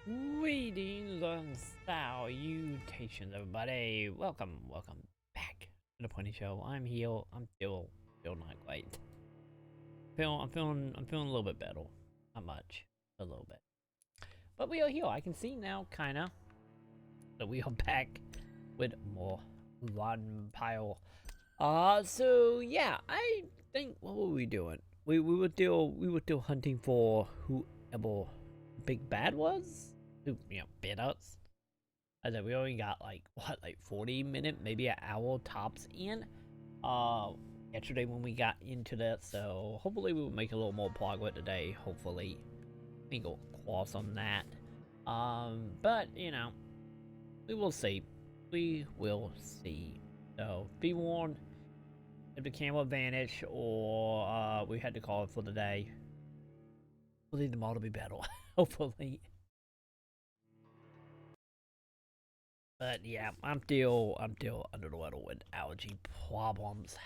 Greetings and salutations, everybody. Welcome back to the Prinny Show. I'm here. I'm still not quite. I'm feeling a little bit better. Not much, a little bit. But we are here. I can see now, kinda, that we are back with more Vampyr. So yeah, I think what were we doing? We were still hunting for whoever Big Bad was, who bit us. I said we only got like what, like 40 minutes, maybe an hour tops in. Yesterday when we got into that, so hopefully we will make a little more progress today. Hopefully, go across on that. But we will see. We will see. So be warned. If the camera vanished or we had to call it for the day, hopefully the model will be better. Hopefully. But yeah, I'm still under the weather with allergy problems.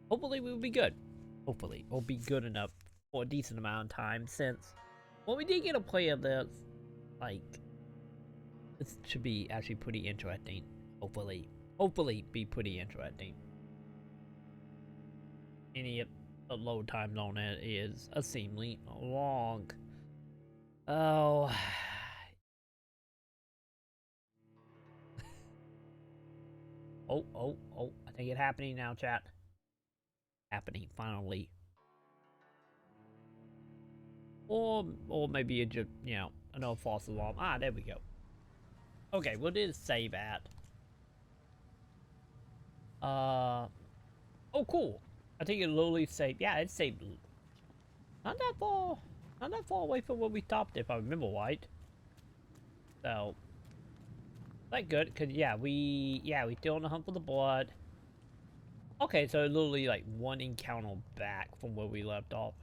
Hopefully we'll be good. Hopefully we'll be good enough for a decent amount of time, since well, we did get a play of this. Like, this should be actually pretty interesting. Hopefully be pretty interesting. Any load time on it is extremely long. Oh. Oh, I think it's happening now, chat. Happening, finally. Or maybe it just, another false alarm. Ah, there we go. Okay, we'll just save that. Oh, cool. I think it literally saved, yeah, it saved. Not that far away from where we stopped, if I remember right. So, that's good, cause yeah, we still on the hunt for the blood. Okay, so literally like one encounter back from where we left off.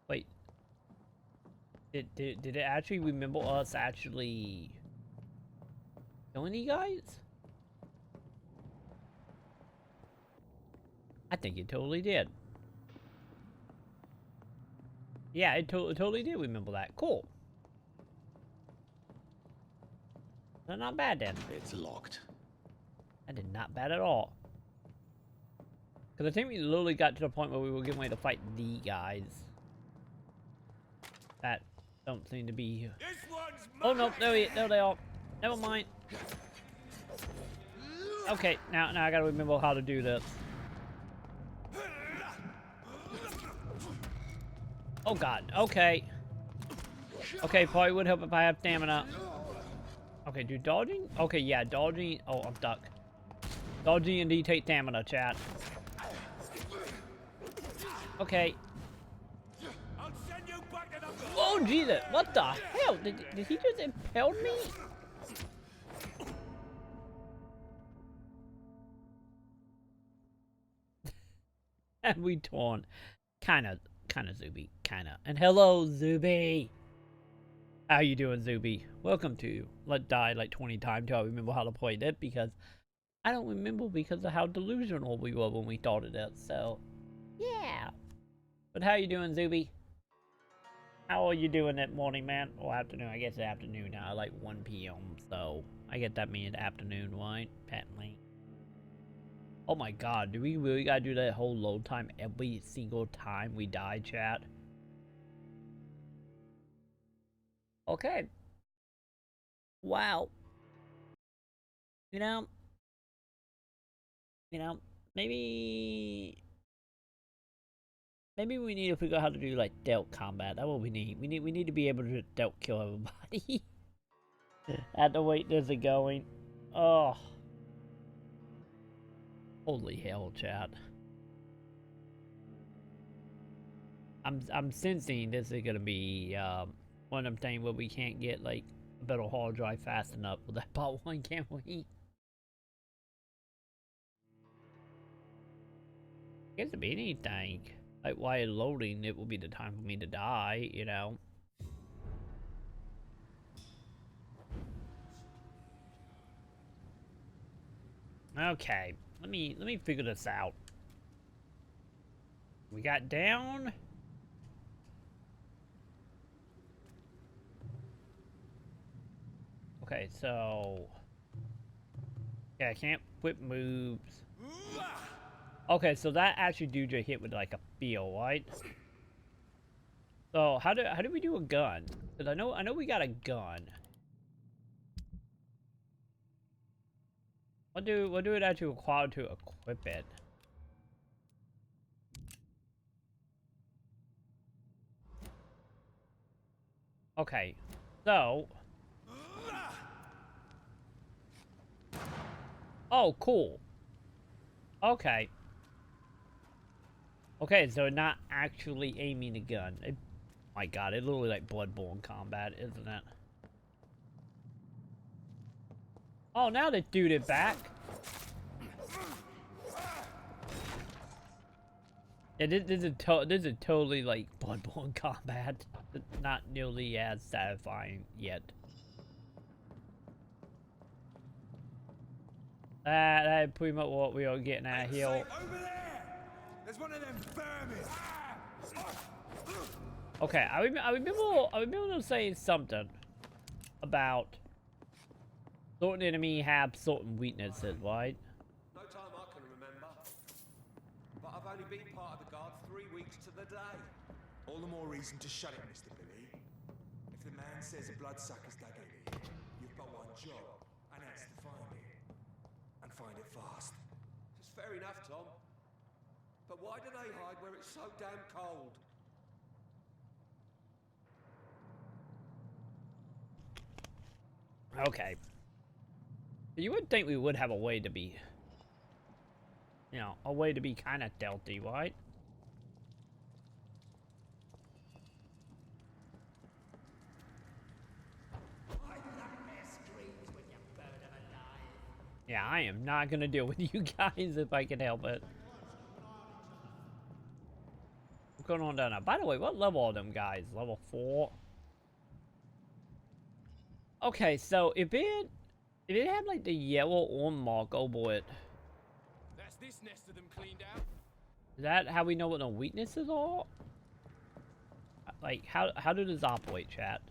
Wait. Did it actually remember us actually killing you guys? I think it totally did. Yeah, it totally did remember that. Cool. That's not bad then. It's locked. That did not bad at all. Because I think we literally got to the point where we were getting ready to fight the guys that don't seem to be here. Oh no, there they are. Never mind. Okay, now I gotta remember how to do this. Oh god, okay. Okay, probably would help if I have stamina. Okay, do dodging? Okay, yeah, dodging. Oh, I'm stuck. Dodging indeed take stamina, chat. Okay. Oh, Jesus. What the hell? Did he just impale me? And we torn. Kinda Zuby. Kinda. And hello, Zuby. How you doing, Zuby? Welcome to Let Die like 20 times till I remember how to play that, because I don't remember because of how delusional we were when we started it. So, yeah. But how you doing, Zuby? How are you doing that morning, man? Or afternoon? I guess it's afternoon now, like 1 p.m. So, I get that means afternoon, right? Patently. Oh my god, do we really gotta do that whole load time every single time we die, chat? Okay. Wow. You know, maybe we need to figure out how to do like dealt combat. That's what we need. We need to be able to dealt kill everybody. At the rate this is going. Oh. Holy hell, chat. I'm sensing this is gonna be one of them things where we can't get like a better hard drive fast enough with that part one, can we? I guess it'd be anything. Like while loading, it will be the time for me to die, you know. Okay, let me figure this out. We got down. Okay, so... Yeah, I can't whip moves. Okay, so that actually do just hit with like a feel, right? So how do we do a gun? Because I know we got a gun. What do it actually require to equip it? Okay, so... Oh, cool. Okay. Okay, so not actually aiming a gun. My god, it's literally like Bloodborne combat, isn't it? Oh, now they dude it back. Yeah, this is totally like Bloodborne combat. Not nearly as satisfying yet. That is pretty much what we are getting at here. Over there! There's one of them vermin! Okay, I remember them saying something about certain enemy have certain weaknesses, right? No time I can remember. But I've only been part of the guard 3 weeks to the day. All the more reason to shut it, Mr. Billy. If the man says a bloodsucker's dug in here, you've got one job, and that's to find it. And find it fast. It's fair enough, Tom. But why do they hide where it's so damn cold? Okay. You would think we would have a way to be, you know, a way to be kind of stealthy, right? Yeah, I am not gonna deal with you guys if I can help it. What's going on down there? By the way, what level are them guys? Level 4? Okay, so if it had like the yellow arm mark over it, That's this nest of them cleaned out. is that how we know what the weaknesses are? Like, how does this operate, chat?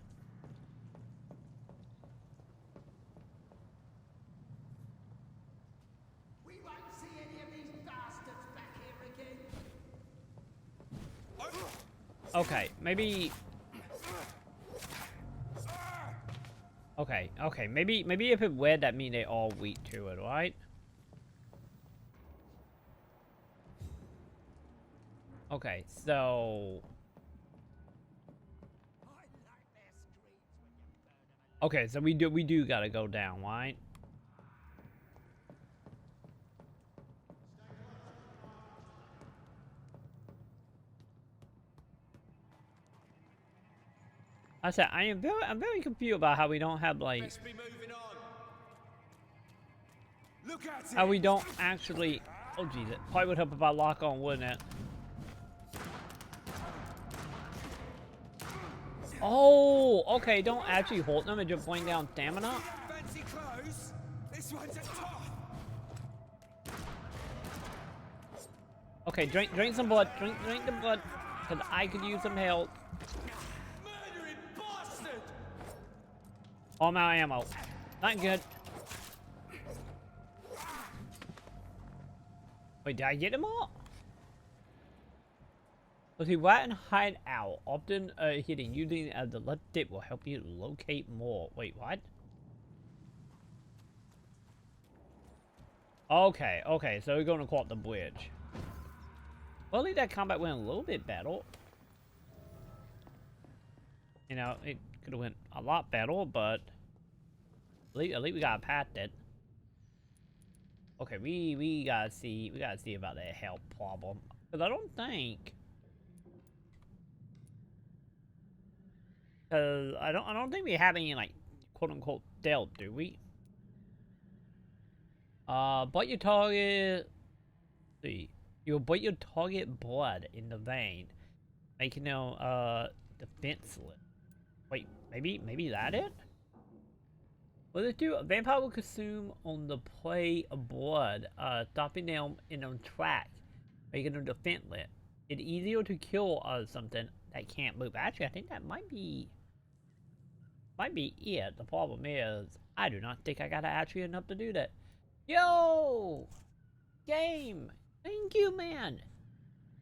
We won't see any of these bastards back here again. Okay, maybe. Okay, maybe if it's red, that means they all weak to it, right? Okay, so. Okay, so we do gotta go down, right? I said I'm very confused about how we don't have like Best be moving on. Look at it. how we don't actually. Oh Jesus! Probably would help if I lock on, wouldn't it? Oh, okay. Don't actually hold them and just point down stamina. Fancy clothes. This one's a top. Okay, drink some blood. Drink the blood, cause I could use some help. Murdering bastard. All my ammo. Not good. Wait, did I get them all? Let's see, rat and hide out. Often hitting using the left dip will help you locate more. Wait, what? Okay, so we're gonna call it the bridge. Well, at least that combat went a little bit better. You know, it could have went a lot better, but at least we got past it. Okay, we gotta see about that health problem, because I don't think, I don't think we have any like quote unquote stealth, do we? But your target. Let's see, you but your target blood in the vein, making them defenseless. Wait, maybe that it? What does it do? A vampire will consume on the prey of blood, stopping them in a track, making them defenseless. It's easier to kill something that can't move. Actually, I think that might be. might be it. The problem is, I do not think I got actually enough to do that. Yo! Game! Thank you, man!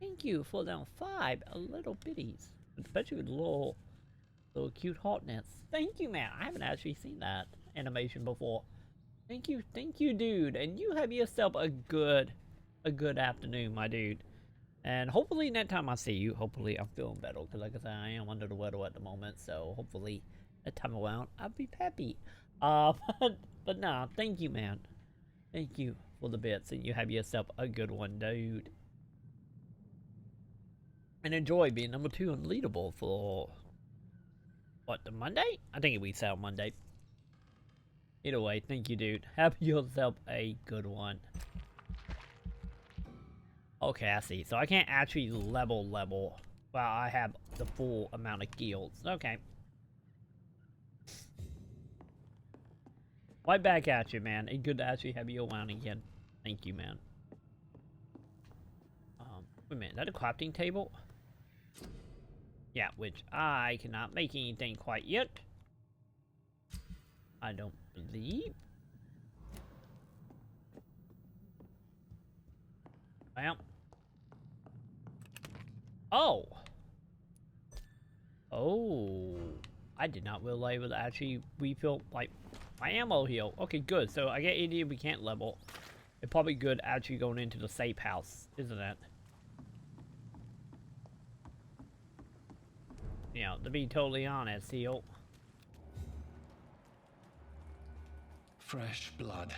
Thank you for them 5 little bitties. Especially with little cute hotness. Thank you, man. I haven't actually seen that animation before. Thank you, dude. And you have yourself a good afternoon, my dude. And hopefully next time I see you, hopefully I'm feeling better. Because like I said, I am under the weather at the moment. So hopefully that time around, I'll be happy. But nah, thank you, man. Thank you for the bits. And you have yourself a good one, dude. And enjoy being number 2 on the leaderboard for, what, the Monday? I think it weeks out Monday. Either way, thank you, dude. Have yourself a good one. Okay, I see. So I can't actually level. Well, I have the full amount of guilds. Okay. Right back at you, man. It's good to actually have you around again. Thank you, man. Wait a minute. Is that a crafting table? Yeah, which I cannot make anything quite yet. I don't believe. Well. Oh. Oh. I did not realize it would actually refill, like, my ammo heal. Okay, good. So I get idiot we can't level. It's probably good actually going into the safe house, isn't it? You know, to be totally honest, heal. Fresh blood.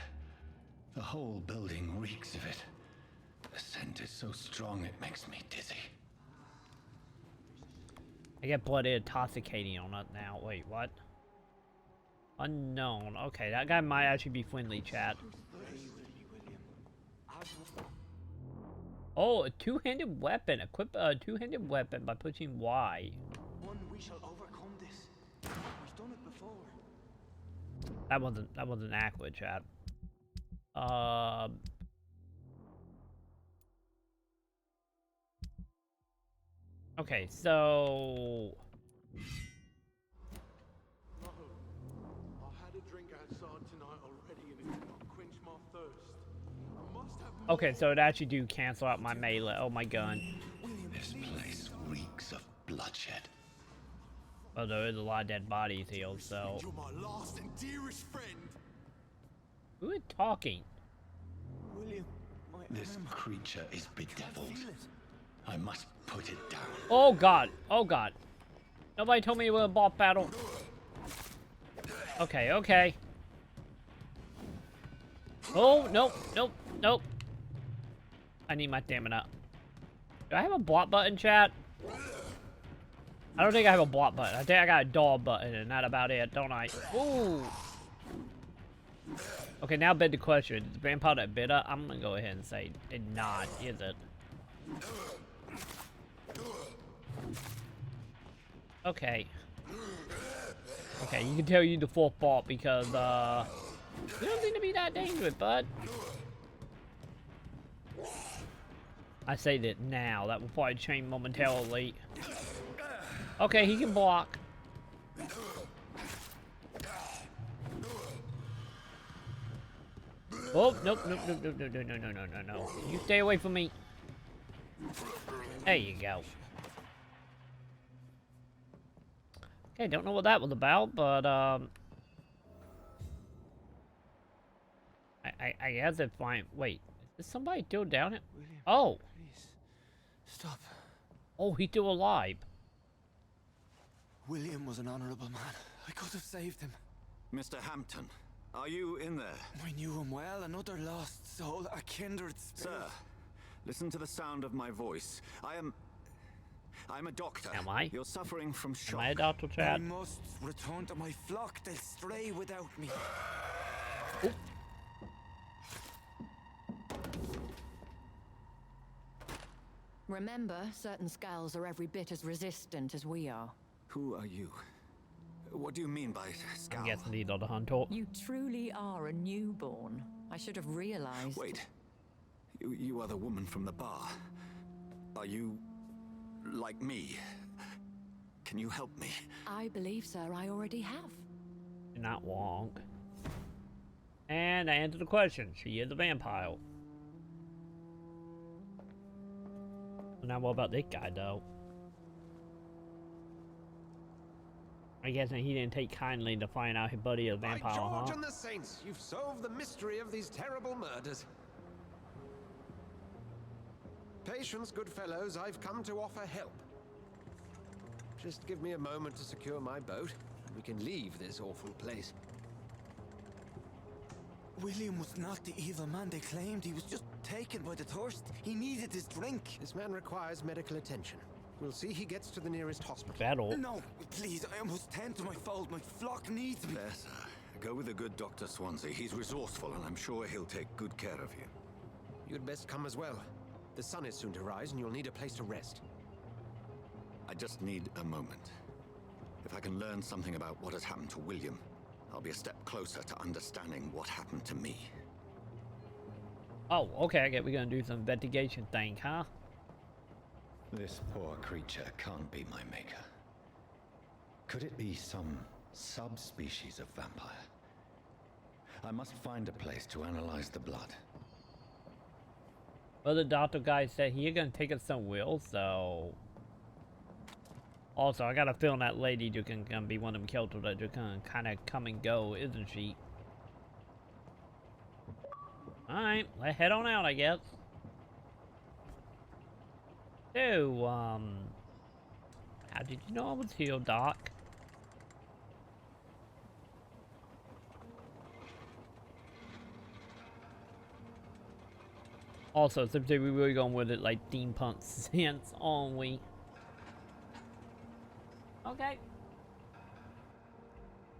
The whole building reeks of it. The scent is so strong it makes me dizzy. I get blood intoxicating on it now. Wait, what? Unknown. Okay, that guy might actually be friendly, chat. Oh, a two-handed weapon. Equip a two-handed weapon by pushing Y. One, we shall overcome this. We've done it before. That wasn't accurate, chat. Okay, so I had a drink outside tonight already and it did not quench my thirst. I must have more. okay, so it actually do cancel out my melee. Oh my gun. This place reeks of bloodshed. Well, there is a lot of dead bodies healed, so. You're my last and dearest friend. Who is talking? William, my This arm. creature is bedeviled. Feel it. I must put it down. Oh god. Oh god. Nobody told me it was a boss battle. Okay, okay. Oh, nope, nope, nope. I need my stamina. Do I have a block button, chat? I don't think I have a block button. I think I got a dog button and that's about it, don't I? Ooh. Okay, now beg the question. Is Vampyr that bitter? I'm gonna go ahead and say it's not, is it? Okay. Okay, you can tell you the fourth fault because, you don't seem to be that dangerous, bud. I say that now. That will probably change momentarily. Okay, he can block. Oh, nope, nope, nope, nope, no, no, no, no, no, no, no. You stay away from me. There you go. Okay, don't know what that was about, but, I guess it's fine. Wait, is somebody still down it? William, Oh! please. Stop. Oh, he's still alive. William was an honorable man. I could have saved him. Mr. Hampton, are you in there? I knew him well, another lost soul, a kindred spirit. Sir, listen to the sound of my voice. I'm a doctor. Am I? You're suffering from shock. Am I a doctor, I Chad? must return to my flock. They'll stray without me. Remember, certain skulls are every bit as resistant as we are. Who are you? What do you mean by I'm scowl? guessing these are the hunter. You truly are a newborn. I should have realized. Wait. You are the woman from the bar. Are you like me? Can you help me? I believe, sir, I already have. You're not wrong. And I answered the question. She is a vampire. Now what about this guy, though? I guess he didn't take kindly to find out his buddy is a By vampire, George huh? and the saints, you've solved the mystery of these terrible murders. Patience, good fellows, I've come to offer help. Just give me a moment to secure my boat, and we can leave this awful place. William was not the evil man they claimed. He was just taken by the thirst. He needed his drink. This man requires medical attention. We'll see he gets to the nearest hospital. Battle. No, please, I must tend to my fold. My flock needs me. There, sir. Go with the good Dr. Swansea. He's resourceful, and I'm sure he'll take good care of you. You'd best come as well. The sun is soon to rise, and you'll need a place to rest. I just need a moment. If I can learn something about what has happened to William, I'll be a step closer to understanding what happened to me. Oh, okay, I get we're gonna do some investigation thing, huh? This poor creature can't be my maker. Could it be some subspecies of vampire? I must find a place to analyze the blood. Well, the doctor guy said he's gonna take us somewhere, so... Also, I got a feeling that lady just gonna be one of them characters that just gonna kind of come and go, isn't she? Alright, let's head on out, I guess. So, how did you know I was here, Doc? Also, simply we were going with it like steampunk sense, aren't we? Okay.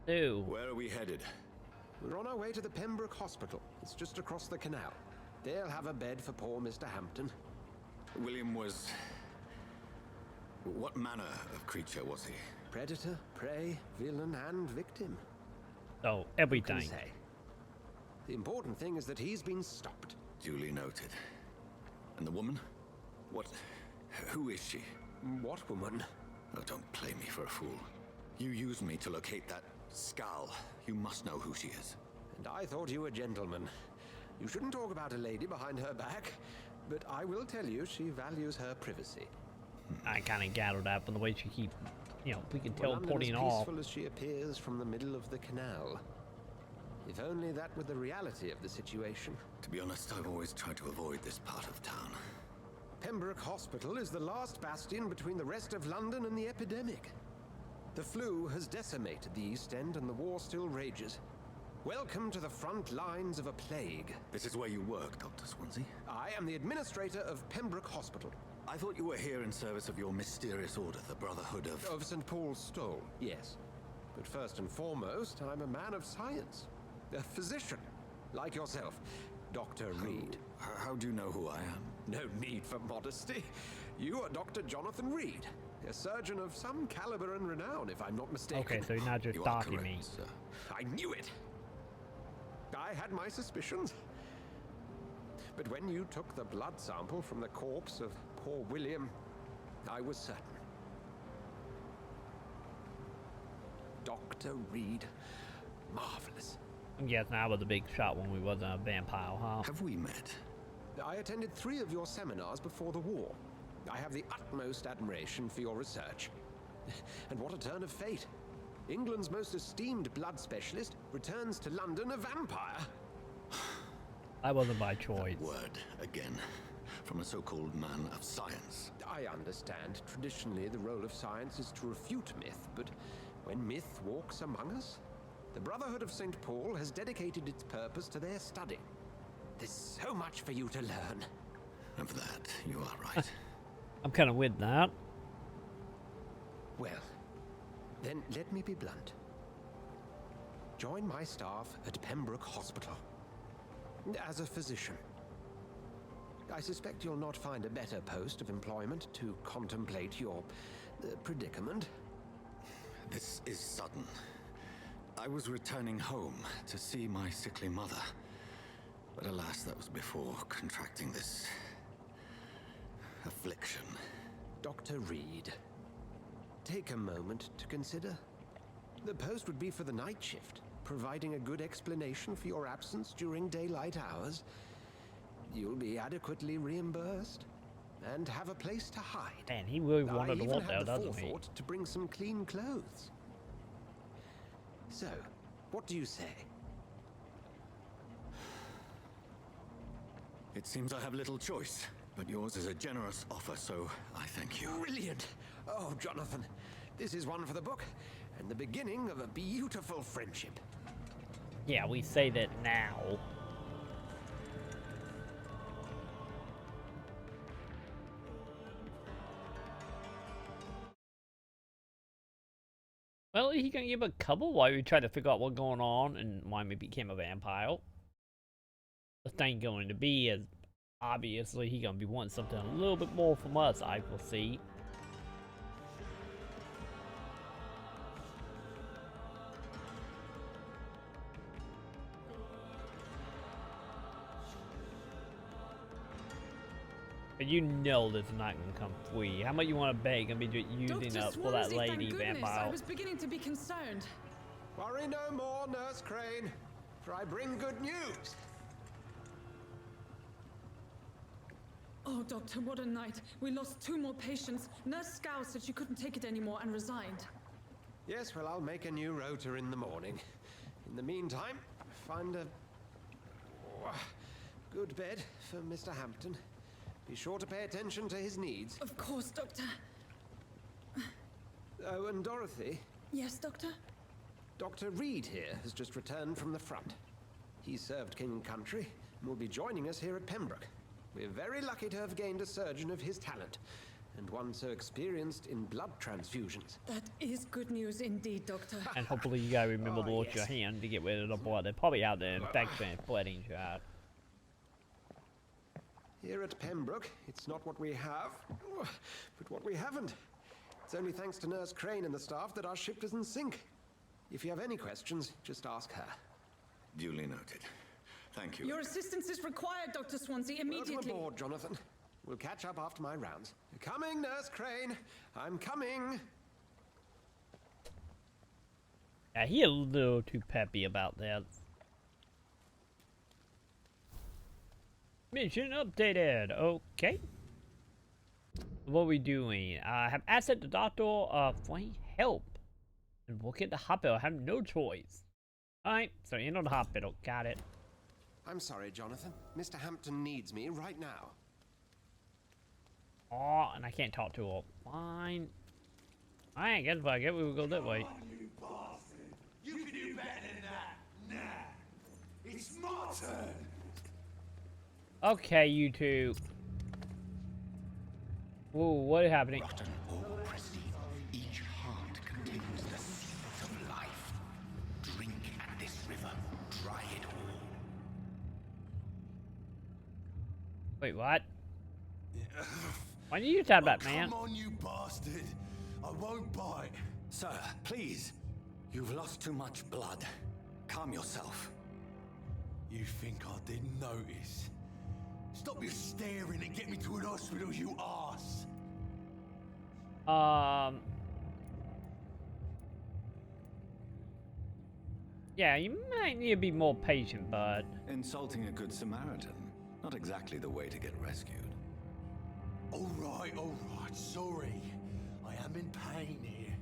So, Where are we headed? We're on our way to the Pembroke Hospital. It's just across the canal. They'll have a bed for poor Mr. Hampton. William was... What manner of creature was he? Predator, prey, villain, and victim. so Who can everything. say? The important thing is that he's been stopped. Duly noted. And the woman? What... Who is she? What woman? Oh, don't play me for a fool. You used me to locate that skull. You must know who she is. And I thought you a gentleman. You shouldn't talk about a lady behind her back, but I will tell you she values her privacy. I kind of gathered that from the way she keeps, you know, we can Well, none teleporting as off. peaceful as she appears from the middle of the canal. If only that were the reality of the situation. To be honest, I've always tried to avoid this part of town. Pembroke Hospital is the last bastion between the rest of London and the epidemic. The flu has decimated the East End and the war still rages. Welcome to the front lines of a plague. This is where you work, Dr. Swansea? I am the administrator of Pembroke Hospital. I thought you were here in service of your mysterious order, the Brotherhood of... Of St. Paul's Stole, yes. But first and foremost, I'm a man of science. A physician, like yourself, Dr. Reed. How do you know who I am? No need for modesty. You are Dr. Jonathan Reed, a surgeon of some caliber and renown, if I'm not mistaken. Okay, so you're not just You are stalking correct, me. sir. I knew it! I had my suspicions. But when you took the blood sample from the corpse of poor William, I was certain. Dr. Reed. Marvelous. Yes, now I was a big shot when we wasn't a vampire, huh? Have we met? I attended 3 of your seminars before the war. I have the utmost admiration for your research. And what a turn of fate. England's most esteemed blood specialist returns to London a vampire. That wasn't by choice. Word, again, from a so-called man of science. I understand. Traditionally, the role of science is to refute myth, but when myth walks among us, the Brotherhood of St. Paul has dedicated its purpose to their study. There's so much for you to learn. Of that, you are right. I'm kind of with that. Well, then let me be blunt. Join my staff at Pembroke Hospital. As a physician. I suspect you'll not find a better post of employment to contemplate your predicament. This is sudden. I was returning home to see my sickly mother. But alas, that was before contracting this... affliction. Dr. Reed, take a moment to consider. The post would be for the night shift, providing a good explanation for your absence during daylight hours. You'll be adequately reimbursed and have a place to hide. Man, he really I wanted to even work there, had the doesn't he? forethought to bring some clean clothes. So, what do you say? It seems I have little choice, but yours is a generous offer, so I thank you. Brilliant! Oh, Jonathan, this is one for the book, and the beginning of a beautiful friendship. Yeah, we say that now. Well, he gonna give a couple while we try to figure out what's going on and why we became a vampire. The thing going to be is obviously he gonna be wanting something a little bit more from us. I will see. But you know this is not gonna come free. How much you want to beg and be using up for that lady vampire? I was beginning to be concerned. Worry no more, Nurse Crane, for I bring good news. Oh, Doctor, what a night. We lost 2 more patients. Nurse Scow said she couldn't take it anymore and resigned. Yes, well, I'll make a new rota in the morning. In the meantime, find a good bed for Mr. Hampton. Be sure to pay attention to his needs. Of course, Doctor. Oh, and Dorothy, Yes, Doctor? Dr. Reed here has just returned from the front. He served King and Country and will be joining us here at Pembroke. We're very lucky to have gained a surgeon of his talent, and one so experienced in blood transfusions. That is good news indeed, Doctor. And hopefully you gotta remember to wash your hand to get rid of the blood. They're probably out there infection and flooding shot. Here at Pembroke, it's not what we have, but what we haven't. It's only thanks to Nurse Crane and the staff that our ship doesn't sink. If you have any questions, just ask her. Duly noted. Thank you. Your assistance is required, Dr. Swansea, Welcome immediately. aboard, Jonathan. We'll catch up after my rounds. Coming, Nurse Crane. I'm coming. Yeah, he a little too peppy about that. Mission updated. Okay. What are we doing? Have asset the doctor find help. And we'll get the hospital. Have no choice. Alright, so in on the hospital. Got it. I'm sorry, Jonathan. Mr. Hampton needs me right now. Oh, and I can't talk to her. Fine. Alright, guess what? I guess we will go that way. You bastard! You can do better than that! Nah! It's my turn! Okay, you two. Whoa, what is happening? Rotten or pristine, each heart contains the seeds of life. Drink at this river, dry it all. Wait, what? Why did you tap that, man? Come on, you bastard! I won't bite! Sir, please. You've lost too much blood. Calm yourself. You think I didn't notice? Stop your staring and get me to an hospital, you arse! Yeah, you might need to be more patient, bud. Insulting a good Samaritan. Not exactly the way to get rescued. Alright, sorry. I am in pain here.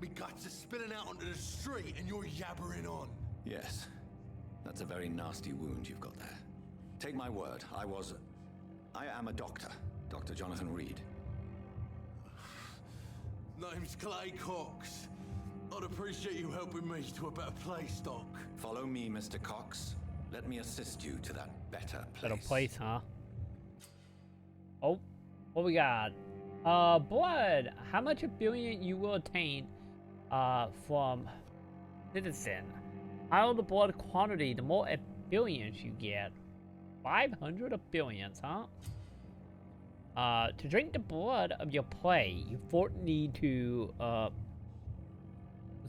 Me guts are spilling out onto the street and you're yabbering on. Yes. That's a very nasty wound you've got there. Take my word, I am a doctor. Dr. Jonathan Reed. Name's Clay Cox. I'd appreciate you helping me to a better place, Doc. Follow me, Mr. Cox. Let me assist you to that better place. Better place, huh? Oh, what we got? Blood. How much affiliate you will attain, from citizen. Higher the blood quantity, the more affiliates you get. 500 affiliates, huh? To drink the blood of your prey, you need to, let's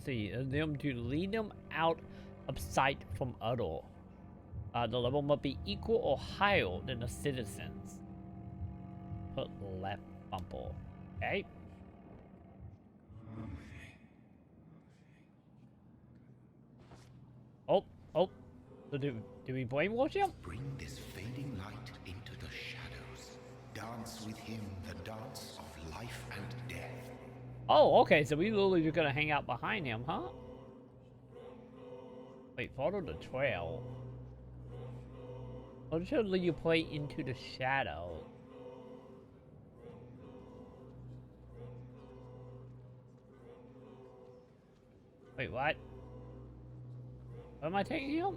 see, them to lead them out of sight from other. The level must be equal or higher than the citizens. Put left bumper. Okay. So do we brainwash him? Bring this fading light into the shadows. Dance with him the dance of life and death. Oh, okay, so we literally just gonna hang out behind him, huh? Wait, follow the trail. What should you play into the shadow? Wait, what? Where am I taking him?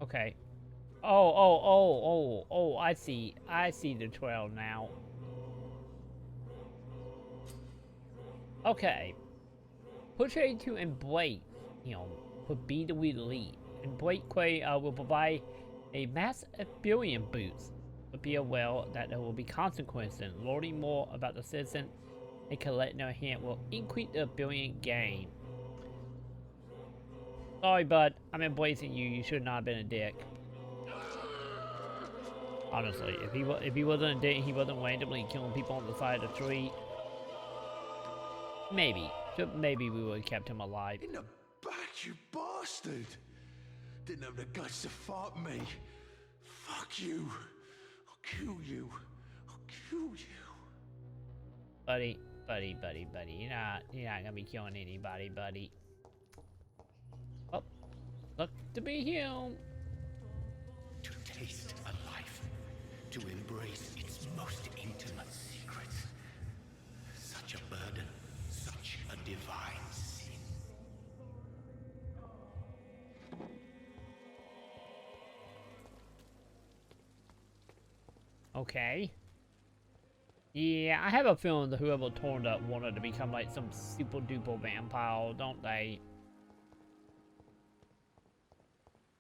Okay. Oh, I see. I see the trail now. Okay. Push A to embrace, would be the lead. And Blake Quay will provide a mass billion boost. But be aware that there will be consequences. Learning more about the citizen and collecting their hand will increase the billion gain. Sorry, bud. I'm embracing you. You should not have been a dick. Honestly, if he wasn't a dick and he wasn't randomly killing people on the side of the street, maybe we would have kept him alive. In the back, you bastard! Didn't have the guts to fight me. Fuck you. I'll kill you. I'll kill you. Buddy. You're not gonna be killing anybody, buddy. Oh, look to be him. To taste a life. To embrace its most intimate secrets. Such a burden. Such a divine sin. Okay. Yeah, I have a feeling that whoever turned up wanted to become like some super duper vampire, don't they?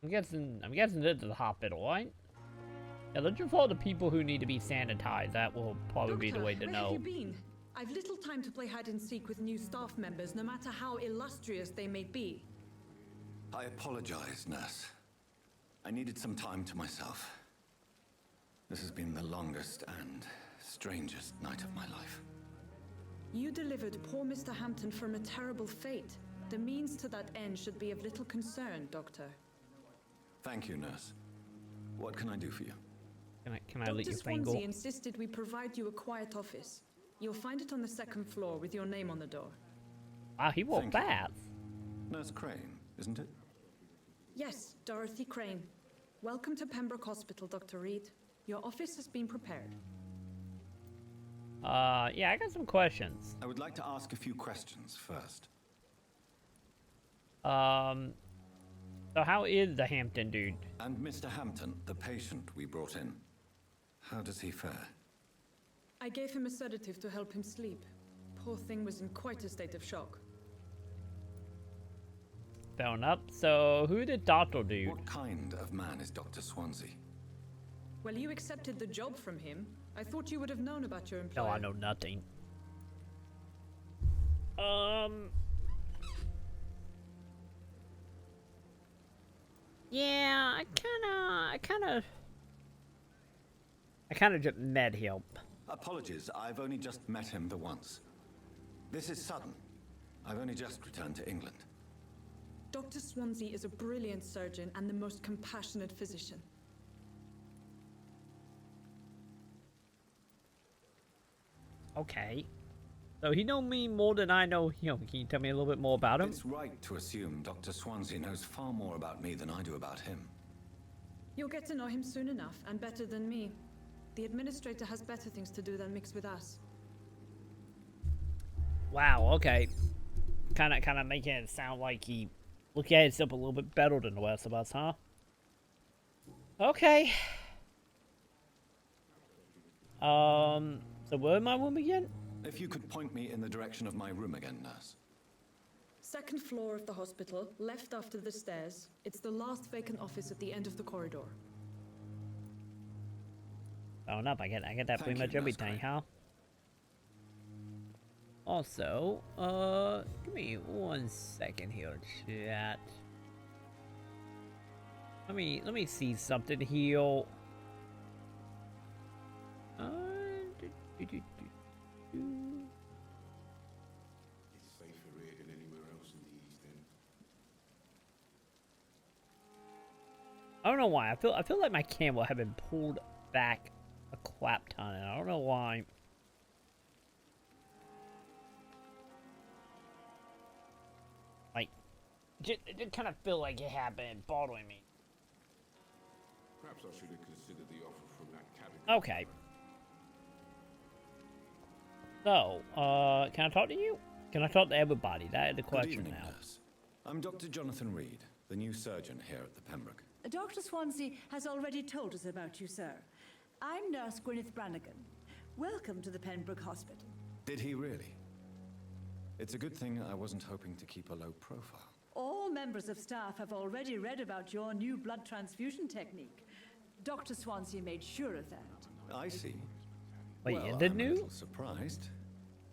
I'm guessing this is the hospital, right? Yeah, looking for the people who need to be sanitized. That will probably be the way to where know. have you been? I've little time to play hide and seek with new staff members, no matter how illustrious they may be. I apologize, nurse. I needed some time to myself. This has been the longest and strangest night of my life. You delivered poor Mr. Hampton from a terrible fate. The means to that end should be of little concern, Doctor. Thank you, nurse. What can I do for you? Can I let you Dr. Swansea insisted we provide you a quiet office. You'll find it on the second floor with your name on the door. Wow, he wore bad. Nurse Crane, isn't it? Yes, Dorothy Crane. Welcome to Pembroke Hospital, Dr. Reed. Your office has been prepared. Yeah, I got some questions. I would like to ask a few questions first. So how is the Hampton dude? And Mr. Hampton, the patient we brought in, how does he fare? I gave him a sedative to help him sleep. Poor thing was in quite a state of shock. Fair enough. So who did Doctor dude? What kind of man is Dr. Swansea? Well, you accepted the job from him. I thought you would have known about your employer. No, I know nothing. Yeah, I kind of just met him. Apologies, I've only just met him the once. This is sudden. I've only just returned to England. Dr. Swansea is a brilliant surgeon and the most compassionate physician. Okay. So he knows me more than I know him. Can you tell me a little bit more about him? It's right to assume Dr. Swansea knows far more about me than I do about him. You'll get to know him soon enough, and better than me. The administrator has better things to do than mix with us. Wow, okay. Kind of making it sound like he look at himself a little bit better than the rest of us, huh? Okay. So where am I room again? If you could point me in the direction of my room again, nurse. Second floor of the hospital, left after the stairs. It's the last vacant office at the end of the corridor. Oh no, I get that pretty much everything, huh? Also, give me 1 second here, chat. Let me see something here. It's safer here than I don't know why. I feel like my camera have been pulled back a crap ton, and I don't know why. Like, it just kind of feel like it had been bothering me. Perhaps I should have considered the offer from that category. Okay. So, can I talk to you? Can I talk to everybody? That is the question Good evening, now. nurse. I'm Dr. Jonathan Reed, the new surgeon here at the Pembroke. Dr. Swansea has already told us about you, sir. I'm Nurse Gwyneth Brannigan. Welcome to the Pembroke Hospital. Did he really? It's a good thing I wasn't hoping to keep a low profile. All members of staff have already read about your new blood transfusion technique. Dr. Swansea made sure of that. I see. Wait, well, is it I'm new? a little surprised,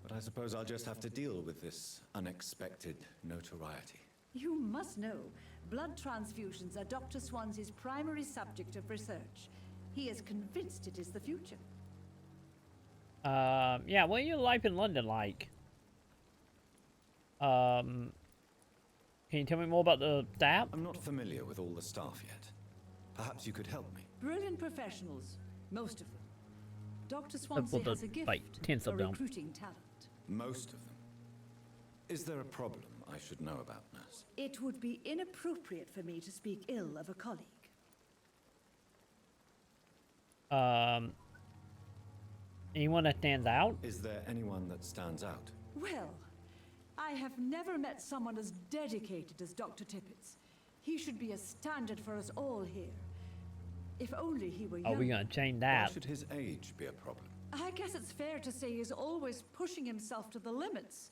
but I suppose I'll just have to deal with this unexpected notoriety. You must know, blood transfusions are Dr. Swansea's primary subject of research. He is convinced it is the future. Yeah, what are your life in London like? Can you tell me more about the staff? I'm not familiar with all the staff yet. Perhaps you could help me. Brilliant professionals, most of them. Dr. Swansea has a gift for recruiting talent. Most of them. Is there a problem I should know about, nurse? It would be inappropriate for me to speak ill of a colleague. Anyone that stands out? Is there anyone that stands out? Well, I have never met someone as dedicated as Dr. Tippett. He should be a standard for us all here. If only he were young. Are we gonna change that? Why should his age be a problem? I guess it's fair to say he's always pushing himself to the limits.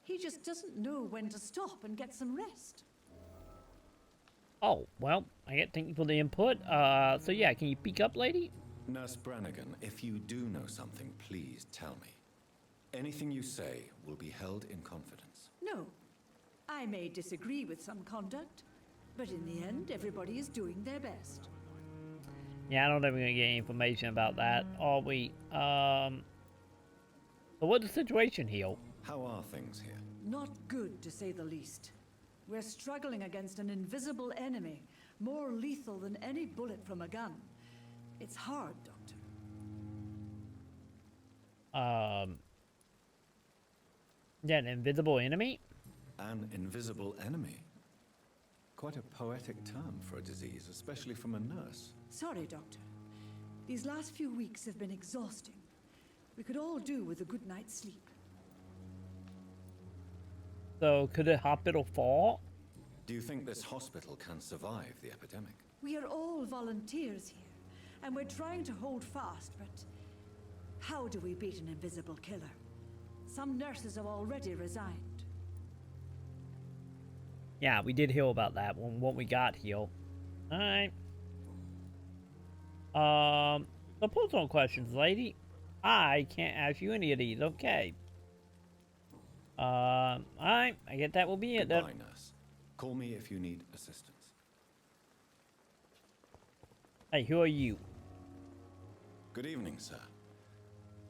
He just doesn't know when to stop and get some rest. Oh, well, thank you for the input. So yeah, can you speak up, lady? Nurse Brannigan, if you do know something, please tell me. Anything you say will be held in confidence. No. I may disagree with some conduct, but in the end, everybody is doing their best. Yeah, I don't think we're gonna get any information about that, are we? So what's the situation here? How are things here? Not good, to say the least. We're struggling against an invisible enemy, more lethal than any bullet from a gun. It's hard, Doctor. Yeah, an invisible enemy? An invisible enemy? Quite a poetic term for a disease, especially from a nurse. Sorry, Doctor. These last few weeks have been exhausting. We could all do with a good night's sleep. So, could the hospital fall? Do you think this hospital can survive the epidemic? We are all volunteers here, and we're trying to hold fast, but how do we beat an invisible killer? Some nurses have already resigned. Yeah, we did hear about that when we got here. Alright. So personal questions, lady. I can't ask you any of these, okay. Alright, I guess that will be it then. Goodbye, nurse. Call me if you need assistance. Hey, who are you? Good evening, sir.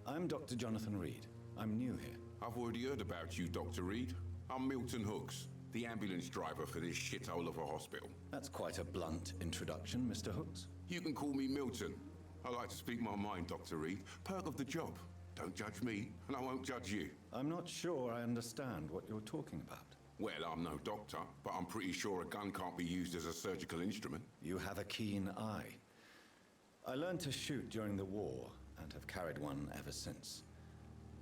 I'm Dr. Jonathan Reed. I'm new here. I've already heard about you, Dr. Reed. I'm Milton Hooks, the ambulance driver for this shithole of a hospital. That's quite a blunt introduction, Mr. Hooks. You can call me Milton. I like to speak my mind, Dr. Reed. Perk of the job. Don't judge me, and I won't judge you. I'm not sure I understand what you're talking about. Well, I'm no doctor, but I'm pretty sure a gun can't be used as a surgical instrument. You have a keen eye. I learned to shoot during the war, and have carried one ever since.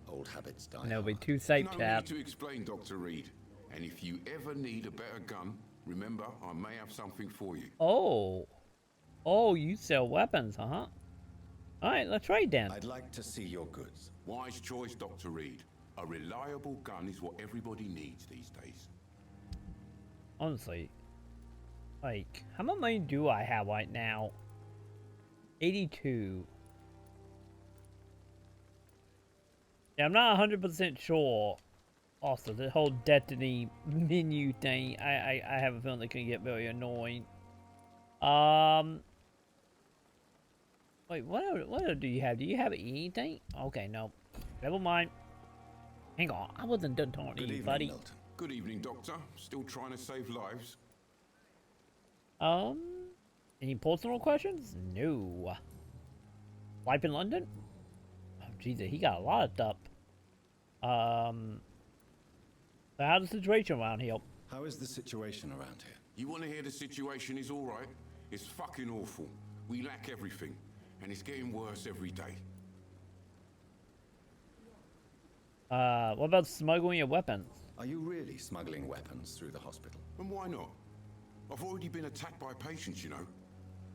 Old habits die. There'll be two safe No tabs. need to explain, Dr. Reed. And if you ever need a better gun, remember, I may have something for you. Oh. Oh, you sell weapons, huh? Alright, let's trade then. I'd like to see your goods. Wise choice, Dr. Reed. A reliable gun is what everybody needs these days. Honestly. Like, how much money do I have right now? 82. Yeah, I'm not 100% sure. Also, the whole Destiny menu thing, I have a feeling it can get very annoying. Wait, what do you have? Do you have anything? Okay, no. Never mind. Hang on, I wasn't done talking to you, buddy. Milton. Good evening, Doctor. Still trying to save lives? Any personal questions? No. Life in London? Oh, Jesus, he got a lot of stuff. So how's the situation around here? How is the situation around here? You want to hear the situation is all right? It's fucking awful. We lack everything, and it's getting worse every day. What about smuggling of weapons? Are you really smuggling weapons through the hospital? And why not? I've already been attacked by patients, you know.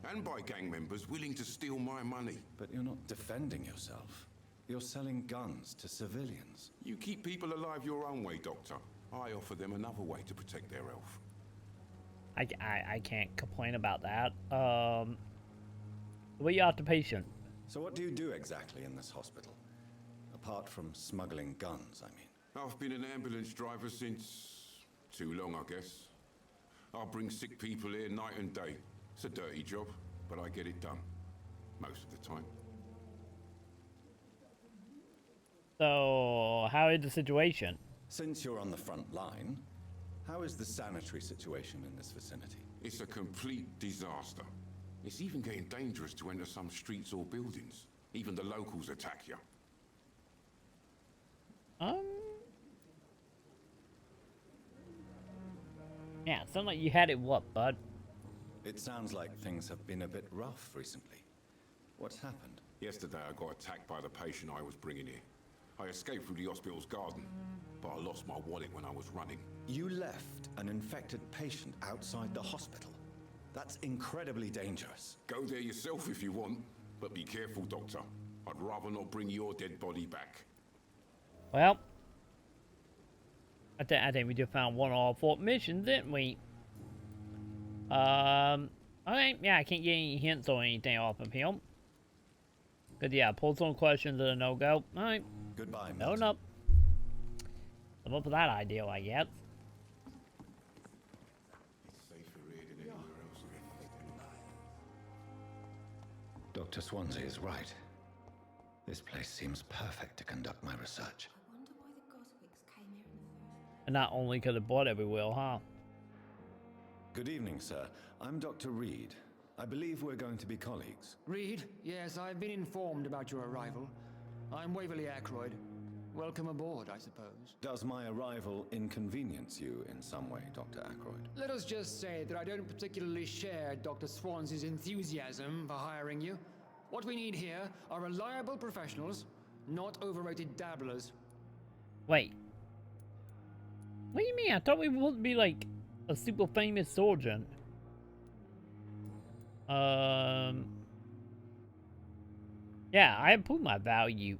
And by gang members willing to steal my money. But you're not defending yourself. You're selling guns to civilians. You keep people alive your own way, Doctor. I offer them another way to protect their health. I can't complain about that. What are you after patient? So what do you do exactly in this hospital? Apart from smuggling guns, I mean. I've been an ambulance driver since... too long, I guess. I bring sick people here night and day. It's a dirty job, but I get it done. Most of the time. So, how is the situation? Since you're on the front line, how is the sanitary situation in this vicinity? It's a complete disaster. It's even getting dangerous to enter some streets or buildings. Even the locals attack you. Yeah, it sounds like you had it what, bud? It sounds like things have been a bit rough recently. What's happened? Yesterday I got attacked by the patient I was bringing here. I escaped through the hospital's garden, but I lost my wallet when I was running. You left an infected patient outside the hospital? That's incredibly dangerous. Go there yourself if you want, but be careful, Doctor. I'd rather not bring your dead body back. Well, I think we just found one of our 4 missions, didn't we? Okay, yeah, I can't get any hints or anything off of him. But yeah, personal questions are a no-go. Alright. Goodbye, no, no. I'm up for that idea, I guess. It's safer here than anywhere else. Dr. Swansea is right. This place seems perfect to conduct my research. I wonder why the Goswicks came here in the first. And not only because of blood everywhere, huh? Good evening, sir. I'm Dr. Reed. I believe we're going to be colleagues. Reed? Yes, I've been informed about your arrival. I'm Waverly Ackroyd. Welcome aboard, I suppose. Does my arrival inconvenience you in some way, Dr. Ackroyd? Let us just say that I don't particularly share Dr. Swansea's enthusiasm for hiring you. What we need here are reliable professionals, not overrated dabblers. Wait. What do you mean? I thought we would be like a super famous surgeon. Yeah, I have proved my value.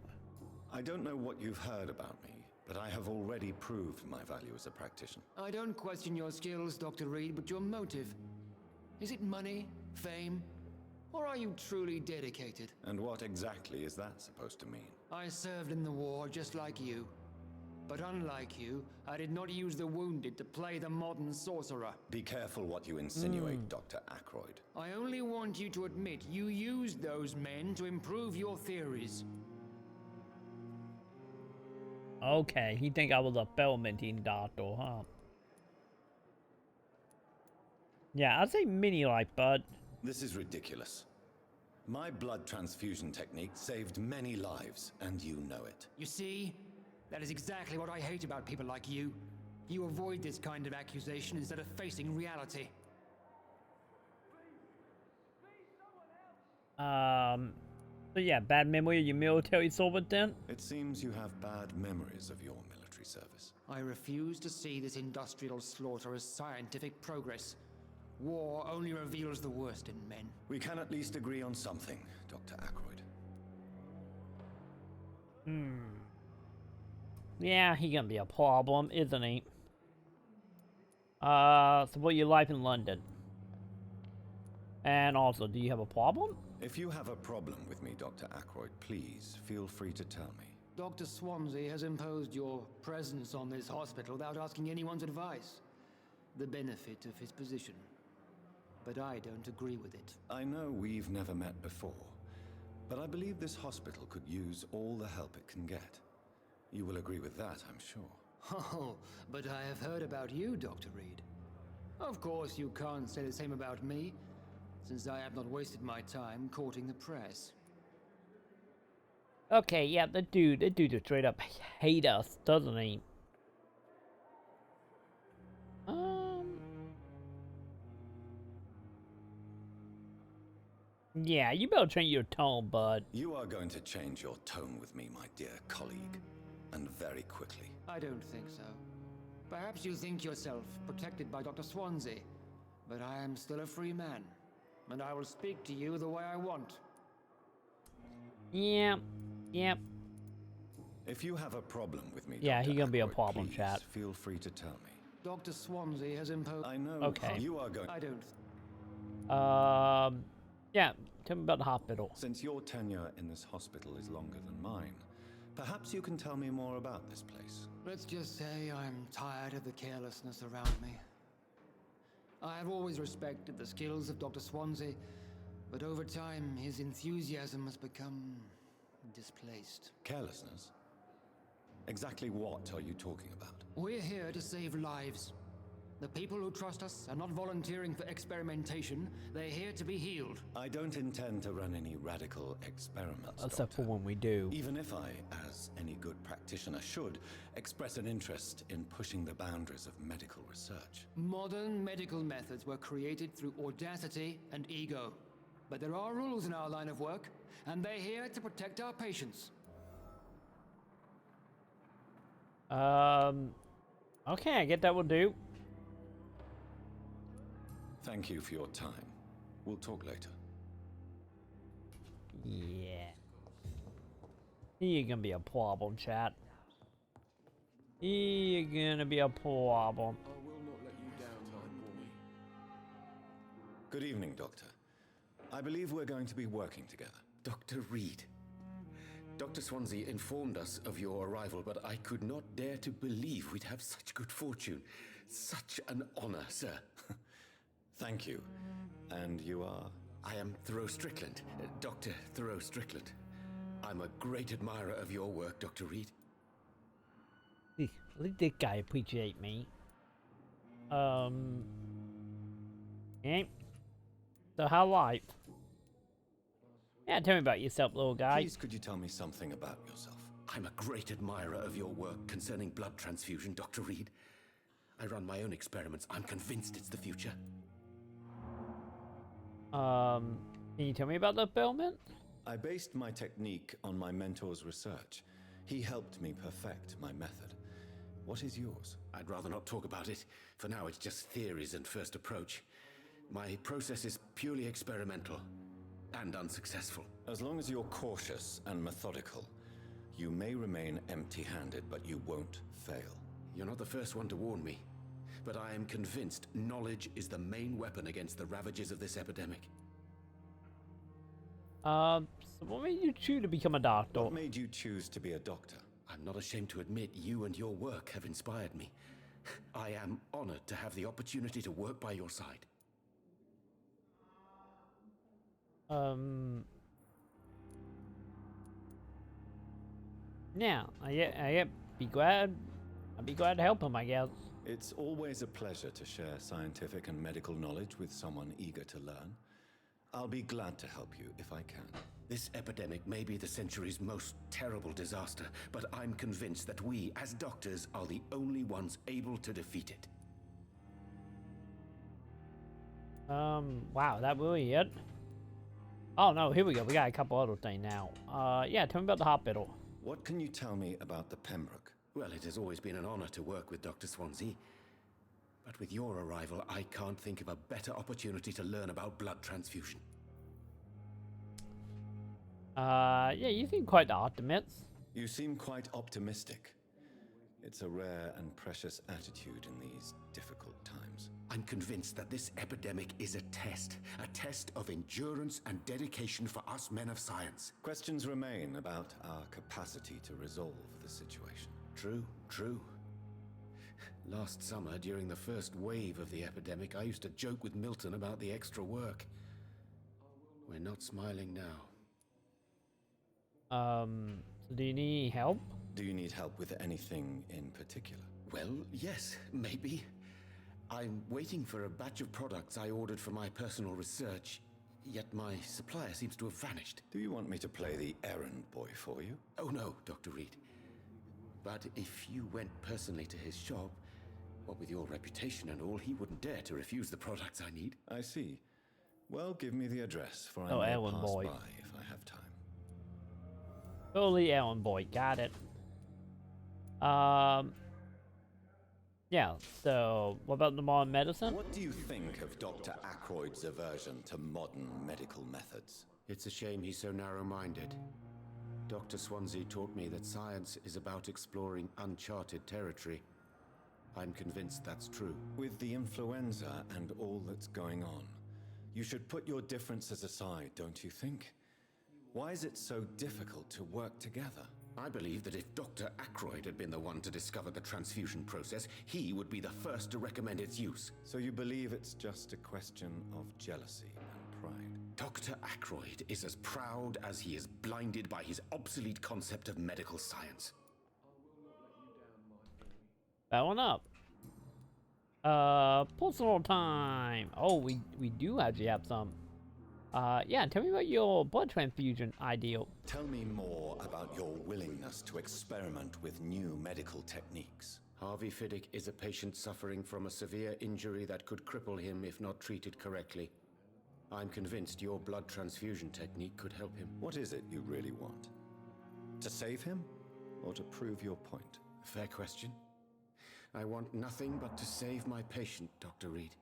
I don't know what you've heard about me, but I have already proved my value as a practitioner. I don't question your skills, Dr. Reed, but your motive. Is it money, fame, or are you truly dedicated? And what exactly is that supposed to mean? I served in the war just like you. But unlike you, I did not use the wounded to play the modern sorcerer. Be careful what you insinuate, Dr. Ackroyd. I only want you to admit you used those men to improve your theories. Okay, he think I was a experimenting doctor, huh? Yeah, I'd say mini-life, bud. This is ridiculous. My blood transfusion technique saved many lives, and you know it. You see? That is exactly what I hate about people like you. You avoid this kind of accusation instead of facing reality. So yeah, bad memory of your military service then? It seems you have bad memories of your military service. I refuse to see this industrial slaughter as scientific progress. War only reveals the worst in men. We can at least agree on something, Dr. Ackroyd. Yeah, he gonna be a problem, isn't he? So what your life in London? And also, do you have a problem? If you have a problem with me, Dr. Ackroyd, please feel free to tell me. Dr. Swansea has imposed your presence on this hospital without asking anyone's advice. The benefit of his position. But I don't agree with it. I know we've never met before, but I believe this hospital could use all the help it can get. You will agree with that, I'm sure. Oh, but I have heard about you, Dr. Reed. Of course you can't say the same about me. since I have not wasted my time courting the press. Okay, yeah, the dude just straight up hate us, doesn't he? Yeah, you better change your tone, bud. You are going to change your tone with me, my dear colleague, and very quickly. I don't think so. Perhaps you think yourself protected by Dr. Swansea, but I am still a free man, and I will speak to you the way I want. Yeah, yep. If you have a problem with me, Yeah, Dr. he gonna be a Ackroyd, problem, please chat. feel free to tell me. Dr. Swansea has imposed... I know. Okay. You are going... I don't... Yeah, tell me about the hospital. Since your tenure in this hospital is longer than mine, perhaps you can tell me more about this place. Let's just say I'm tired of the carelessness around me. I have always respected the skills of Dr. Swansea, but over time his enthusiasm has become displaced. Carelessness? Exactly what are you talking about? We're here to save lives. The people who trust us are not volunteering for experimentation. They're here to be healed. I don't intend to run any radical experiments, Except Doctor. for when we do. Even if I, as any good practitioner should, express an interest in pushing the boundaries of medical research. Modern medical methods were created through audacity and ego. But there are rules in our line of work, and they're here to protect our patients. Okay, I get that will do. Thank you for your time. We'll talk later. Yeah. You're gonna be a problem, chat. You're gonna be a problem. I will not let you down, my boy. Good evening, Doctor. I believe we're going to be working together. Dr. Reed. Dr. Swansea informed us of your arrival, but I could not dare to believe we'd have such good fortune. Such an honor, sir. Thank you. And you are? I am Thoreau Strickland, Dr. Thoreau Strickland. I'm a great admirer of your work, Dr. Reed. At least this guy appreciate me. Okay. So how life? Yeah, tell me about yourself, little guy. Please, could you tell me something about yourself? I'm a great admirer of your work concerning blood transfusion, Dr. Reed. I run my own experiments. I'm convinced it's the future. Can you tell me about the experiment? I based my technique on my mentor's research. He helped me perfect my method. What is yours? I'd rather not talk about it. For now, it's just theories and first approach. My process is purely experimental and unsuccessful. As long as you're cautious and methodical, you may remain empty-handed, but you won't fail. You're not the first one to warn me, but I am convinced knowledge is the main weapon against the ravages of this epidemic. So what made you choose to become a doctor? What made you choose to be a doctor? I'm not ashamed to admit you and your work have inspired me. I am honored to have the opportunity to work by your side. Yeah, I'd be glad to help him, I guess. It's always a pleasure to share scientific and medical knowledge with someone eager to learn. I'll be glad to help you if I can. This epidemic may be the century's most terrible disaster, but I'm convinced that we, as doctors, are the only ones able to defeat it. Wow, that really it? Oh no, here we go. We got a couple other things now. Yeah, tell me about the hospital. What can you tell me about the Pembroke? Well, it has always been an honor to work with Dr. Swansea. But with your arrival, I can't think of a better opportunity to learn about blood transfusion. Yeah, you seem quite the optimist. You seem quite optimistic. It's a rare and precious attitude in these difficult times. I'm convinced that this epidemic is a test of endurance and dedication for us men of science. Questions remain about our capacity to resolve the situation. True. Last summer, during the first wave of the epidemic, I used to joke with Milton about the extra work. We're not smiling now. Do you need help? Do you need help with anything in particular? Well, yes, maybe. I'm waiting for a batch of products I ordered for my personal research. Yet my supplier seems to have vanished. Do you want me to play the errand boy for you? Oh no, Dr. Reed. But if you went personally to his shop, what with your reputation and all, he wouldn't dare to refuse the products I need. I see. Well, give me the address, for I Oh, may errand pass boy. by if I have time. Totally errand boy. Got it. Yeah, so what about the modern medicine? What do you think of Dr. Ackroyd's aversion to modern medical methods? It's a shame he's so narrow-minded. Dr. Swansea taught me that science is about exploring uncharted territory. I'm convinced that's true. With the influenza and all that's going on, you should put your differences aside, don't you think? Why is it so difficult to work together? I believe that if Dr. Ackroyd had been the one to discover the transfusion process, he would be the first to recommend its use. So you believe it's just a question of jealousy and pride? Dr. Ackroyd is as proud as he is blinded by his obsolete concept of medical science. That one up. Personal time. Oh, we do actually have some. Yeah, tell me about your blood transfusion ideal. Tell me more about your willingness to experiment with new medical techniques. Harvey Fiddick is a patient suffering from a severe injury that could cripple him if not treated correctly. I'm convinced your blood transfusion technique could help him. What is it you really want? To save him, or to prove your point? Fair question. I want nothing but to save my patient, Dr. Reed.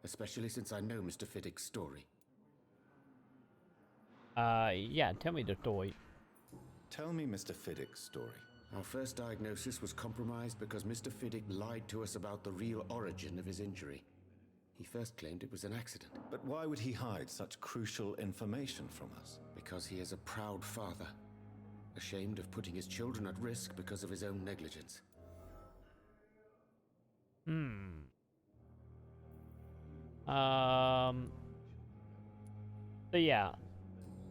Especially since I know Mr. Fiddick's story. Yeah, tell me the story. Tell me Mr. Fiddick's story. Our first diagnosis was compromised because Mr. Fiddick lied to us about the real origin of his injury. He first claimed it was an accident. But why would he hide such crucial information from us? Because he is a proud father, ashamed of putting his children at risk because of his own negligence. So yeah.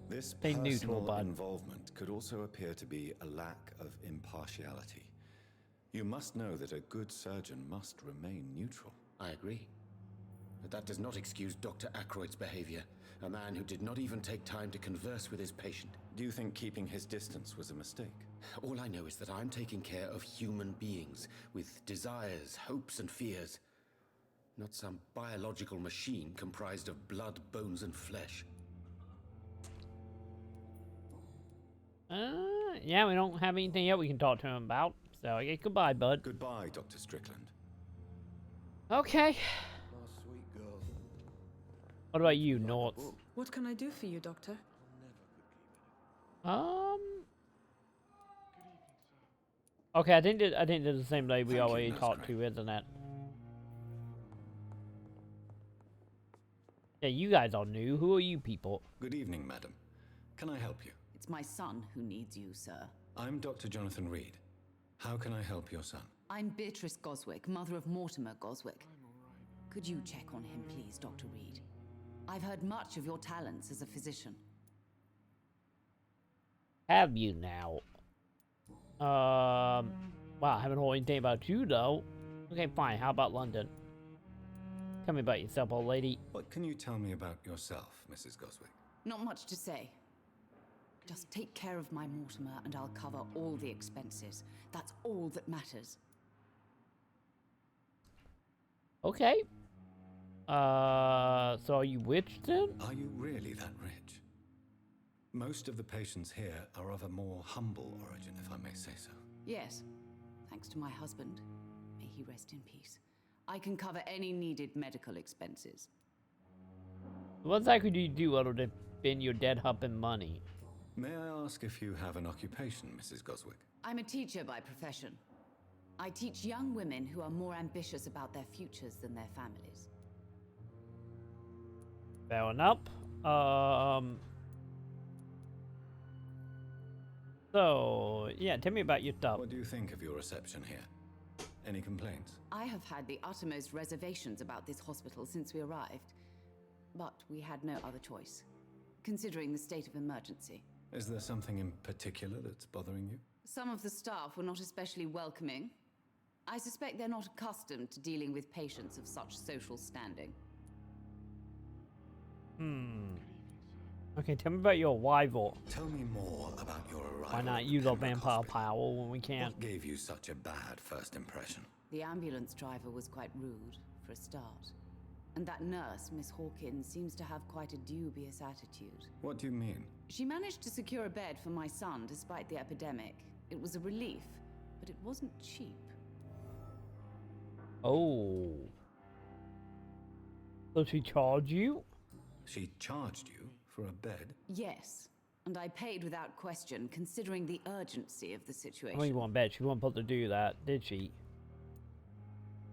This Stay neutral, personal bud. involvement could also appear to be a lack of impartiality. You must know that a good surgeon must remain neutral. I agree. But that does not excuse Dr. Ackroyd's behavior, a man who did not even take time to converse with his patient. Do you think keeping his distance was a mistake? All I know is that I'm taking care of human beings with desires, hopes, and fears. Not some biological machine comprised of blood, bones, and flesh. Yeah, we don't have anything else we can talk to him about. So, I guess goodbye, bud. Goodbye, Dr. Strickland. Okay. Oh, sweet girl. What about you, North? What can I do for you, Doctor? Okay, I think it's the same lady we Thank you, already Nurse talked Crane. to, isn't it? Yeah, you guys all knew. Who are you people? Good evening, madam. Can I help you? It's my son who needs you, sir. I'm Dr. Jonathan Reed. How can I help your son? I'm Beatrice Goswick, mother of Mortimer Goswick. Could you check on him, please, Dr. Reed? I've heard much of your talents as a physician. Have you now? Wow, I haven't heard anything about you, though. Okay, fine. How about London? Tell me about yourself, old lady. What can you tell me about yourself, Mrs. Goswick? Not much to say. Just take care of my Mortimer and I'll cover all the expenses. That's all that matters. Okay. So are you rich then? Are you really that rich? Most of the patients here are of a more humble origin, if I may say so. Yes, thanks to my husband. May he rest in peace. I can cover any needed medical expenses. What exactly do you do other than spend your dead humping money? May I ask if you have an occupation, Mrs. Goswick? I'm a teacher by profession. I teach young women who are more ambitious about their futures than their families. Fair enough. So, yeah, tell me about your stuff. What do you think of your reception here? Any complaints? I have had the uttermost reservations about this hospital since we arrived. But we had no other choice, considering the state of emergency. Is there something in particular that's bothering you? Some of the staff were not especially welcoming. I suspect they're not accustomed to dealing with patients of such social standing. Okay, tell me about your arrival. Tell me more about your arrival. Why not at use our Pembroke vampire Hospital. power when we can't? What gave you such a bad first impression? The ambulance driver was quite rude, for a start. And that nurse, Miss Hawkins, seems to have quite a dubious attitude. What do you mean? She managed to secure a bed for my son despite the epidemic. It was a relief, but it wasn't cheap. Oh. So she charged you? She charged you for a bed? Yes, and I paid without question, considering the urgency of the situation. I mean, one bet she wasn't supposed to do that, did she?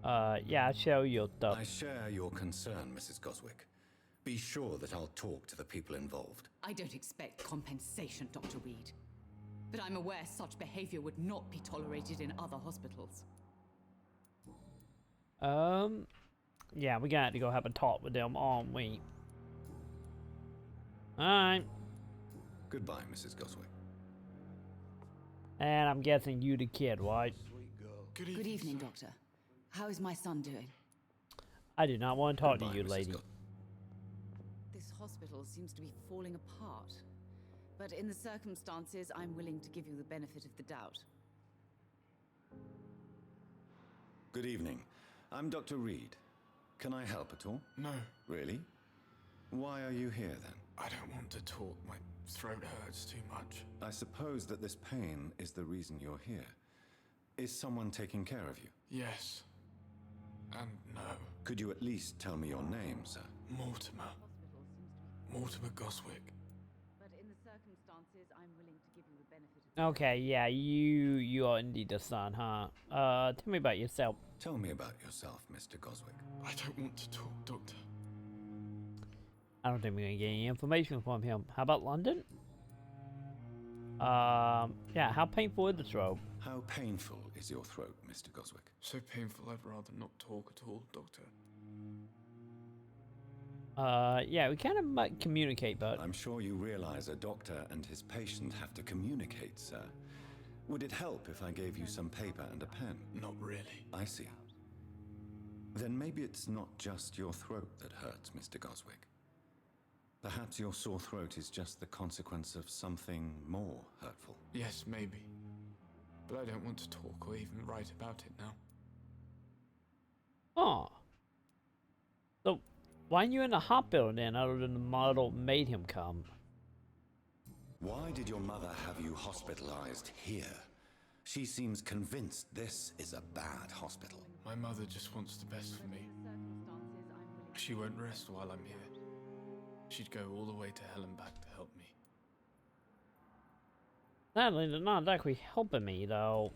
Yeah, show your stuff. I share your concern, Mrs. Goswick. Be sure that I'll talk to the people involved. I don't expect compensation, Dr. Reed. But I'm aware such behavior would not be tolerated in other hospitals. Yeah, we got to go have a talk with them, aren't we? Alright. Goodbye, Mrs. Goswick. And I'm guessing you the kid, right? Good evening, Doctor. How is my son doing? I do not want to talk to you, lady. This hospital seems to be falling apart. But in the circumstances, I'm willing to give you the benefit of the doubt. Good evening. I'm Dr. Reed. Can I help at all? No. Really? Why are you here then? I don't want to talk. My throat hurts too much. I suppose that this pain is the reason you're here. Is someone taking care of you? Yes. And no. Could you at least tell me your name, sir? Mortimer. Mortimer Goswick. But in the circumstances, I'm willing to give you the benefit of Okay, yeah, you are indeed the son, huh? Tell me about yourself. Tell me about yourself, Mr. Goswick. I don't want to talk, Doctor. I don't think we're gonna get any information from him. How about London? Yeah, how painful is the throat? How painful is your throat, Mr. Goswick? So painful I'd rather not talk at all, Doctor. Yeah, we kind of might communicate, but... I'm sure you realize a doctor and his patient have to communicate, sir. Would it help if I gave you some paper and a pen? Not really. I see. Then maybe it's not just your throat that hurts, Mr. Goswick. Perhaps your sore throat is just the consequence of something more hurtful. Yes, maybe. But I don't want to talk or even write about it now. Oh. So, why aren't you in the hospital then, other than the model made him come? Why did your mother have you hospitalized here? She seems convinced this is a bad hospital. My mother just wants the best for me. She won't rest while I'm here. She'd go all the way to hell and back to help me. Sadly, they're not exactly helping me, though.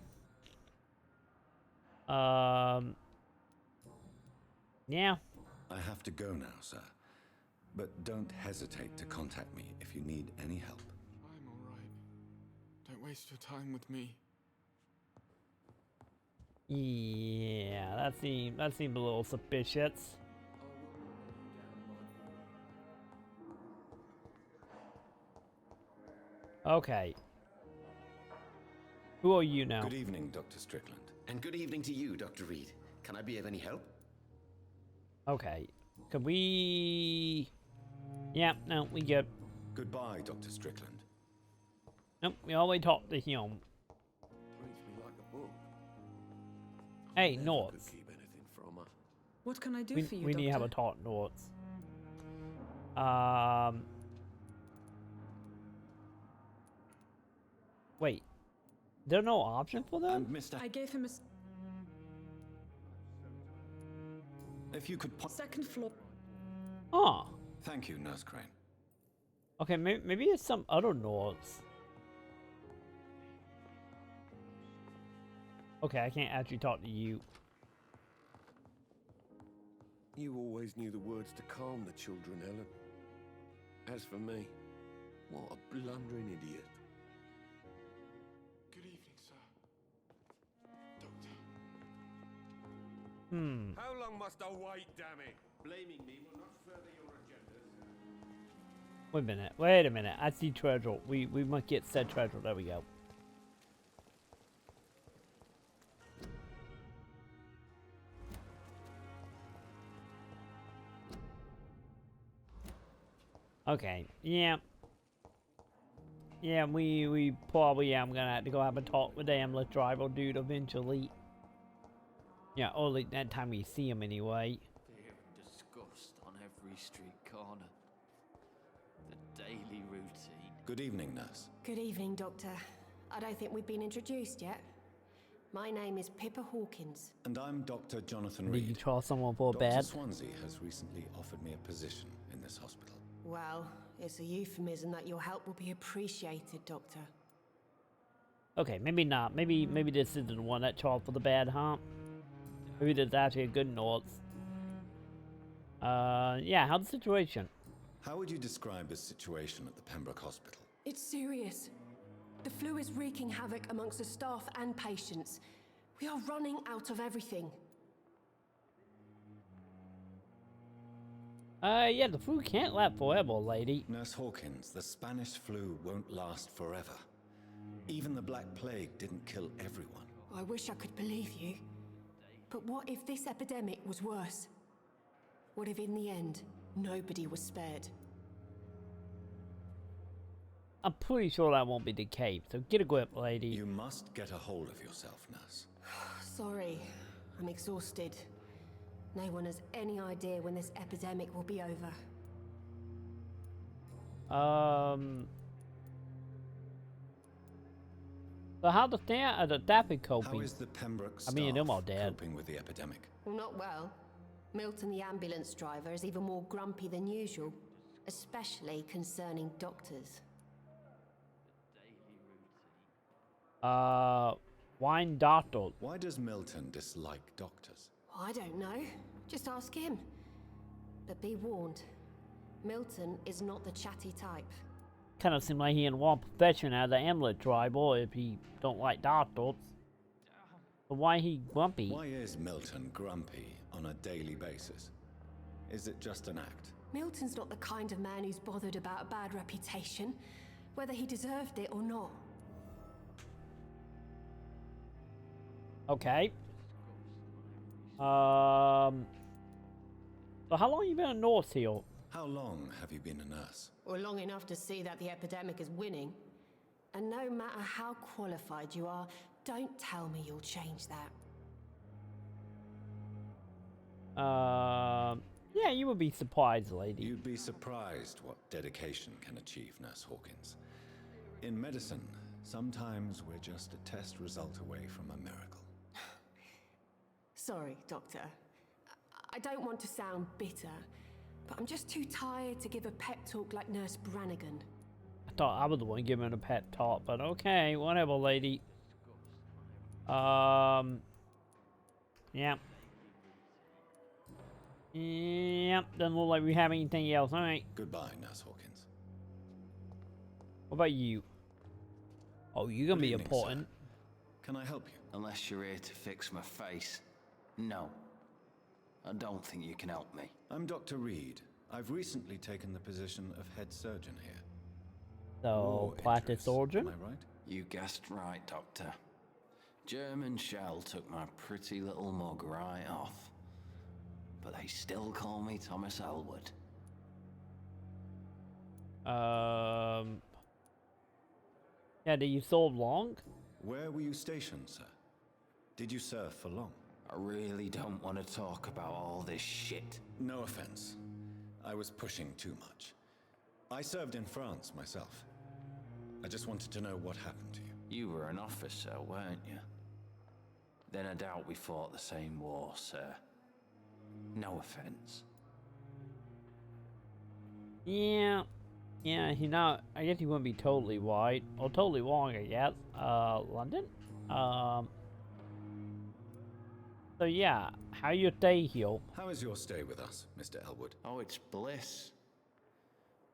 Yeah. I have to go now, sir. But don't hesitate to contact me if you need any help. I'm all right. Don't waste your time with me. Yeah, that seemed a little suspicious. Okay. Who are you now? Good evening, Dr. Strickland. And good evening to you, Dr. Reed. Can I be of any help? Okay. Could we... Yeah, no, we good. Goodbye, Dr. Strickland. Nope, we always talk to him. Reads me like a book. Hey, Never North. could keep anything from her. What can I do We, for you, we need to have a Doctor? talk, North. Wait. There no option for them? Mr. I gave him a If you could... second floor. Oh. Thank you, Nurse Crane. Okay, maybe it's some other Norths. Okay, I can't actually talk to you. You always knew the words to calm the children, Ellen. As for me, what a blundering idiot. Good evening, sir. Doctor. How long must I wait, damn it? Blaming me will not further your agenda. Wait a minute. I see treasure. We must get said treasure. There we go. Okay, yeah. Yeah, we probably am gonna have to go have a talk with the ambulance driver dude eventually. Yeah, or like that time we see him anyway. Fear and disgust on every street corner. The daily routine. Good evening, nurse. Good evening, Doctor. I don't think we've been introduced yet. My name is Pippa Hawkins. And I'm Dr. Jonathan Did you Reed. try someone for Dr. bad? Swansea has recently offered me a position in this hospital. Well, it's a euphemism that your help will be appreciated, Doctor. Okay, maybe not. Maybe this isn't the one that tried for the bad, huh? Maybe there's actually a good North. Yeah, how's the situation? How would you describe the situation at the Pembroke Hospital? It's serious. The flu is wreaking havoc amongst the staff and patients. We are running out of everything. Yeah, the flu can't last forever, lady. Nurse Hawkins, the Spanish flu won't last forever. Even the Black Plague didn't kill everyone. I wish I could believe you. But what if this epidemic was worse? What if in the end, nobody was spared? I'm pretty sure that won't be the case, so get a grip, lady. You must get a hold of yourself, nurse. Sorry, I'm exhausted. No one has any idea when this epidemic will be over. So how the staff been coping? How is the Pembroke staff them all dead. coping with the epidemic? Well, not well. Milton, the ambulance driver, is even more grumpy than usual, especially concerning doctors. Wine doctor. Why does Milton dislike doctors? I don't know. Just ask him. But be warned, Milton is not the chatty type. Kind of seems like he in one profession as the ambulance driver if he don't like doctors. But why he grumpy? Why is Milton grumpy on a daily basis? Is it just an act? Milton's not the kind of man who's bothered about a bad reputation, whether he deserved it or not. Okay. So how long you been in North Hill? How long have you been a nurse? Or long enough to see that the epidemic is winning. And no matter how qualified you are, don't tell me you'll change that. Yeah, you would be surprised, lady. You'd be surprised what dedication can achieve, Nurse Hawkins. In medicine, sometimes we're just a test result away from a miracle. Sorry, Doctor. I don't want to sound bitter, but I'm just too tired to give a pep talk like Nurse Brannigan. I thought I was the one giving a pet talk, but okay, whatever, lady. Yeah. Yep, doesn't look like we have anything else. Alright. Goodbye, Nurse Hawkins. What about you? Oh, you're gonna Good be evening, important. sir. Can I help you? Unless you're here to fix my face. No. I don't think you can help me. I'm Dr. Reed. I've recently taken the position of head surgeon here. So, plastic surgeon? Am I right? You guessed right, Doctor. German shell took my pretty little mug right off. But they still call me Thomas Elwood. Yeah, did you serve long? Where were you stationed, sir? Did you serve for long? I really don't want to talk about all this shit. No offense. I was pushing too much. I served in France myself. I just wanted to know what happened to you. You were an officer, weren't you? Then I doubt we fought the same war, sir. No offense. Yeah. Yeah, you know, I guess you wouldn't be totally right. Or totally wrong, I guess. London? So yeah, how you stay here? How is your stay with us, Mr. Elwood? Oh, it's bliss.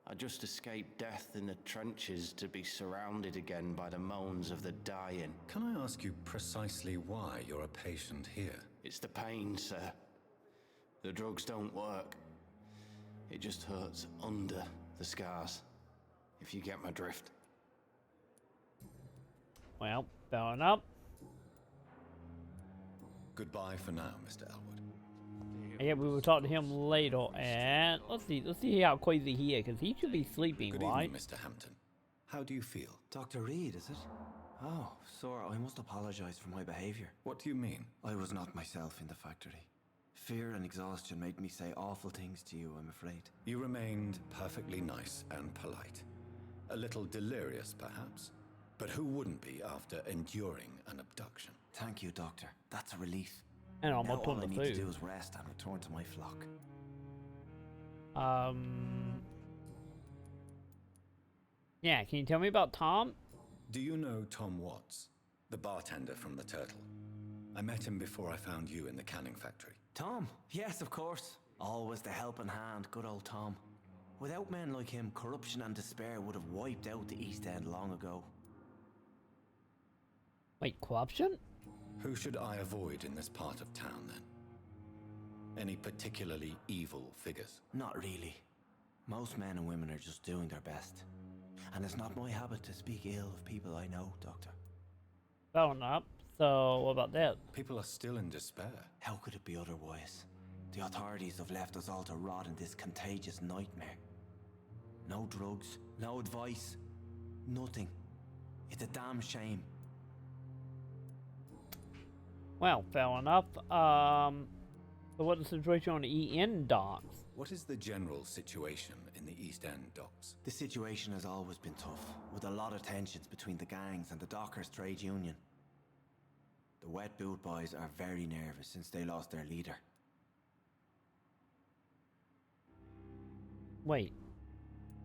I just escaped death in the trenches to be surrounded again by the moans of the dying. Can I ask you precisely why you're a patient here? It's the pain, sir. The drugs don't work. It just hurts under the scars, if you get my drift. Well, fair enough. Goodbye for now, Mr. Elwood. Yeah, we will talk to him later, and let's see how crazy he is, because he should be sleeping, Good right? evening, Mr. Hampton. How do you feel? Dr. Reed, is it? Oh, sir, I must apologize for my behavior. What do you mean? I was not myself in the factory. Fear and exhaustion made me say awful things to you, I'm afraid. You remained perfectly nice and polite. A little delirious, perhaps. But who wouldn't be after enduring an abduction? Thank you, Doctor. That's a relief. And I'm now up all on I the need food. to do is rest and return to my flock. Yeah, can you tell me about Tom? Do you know Tom Watts, the bartender from the Turtle? I met him before I found you in the canning factory. Tom? Yes, of course. Always the helping hand, good old Tom. Without men like him, corruption and despair would have wiped out the East End long ago. Wait, corruption? Who should I avoid in this part of town, then? Any particularly evil figures? Not really. Most men and women are just doing their best. And it's not my habit to speak ill of people I know, Doctor. Fair enough. So, what about that? People are still in despair. How could it be otherwise? The authorities have left us all to rot in this contagious nightmare. No drugs, no advice, nothing. It's a damn shame. Well, fair enough. So what's the situation on the EN docks? What is the general situation in the East End docks? The situation has always been tough, with a lot of tensions between the gangs and the dockers' trade union. The Wet Boot Boys are very nervous since they lost their leader. Wait,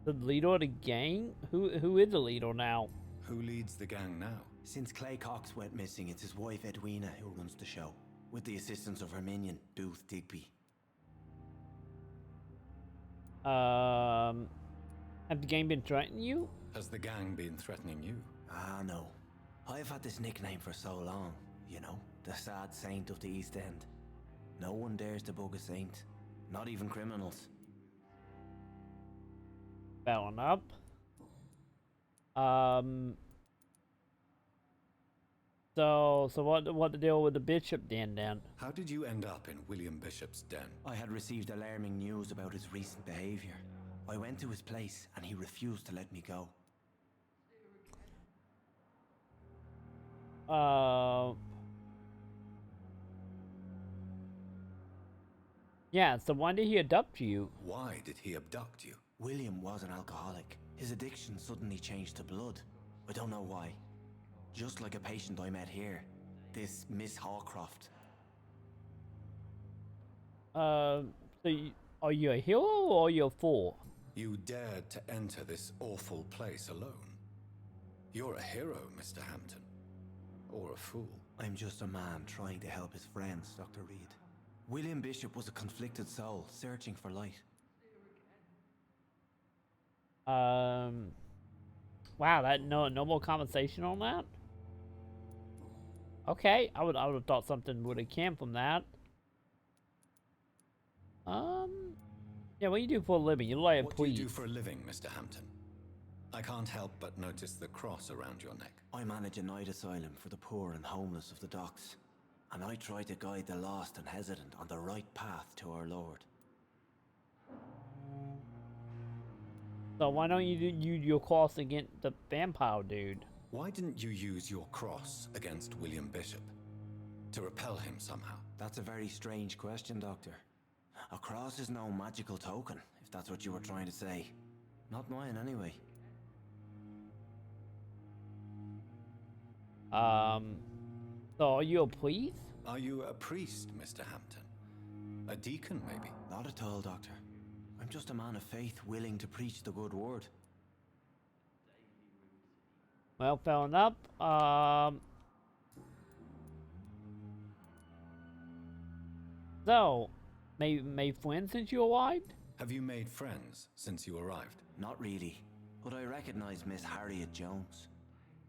the leader of the gang? Who is the leader now? Who leads the gang now? Since Clay Cox went missing, it's his wife Edwina who runs the show, with the assistance of her minion, Booth Digby. Have the gang been threatening you? Has the gang been threatening you? Ah, no. I've had this nickname for so long, you know, the sad saint of the East End. No one dares to bug a saint, not even criminals. Fair enough. So what the deal with the bishop then? How did you end up in William Bishop's den? I had received alarming news about his recent behavior. I went to his place and he refused to let me go. Yeah, so why did he abduct you? Why did he abduct you? William was an alcoholic. His addiction suddenly changed to blood. I don't know why. Just like a patient I met here. This Miss Hawcroft. So are you a hero or are you a fool? You dared to enter this awful place alone. You're a hero, Mr. Hampton. Or a fool. I'm just a man trying to help his friends, Dr. Reed. William Bishop was a conflicted soul, searching for light. Wow, that no more conversation on that? Okay, I would have thought something would have come from that. Yeah, what do you do for a living? You're like a What do you do for a living, Mr. Hampton? I can't help but notice the cross around your neck. I manage a night asylum for the poor and homeless of the docks. And I try to guide the lost and hesitant on the right path to our Lord. So why don't you use your cross against the vampire dude? Why didn't you use your cross against William Bishop? To repel him somehow? That's a very strange question, Doctor. A cross is no magical token, if that's what you were trying to say. Not mine, anyway. So are you a priest? Are you a priest, Mr. Hampton? A deacon, maybe? Not at all, Doctor. I'm just a man of faith willing to preach the good word. Well, fair enough. So, made friends since you arrived? Have you made friends since you arrived? Not really, but I recognize Miss Harriet Jones.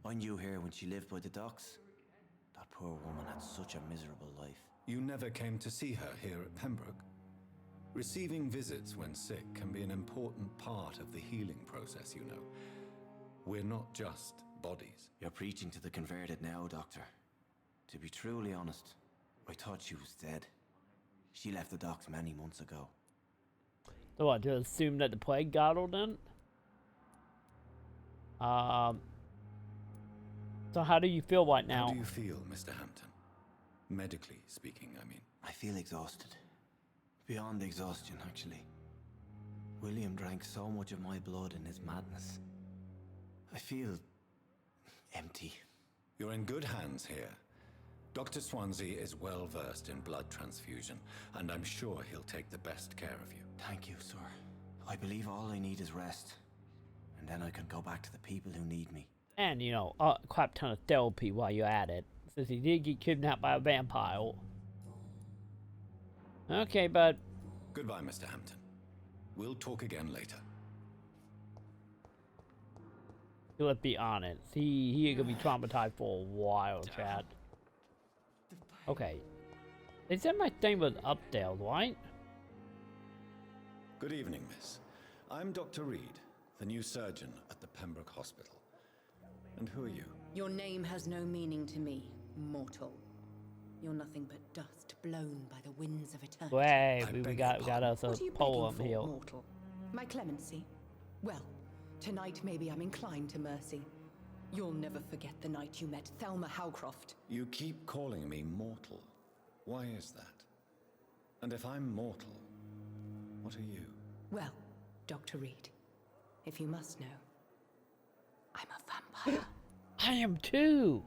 I knew her when she lived by the docks. That poor woman had such a miserable life. You never came to see her here at Pembroke? Receiving visits when sick can be an important part of the healing process, you know. We're not just bodies. You're preaching to the converted now, Doctor. To be truly honest, I thought she was dead. She left the docks many months ago. So what, to assume that the plague got her then? So how do you feel right now? How do you feel, Mr. Hampton? Medically speaking, I mean. I feel exhausted. Beyond exhaustion, actually. William drank so much of my blood in his madness. I feel empty. You're in good hands here. Dr. Swansea is well versed in blood transfusion, and I'm sure he'll take the best care of you. Thank you, sir. I believe all I need is rest. And then I can go back to the people who need me. And, you know, a crap ton of therapy while you're at it. Since he did get kidnapped by a vampire. Okay, bud. Goodbye, Mr. Hampton. We'll talk again later. Let's be honest. He ain't gonna be traumatized for a while, chat. Okay. They said my thing was up there, right? Good evening, miss. I'm Dr. Reed, the new surgeon at the Pembroke Hospital. And who are you? Your name has no meaning to me, mortal. You're nothing but dust blown by the winds of eternity. Wait, we got us a What are you poem begging here. for, mortal? My clemency? Well, tonight maybe I'm inclined to mercy. You'll never forget the night you met Thelma Howcroft. You keep calling me mortal. Why is that? And if I'm mortal, what are you? Well, Dr. Reed, if you must know, I'm a vampire. I am too.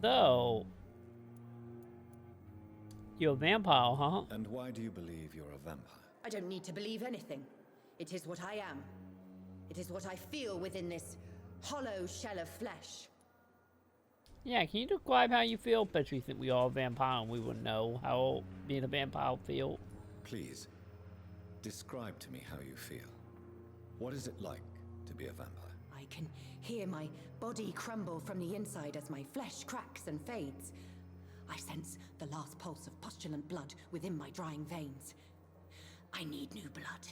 So you're a vampire, huh? And why do you believe you're a vampire? I don't need to believe anything. It is what I am. It is what I feel within this hollow shell of flesh. Yeah, can you describe how you feel? Bet you think we are a vampire and we would know how being a vampire feel. Please, describe to me how you feel. What is it like to be a vampire? I can hear my body crumble from the inside as my flesh cracks and fades. I sense the last pulse of postulant blood within my drying veins. I need new blood.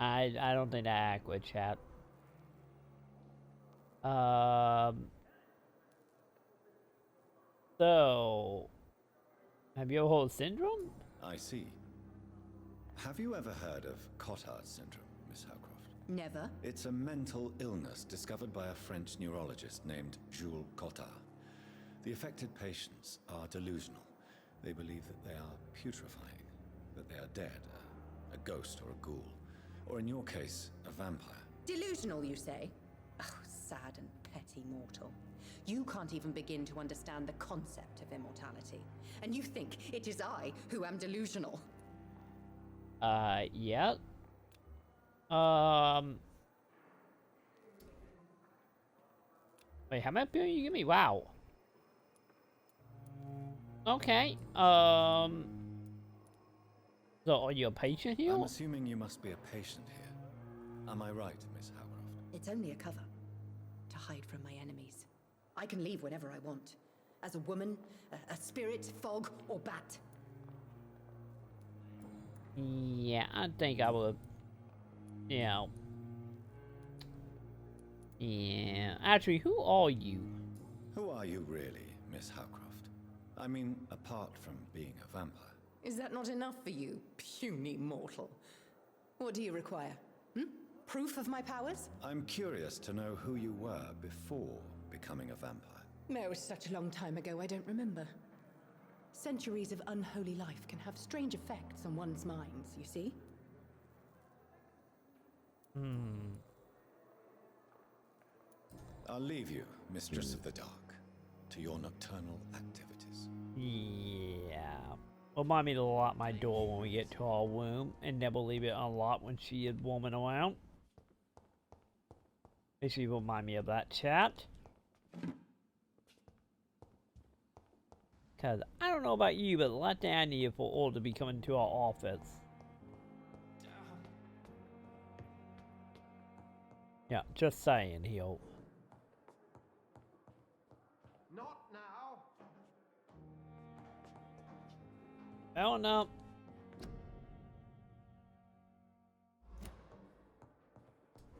I don't think that's accurate, chat. So have you ever heard of syndrome? I see. Have you ever heard of Cotard syndrome, Miss Howcroft? Never. It's a mental illness discovered by a French neurologist named Jules Cotard. The affected patients are delusional. They believe that they are putrefying, that they are dead, a ghost or a ghoul, or in your case, a vampire. Delusional, you say? Oh, sad and petty mortal. You can't even begin to understand the concept of immortality. And you think it is I who am delusional. Yeah. Wait, how many billion you give me? Wow. Okay. So are you a patient here? I'm assuming you must be a patient here. Am I right, Miss Howcroft? It's only a cover. To hide from my enemies. I can leave whenever I want. As a woman, a spirit, fog, or bat. Yeah, I think I would. You know. Yeah. Actually, who are you? Who are you really, Miss Howcroft? I mean, apart from being a vampire. Is that not enough for you, puny mortal? What do you require? Proof of my powers? I'm curious to know who you were before becoming a vampire. No, it was such a long time ago, I don't remember. Centuries of unholy life can have strange effects on one's minds, you see? I'll leave you, Mistress of the Dark, to your nocturnal activities. Yeah. Remind me to lock my door when we get to our room and never leave it unlocked when she is roaming around. Basically remind me of that, chat. Cause I don't know about you, but the last thing I need for all to be coming to our office. Yeah, just saying here. Not now. Oh no.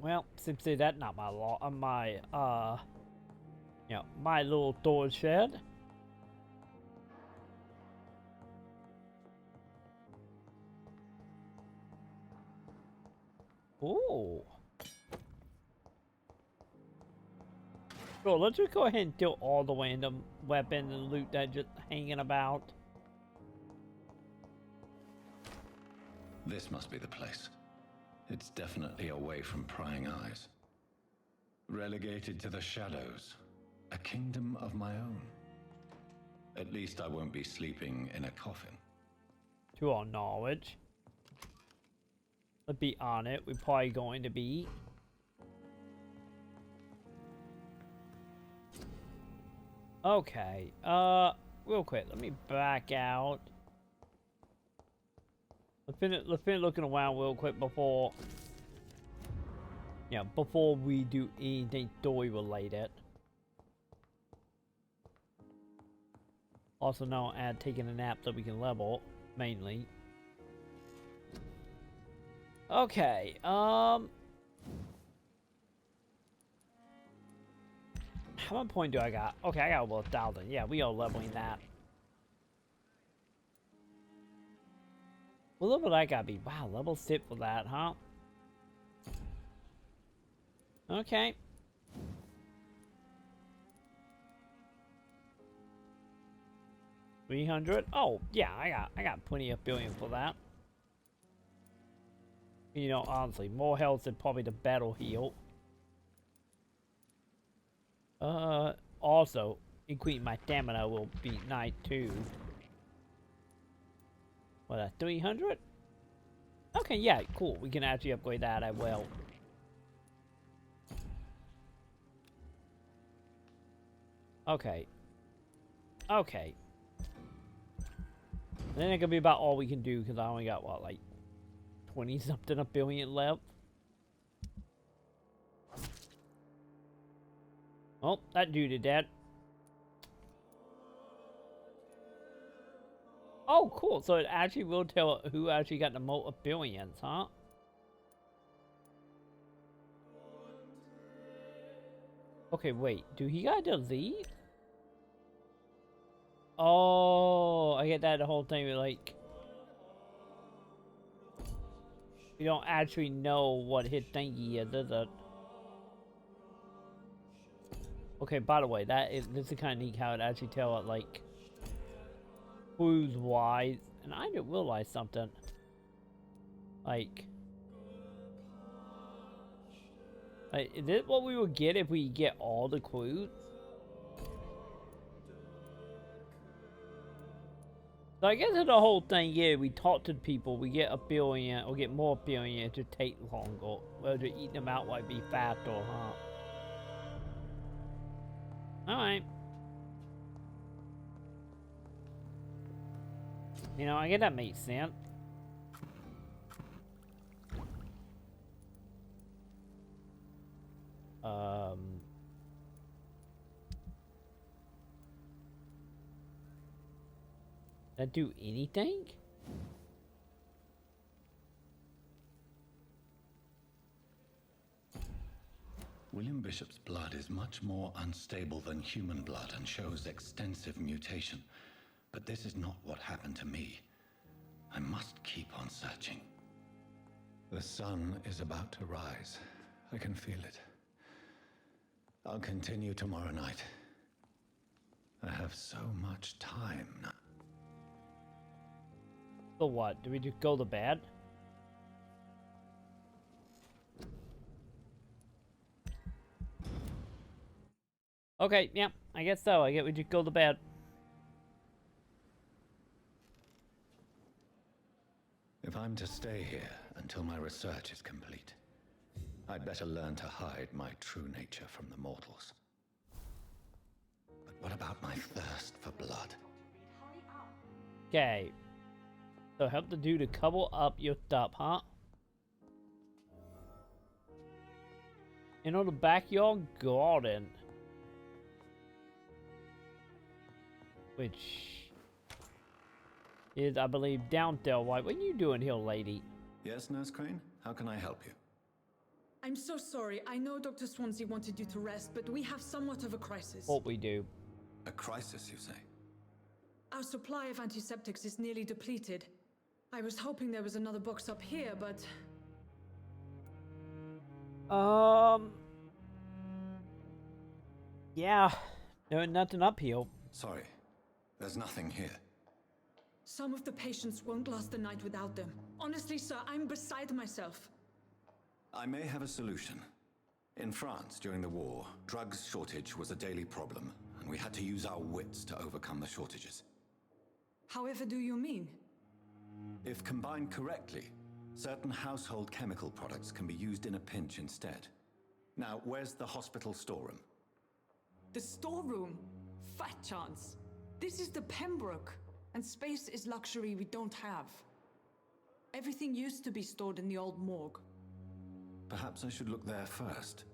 Well, simply that not my law. You know, my little door shed. Ooh. Sure, let's just go ahead and deal all the random weapons and loot that just hanging about. This must be the place. It's definitely away from prying eyes. Relegated to the shadows. A kingdom of my own. At least I won't be sleeping in a coffin. To our knowledge. Let's be on it. We're probably going to be. Okay. Real quick. Let me back out. Let's finish looking around real quick before. Yeah, before we do anything story related. Also now add taking a nap so we can level, mainly. Okay, how much point do I got? Okay, I got over 1,000. Yeah, we are leveling that. What level I gotta be? Wow, level 6 for that, huh? Okay. $300. Oh, yeah, I got plenty of billion for that. You know, honestly, more health than probably the battle heal. Also, increasing my stamina will be nice too. What, 300? Okay, yeah, cool. We can actually upgrade that as well. Okay. Okay. Then it could be about all we can do because I only got what, like 20 something a billion left. Oh, that dude is dead. Oh, cool. So it actually will tell who actually got the most billions, huh? Okay, wait. Do he got a disease? Oh, I get that the whole thing. Like, we don't actually know what his thingy is it? Okay, by the way, this is kind of neat how it actually tell it, like, who's wise. And I didn't realize something. Like, is this what we would get if we get all the clues? So I guess the whole thing, yeah, we talk to people, we get a billion, or get more billion to take longer. Well, to eat them out might be faster, huh? Alright. You know, I guess that makes sense. That do anything? William Bishop's blood is much more unstable than human blood and shows extensive mutation. But this is not what happened to me. I must keep on searching. The sun is about to rise. I can feel it. I'll continue tomorrow night. I have so much time now. So what? Do we just go to bed? Okay, yeah, I guess so. I guess we just go to bed. If I'm to stay here until my research is complete, I'd better learn to hide my true nature from the mortals. But what about my thirst for blood? Okay. So help the dude to cover up your stuff, huh? In the backyard garden. Which is, I believe, down there. What are you doing here, lady? Yes, Nurse Crane? How can I help you? I'm so sorry. I know Dr. Swansea wanted you to rest, but we have somewhat of a crisis. What we do? A crisis, you say? Our supply of antiseptics is nearly depleted. I was hoping there was another box up here, but... Yeah. No, nothing up here. Sorry, there's nothing here. Some of the patients won't last the night without them. Honestly, sir, I'm beside myself. I may have a solution. In France, during the war, drugs shortage was a daily problem, and we had to use our wits to overcome the shortages. However do you mean? If combined correctly, certain household chemical products can be used in a pinch instead. Now, where's the hospital storeroom? The storeroom? Fat chance. This is the Pembroke, and space is luxury we don't have. Everything used to be stored in the old morgue. Perhaps I should look there first.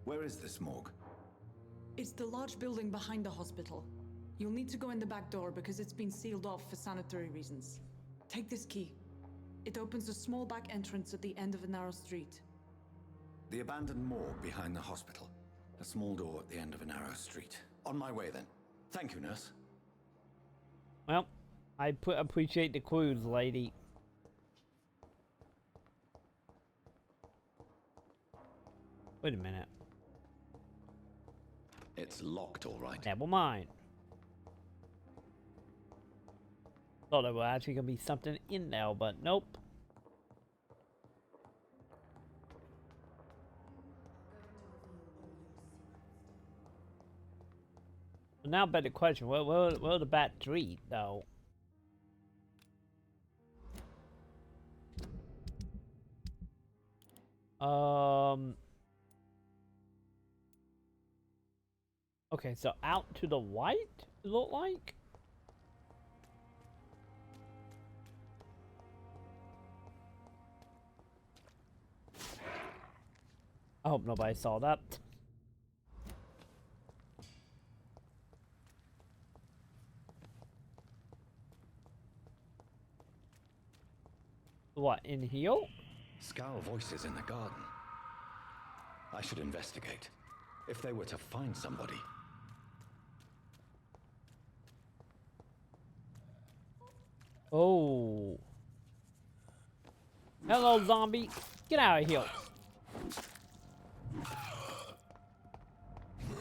Where is this morgue? It's the large building behind the hospital. You'll need to go in the back door because it's been sealed off for sanitary reasons. Take this key. It opens a small back entrance at the end of a narrow street. The abandoned morgue behind the hospital. A small door at the end of a narrow street. On my way then. Thank you, nurse. Well, I appreciate the clues, lady. Wait a minute. It's locked, all right. Never mind. Thought there was actually gonna be something in there, but nope. So now, better question: where the bat treat though? Okay, so out to the white, it look like? I hope nobody saw that. What, in here? Scowl voices in the garden. I should investigate. If they were to find somebody. Oh. Hello, zombie. Get out of here.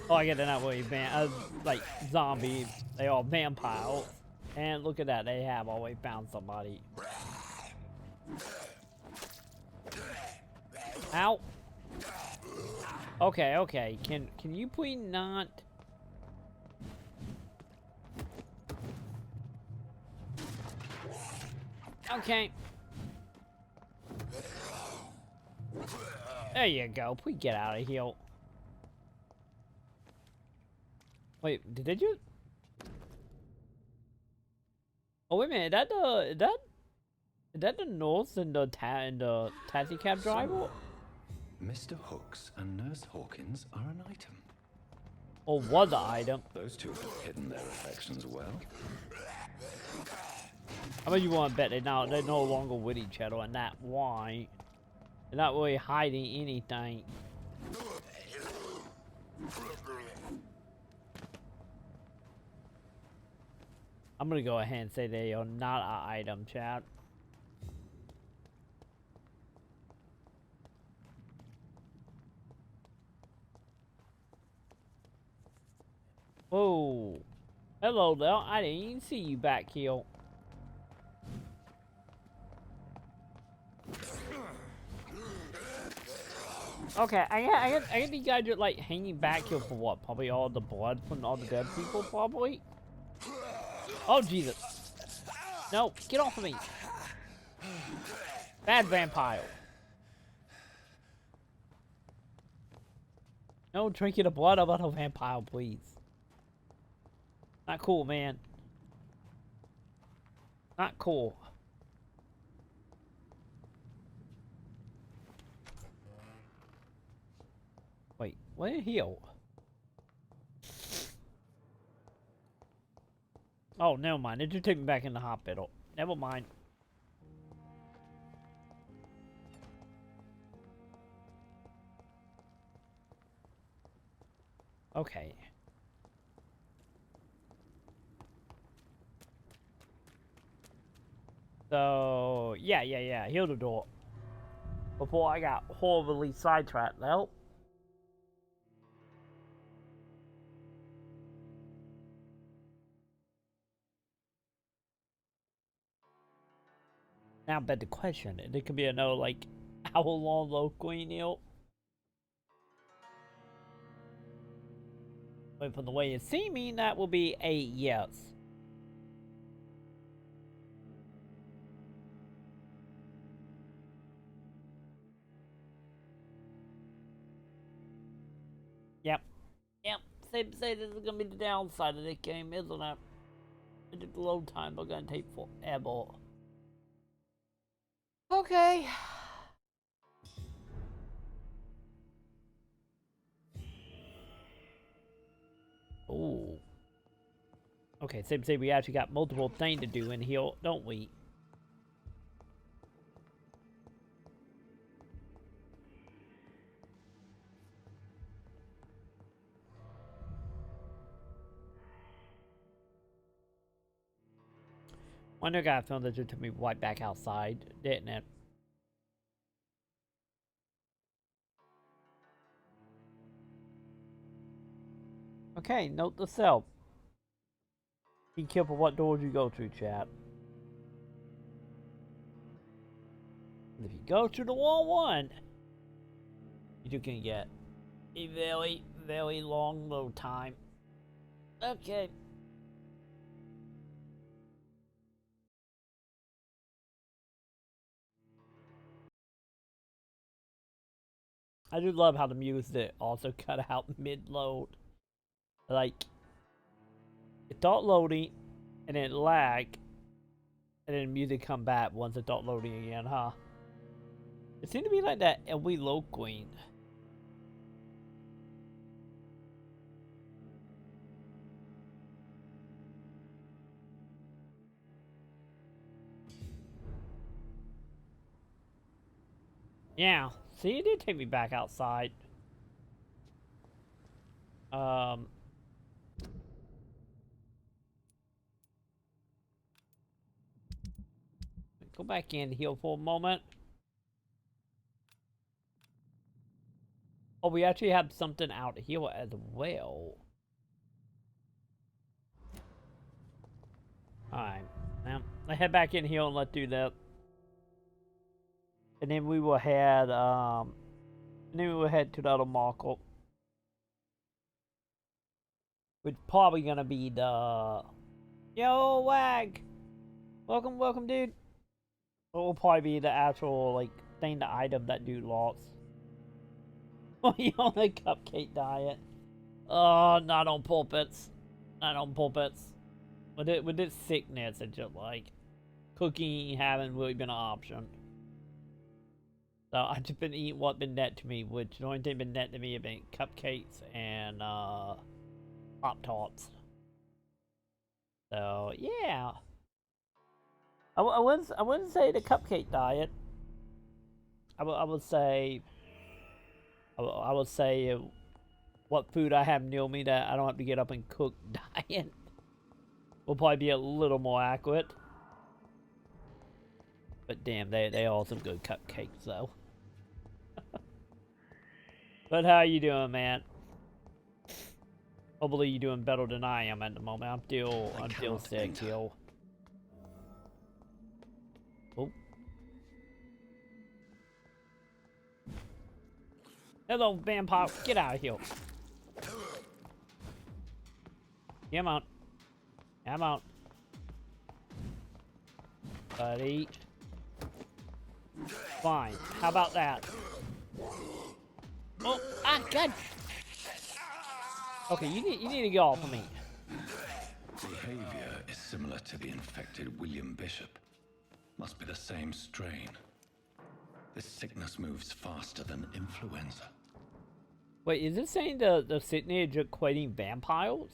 Oh, I get that not really like zombie. They are vampires. And look at that, they have always found somebody. Ow. Okay, okay. Can you please not? Okay. There you go. Please get out of here. Wait, did you? Oh wait a minute. Is that the nurse and the taxi cab driver? Mr. Hooks and Nurse Hawkins are an item. Or was an item? Those two have hidden their affections well. I bet you want to bet they're no longer with each other, and that why they're not really hiding anything. I'm gonna go ahead and say they are not an item, chat. Whoa. Hello there. I didn't even see you back here. Okay, I get these guys are like hanging back here for what? Probably all the blood from all the dead people, probably. Oh Jesus! No, get off of me! Bad vampire. No drinking the blood of a vampire, please. Not cool, man. Not cool. Wait, where here? Oh, never mind. It just took me back in the hospital. Never mind. Okay. So, yeah. Here's the door. before I got horribly sidetracked. Well, now I bet the question, and it could be another like hour-long low queen hill. But from the way it's seeming, that will be a yes. Yep. Safe to say this is gonna be the downside of this game, isn't it? The load time are gonna take forever. Okay. Oh. Okay, safe to say we actually got multiple things to do in here, don't we? Wonder if I found that it took me right back outside, didn't it? Okay, note to self. Be careful what doors you go through, chat. If you go through the wrong one, you can get a very, very long load time. Okay. I do love how the music also cut out mid-load. Like, it start loading, and then lag, and then music come back once it start loading again, huh? It seemed to be like that every low queen. Yeah, see, it did take me back outside. Go back in here for a moment. Oh, we actually have something out here as well. Alright, now let's head back in here and let's do that. And then we will head, to the other market. Which probably gonna be the... Yo, Wag! Welcome, dude. It will probably be the actual, like, thing, the item that dude lost. Oh, you on the cupcake diet. Oh, not on pulpits. Not on pulpits. With this sickness, it's just like, cooking haven't really been an option. So I've just been eating what been net to me, which the only thing been net to me have been cupcakes and Pop-Tarts. So yeah, I wouldn't say the cupcake diet. I would say what food I have near me that I don't have to get up and cook diet will probably be a little more accurate. But damn, they are some good cupcakes though. But how you doing, man? Hopefully you're doing better than I am at the moment. I'm still sick, yo. Oh. Hello, vampire. Get out of here. Come on. Come on. Buddy. Fine. How about that? Oh, God. Okay, you need to get off of me. Behavior is similar to the infected William Bishop. Must be the same strain. This sickness moves faster than influenza. Wait, is it saying the Sydney are just quitting vampires?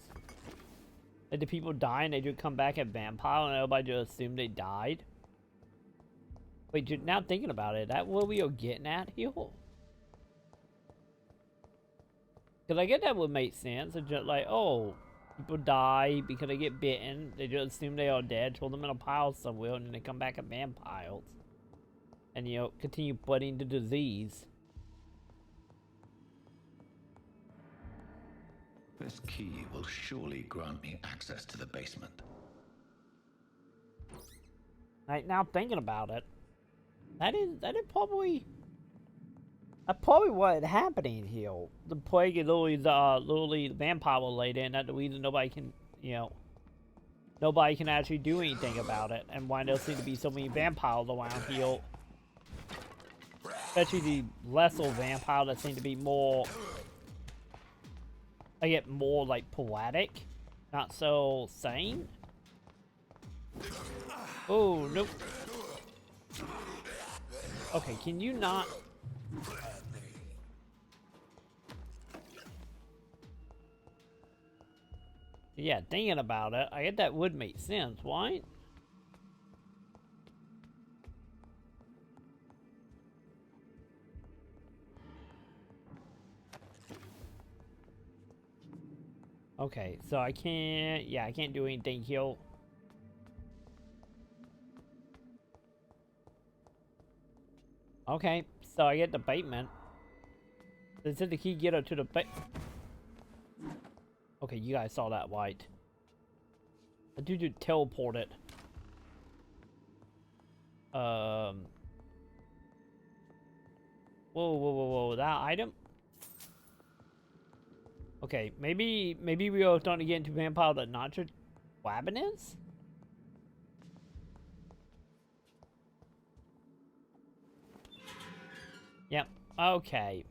Like the people die and they just come back as vampire and everybody just assume they died? Wait, now thinking about it, that what we are getting at here? Because I guess that would make sense. It's just like, oh, people die because they get bitten. They just assume they are dead, throw them in a pile somewhere, and then they come back as vampires. and, you know, continue spreading the disease. This key will surely grant me access to the basement. Right now, thinking about it, that is probably what is happening here. The plague is literally the vampire related, and that's the reason nobody can, you know, nobody can actually do anything about it, and why there seem to be so many vampires around here. Especially the lesser vampire that seem to be more, I get more like poetic, not so sane. Oh, nope. Okay, can you not? Yeah, thinking about it, I guess that would make sense, right? Okay, so I can't, yeah, I can't do anything here. Okay, so I get the basement. This is the key getter to the Okay, you guys saw that, right? I do teleport it. Whoa, whoa, that item? Okay, maybe we are starting to get into vampire that not just weapon is? Yep, okay.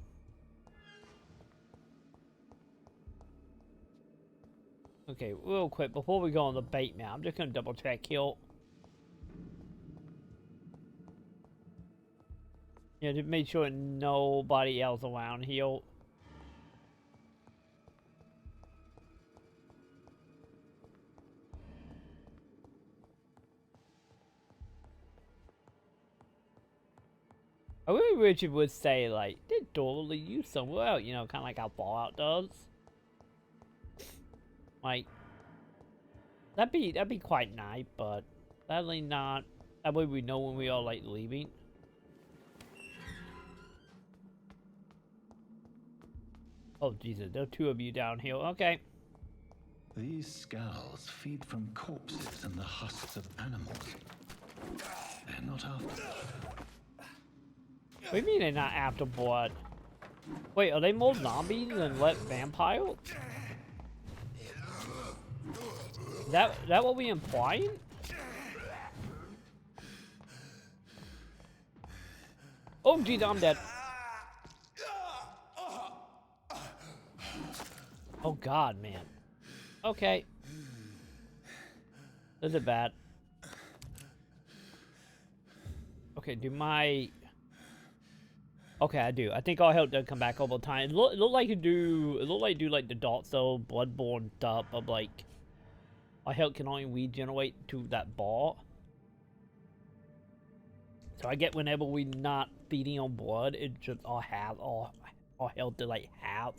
Okay, real quick, before we go on the bait now, I'm just gonna double check here. Yeah, to make sure nobody else around here. I really wish it would say, like, this door will lead you somewhere else, you know, kind of like how Fallout does. Like, that'd be quite nice, but sadly not. That way we know when we are, like, leaving. Oh, Jesus, there are two of you down here. Okay. These skulls feed from corpses and the husks of animals. They're not after. What do you mean they're not after blood? Wait, are they more zombies than vampire? Is that what we implying? Oh, geez, I'm dead. Oh, God, man. Okay. This is bad. Okay, do my... Okay, I do. I think our health does come back over time. It look like you do... It look like you do, like, the dark soul, bloodborne stuff, but, like... Our health can only regenerate to that bar. So I get whenever we not feeding on blood, it just our health to, like, half.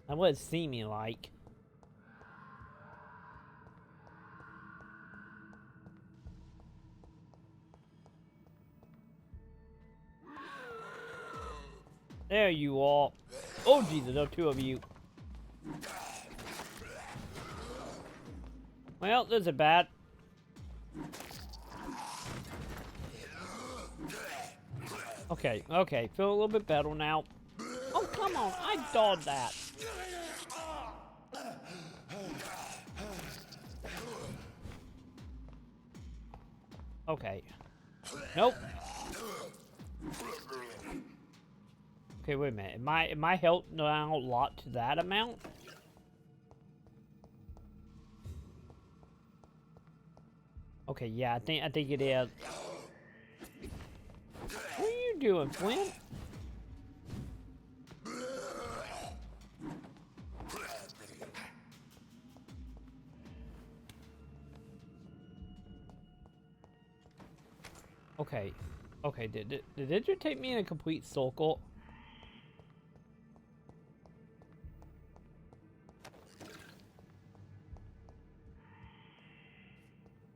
That's what it seems like. There you are. Oh, Jesus, there are two of you. Well, this is bad. Okay, okay. Feel a little bit better now. Oh, come on. I dodged that. Okay. Nope. Okay, wait a minute. Am I health now locked to that amount? Okay, yeah, I think it is. What are you doing, Flint? Okay. Okay, did it just take me in a complete circle?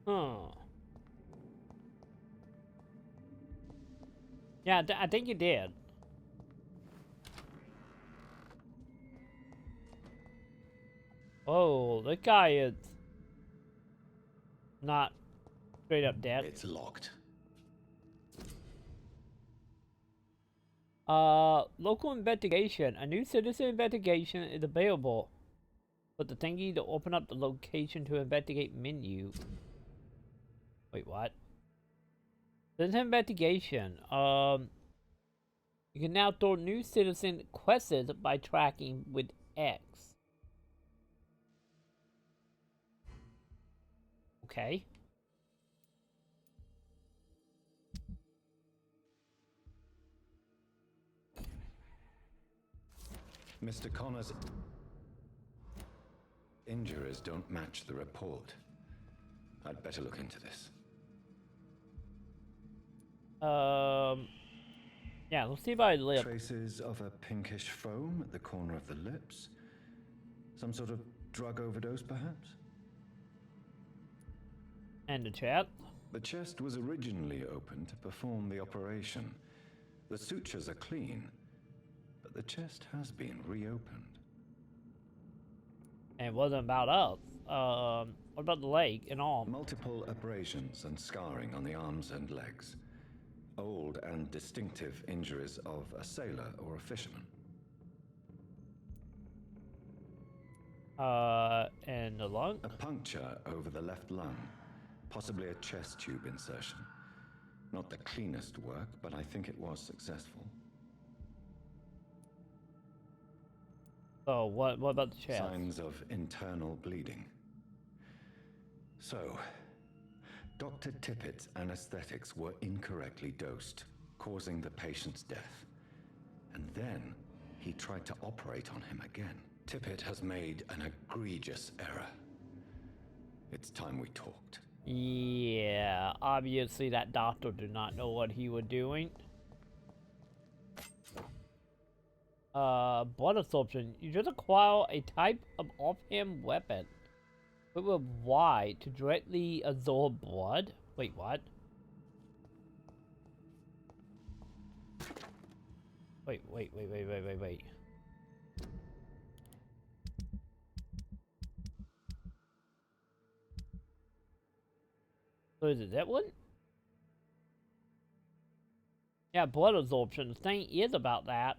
Huh. Yeah, I think you did. Oh, that guy is not straight up dead. It's locked. Local investigation. A new citizen investigation is available. Put the thingy to open up the location to investigate menu. Wait, what? Citizen investigation. You can now throw new citizen quests by tracking with X. Okay. Mr. Connor's injuries don't match the report. I'd better look into this. Yeah, let's see if I live. Traces of a pinkish foam at the corner of the lips. Some sort of drug overdose, perhaps? And the chat. The chest was originally open to perform the operation. The sutures are clean, but the chest has been reopened. And it wasn't about us. What about the leg and arm? Multiple abrasions and scarring on the arms and legs. Old and distinctive injuries of a sailor or a fisherman. And the lung? A puncture over the left lung. Possibly a chest tube insertion. Not the cleanest work, but I think it was successful. Oh, what about the chest? Signs of internal bleeding. So, Dr. Tippett's anesthetics were incorrectly dosed, causing the patient's death. And then he tried to operate on him again. Tippett has made an egregious error. It's time we talked. Yeah, obviously that doctor did not know what he was doing. Blood absorption. You just acquire a type of offhand weapon. But with Y to directly absorb blood? Wait, what? Wait. So is it that one? Yeah, blood absorption. The thing is about that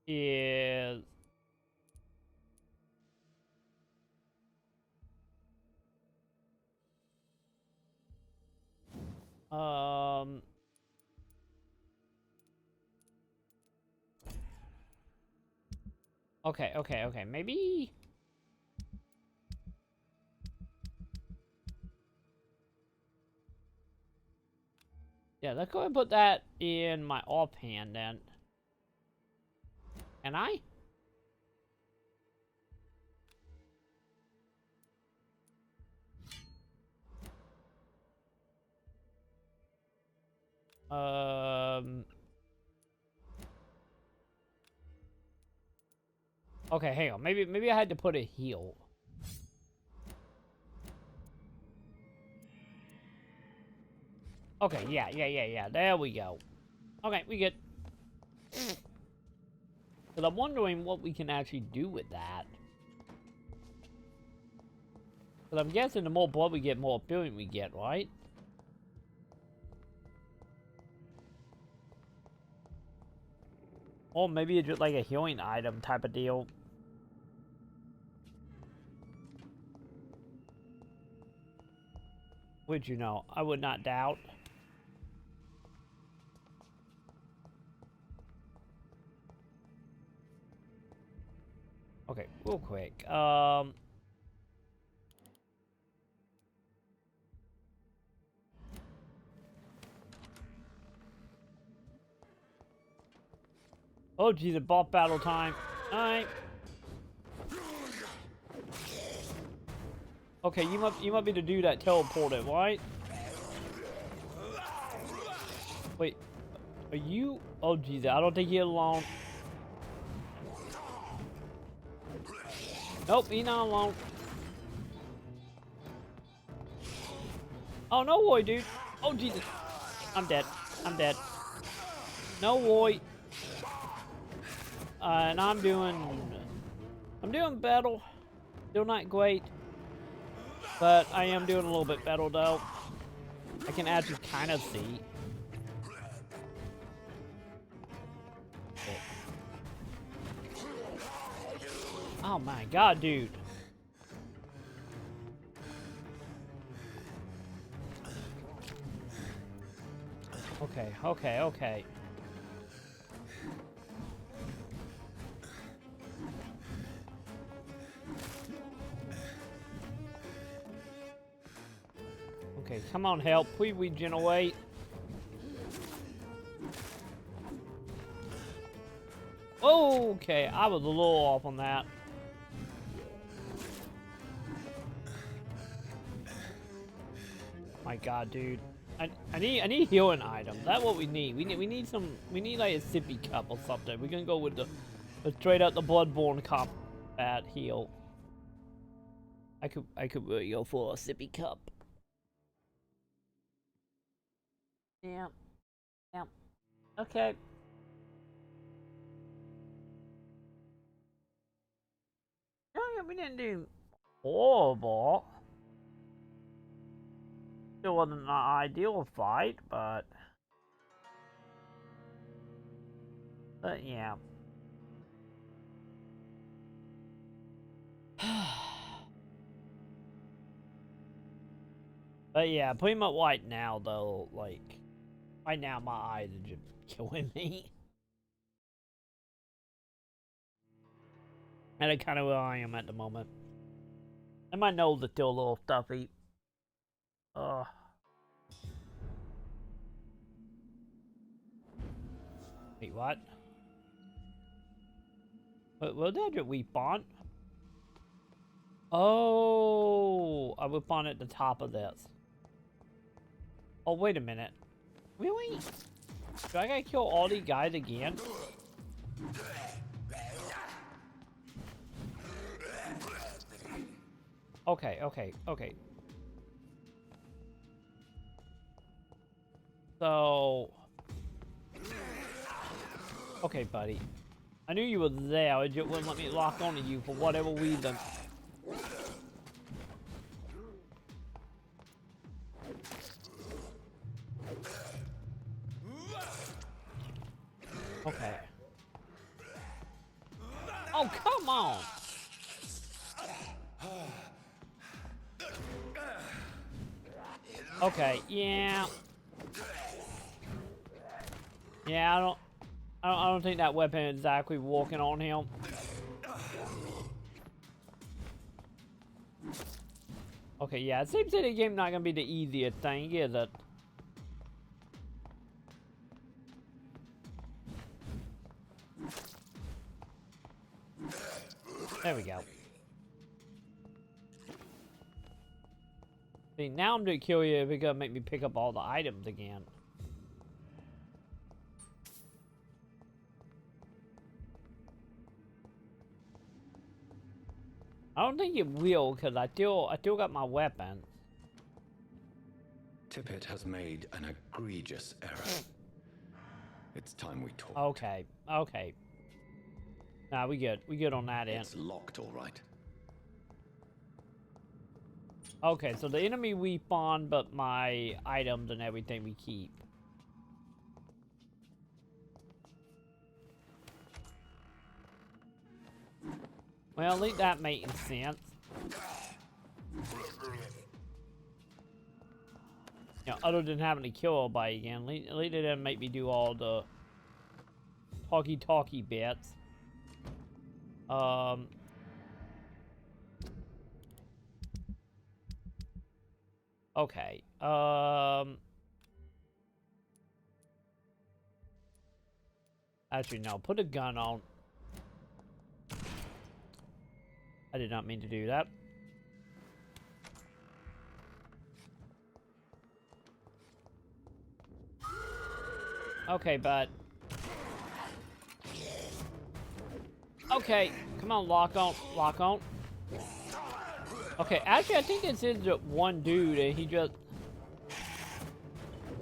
is okay, maybe yeah, let's go ahead and put that in my offhand then. Can I? Okay, hang on. Maybe I had to put a heal. Okay, yeah. There we go. Okay, we good. Because I'm wondering what we can actually do with that. Because I'm guessing the more blood we get, more feeling we get, right? Or maybe it's just like a healing item type of deal. Which, you know, I would not doubt. Okay, real quick. Oh, geez, it bought battle time. Alright. Okay, you might be the dude that teleported, right? Wait, are you? Oh, geez, I don't think you're alone. Nope, he's not alone. Oh, no way, dude. Oh, Jesus. I'm dead. I'm dead. No boy. And I'm doing better. Still not great. But I am doing a little bit better though. I can actually kind of see. Oh my god, dude. Okay, okay, okay. Okay, come on, help. Please regenerate. Okay, I was a little off on that. My god, dude. I need healing items. That's what we need. We need like a sippy cup or something. We're gonna go with the straight up the Bloodborne combat heal. I could really go for a sippy cup. Yeah. Yeah. Okay. Oh yeah, we didn't do horrible. Still wasn't an ideal fight, but yeah. But yeah, pretty much right now though, like right now my eyes are just killing me. And that's kind of where I am at the moment. And my nose is still a little stuffy. Wait, what? What did we spawn? Oh, I would spawn at the top of this. Oh, wait a minute. Really? Do I gotta kill all these guys again? Okay, okay, okay. So... Okay, buddy. I knew you were there, it just wouldn't let me lock onto you for whatever reason. Okay. Oh, come on! Okay, yeah. Yeah, I don't think that weapon is exactly walking on him. Okay, yeah, it seems that the game not gonna be the easiest thing, is it? There we go. See, now I'm just curious if it's gonna make me pick up all the items again. I don't think it will, because I still got my weapon. Tippett has made an egregious error. It's time we talk. Okay, okay. Nah, we good. We good on that end. It's locked, all right. Okay, so the enemy we spawn, but my items and everything we keep. Well, at least that making sense. You know, other than having to kill everybody again, at least it didn't make me do all the talky bits. Okay. Actually, no. Put a gun on. I did not mean to do that. Okay, bud. Okay, come on, lock on, lock on. Okay, actually, I think this is one dude, and he just...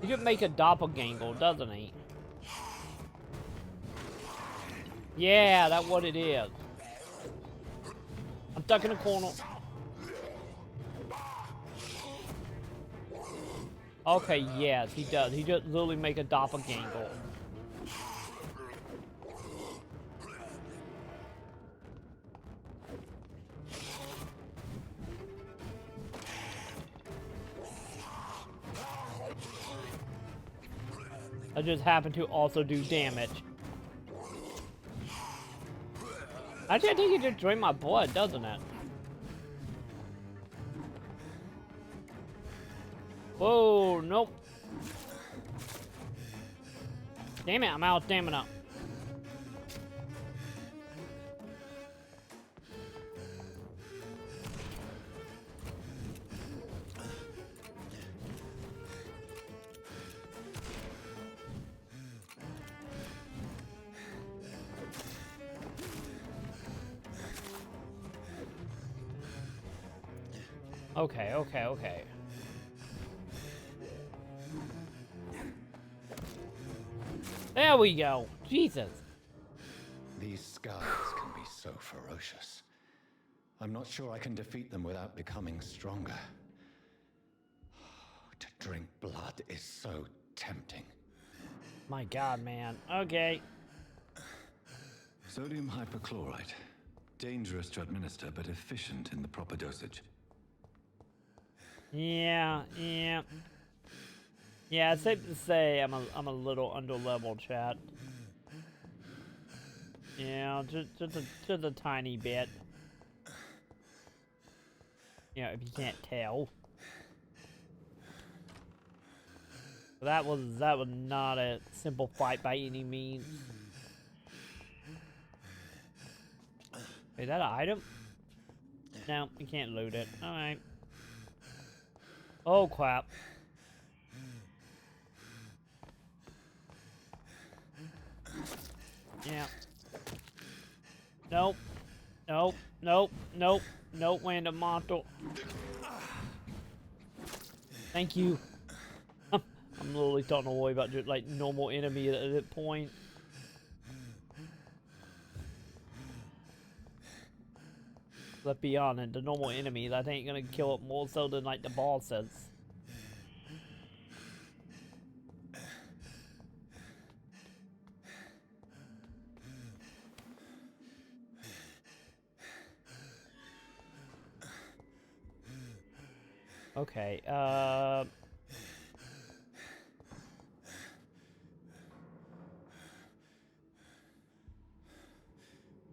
He could make a doppelganger, doesn't he? Yeah, that's what it is. I'm stuck in a corner. Okay, yes, he does. He just literally make a doppelganger. I just happen to also do damage. Actually, I think it just drained my blood, doesn't it? Whoa, nope. Damn it, I'm out of stamina. Okay, okay, okay. There we go. Jesus. These scars can be so ferocious. I'm not sure I can defeat them without becoming stronger. To drink blood is so tempting. My God, man. Okay. Sodium hypochlorite. Dangerous to administer, but efficient in the proper dosage. Yeah. Yeah, it's safe to say I'm a little underleveled, chat. Yeah, just a tiny bit. You know, if you can't tell. That was not a simple fight by any means. Is that an item? No, you can't loot it. Alright. Oh crap. Yeah. Nope. Nope. Nope. Nope. Nope. Random monster. Thank you. I'm literally starting to worry about just like normal enemy at that point. Let's be honest, the normal enemies I think ain't gonna kill it more so than like the bosses. Okay,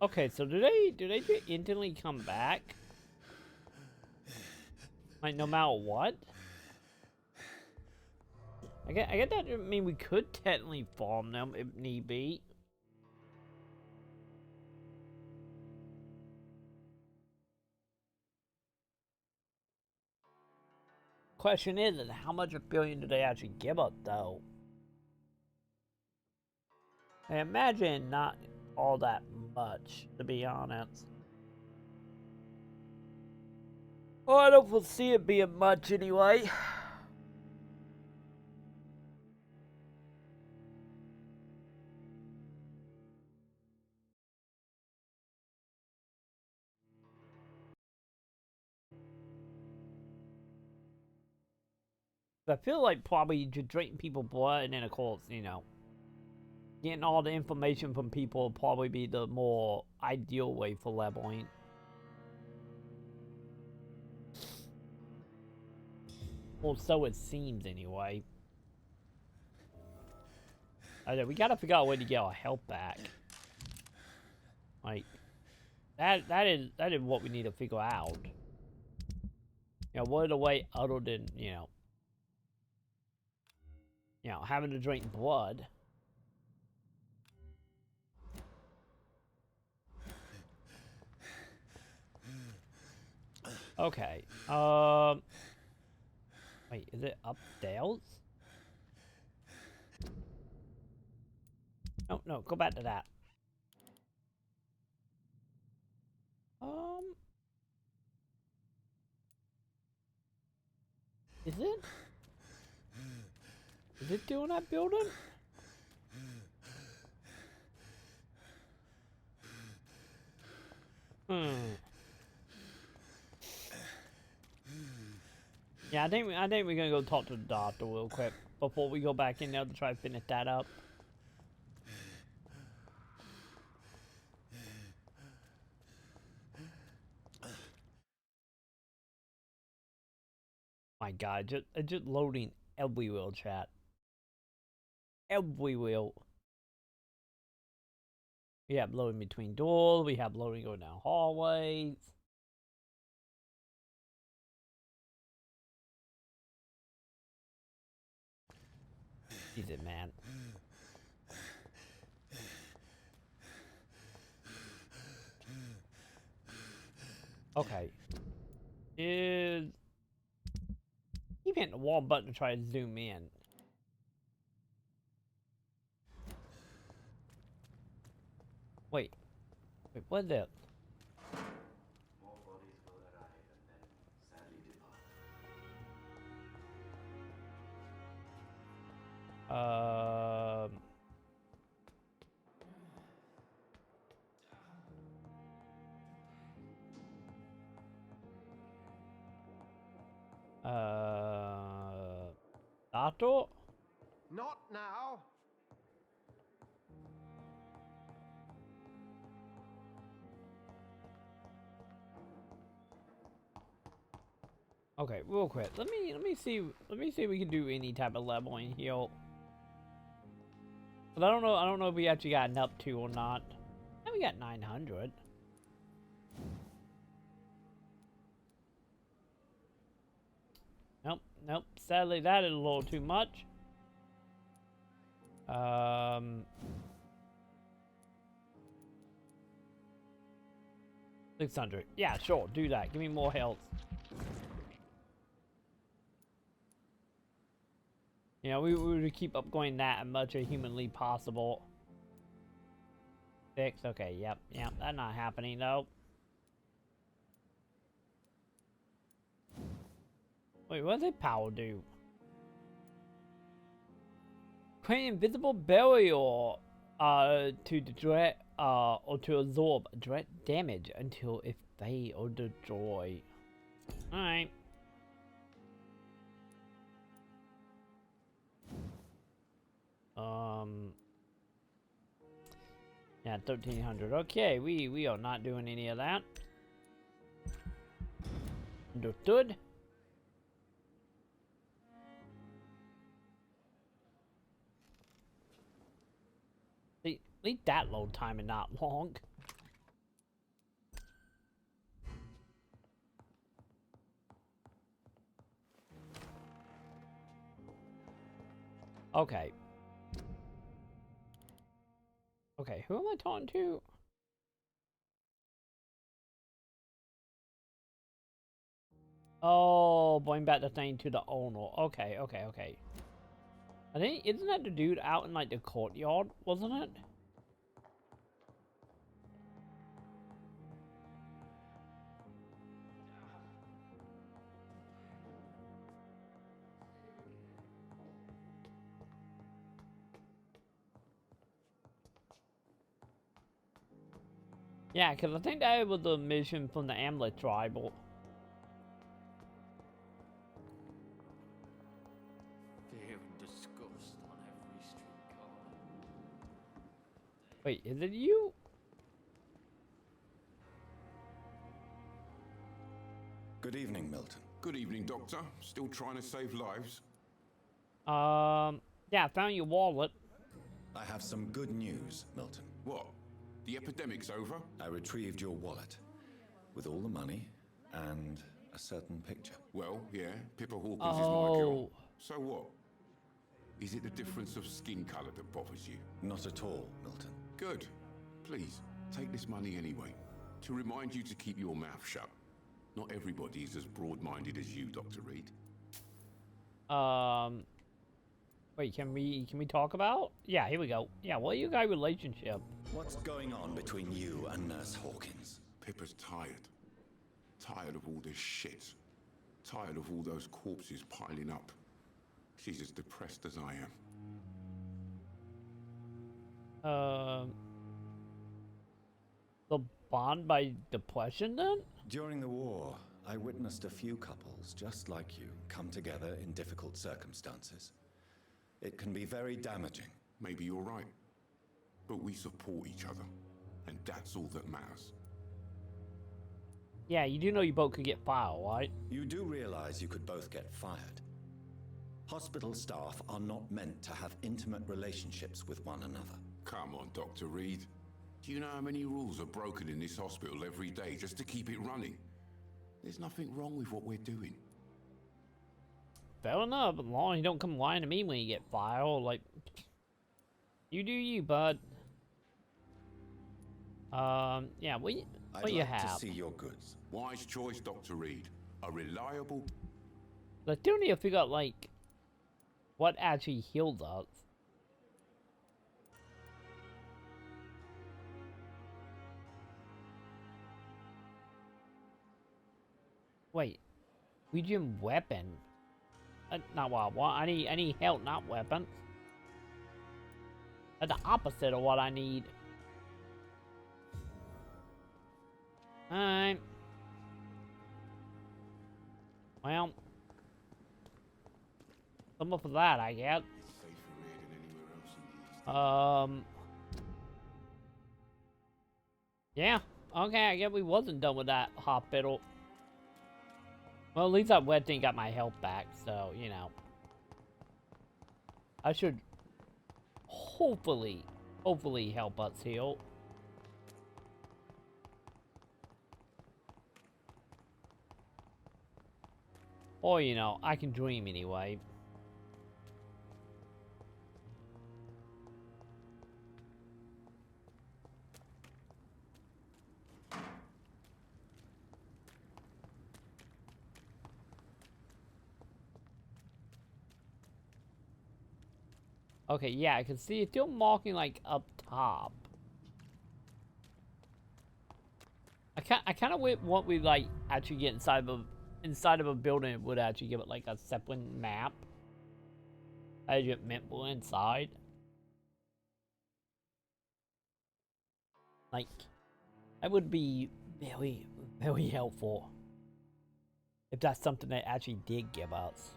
okay, so do they just instantly come back? Like no matter what? I get that. I mean, we could technically farm them if need be. Question is how much a billion do they actually give us, though? I imagine not all that much, to be honest. Oh, I don't foresee it being much anyway. I feel like probably just drinking people's blood and then of course, you know, getting all the information from people will probably be the more ideal way for leveling. Well, so it seems anyway. We gotta figure out a way to get our health back. Like, that is what we need to figure out. You know, what other way other than, you know, having to drink blood. Okay. Wait, is it upstairs? No, go back to that. Is Is it doing that building? Yeah, I think we're gonna go talk to the doctor real quick before we go back in there to try to finish that up. My God, just loading everywhere, chat. Everywhere. We have loading between doors. We have loading going down hallways. Jesus, man. Okay. Keep hitting the wall button to try to zoom in. Wait, what is it? More bodies will arrive and then sadly depart. Doctor? Not now. Okay, real quick. Let me see if we can do any type of leveling here. But I don't know if we actually got up to or not. And we got 900. Nope. Sadly, that is a little too much. 600. Yeah, sure. Do that. Give me more health. You know, we would keep up going that much as humanly possible. 6. Okay. Yep. That's not happening though. Wait, what does it power do? Create invisible barrier to direct or to absorb direct damage until if they or destroy. Alright. Yeah, 1300. Okay, we are not doing any of that. Understood. Leave that load time and not long. Okay. Okay, who am I talking to? Oh, going back the thing to the owner. Okay. I think, isn't that the dude out in like the courtyard, wasn't it? Yeah, because I think that was the mission from the Amulet Tribal. Fear and disgust on every street corner. Wait, is it you? Good evening, Milton. Good evening, Doctor. Still trying to save lives? Yeah, I found your wallet. I have some good news, Milton. What? The epidemic's over? I retrieved your wallet with all the money and a certain picture. Well, yeah, Pippa Hawkins is my girl. So what? Is it the difference of skin colour that bothers you? Not at all, Milton. Good. Please, take this money anyway. To remind you to keep your mouth shut. Not everybody is as broad-minded as you, Dr. Reed. Wait, can we talk about? Yeah, here we go. Yeah, what are your guys' relationship? What's going on between you and Nurse Hawkins? Pippa's tired. Tired of all this shit. Tired of all those corpses piling up. She's as depressed as I am. The bond by depression then? During the war, I witnessed a few couples just like you come together in difficult circumstances. It can be very damaging. Maybe you're right. But we support each other. And that's all that matters. Yeah, you do know you both could get fired, right? You do realize you could both get fired. Hospital staff are not meant to have intimate relationships with one another. Come on, Dr. Reed. Do you know how many rules are broken in this hospital every day just to keep it running? There's nothing wrong with what we're doing. Fair enough, as long as you don't come lying to me when you get fired. Like, you do you, bud. Yeah, what you have? I'd like to see your goods. Wise choice, Dr. Reed. A reliable... I still need to figure out, like, what actually healed us. Wait, medium weapon? Not what I want. I need health, not weapons. That's the opposite of what I need. Alright. Well, some for that, I guess. Yeah. Okay, I guess we wasn't done with that hospital. Well, at least that wet thing got my health back, so, you know. I should hopefully help us heal. Or, you know, I can dream anyway. Okay, yeah, I can see it's still marking like up top. I kind of want we like actually get inside of a building. It would actually give it like a separate map as you meant for inside. Like, that would be very, very helpful if that's something they actually did give us.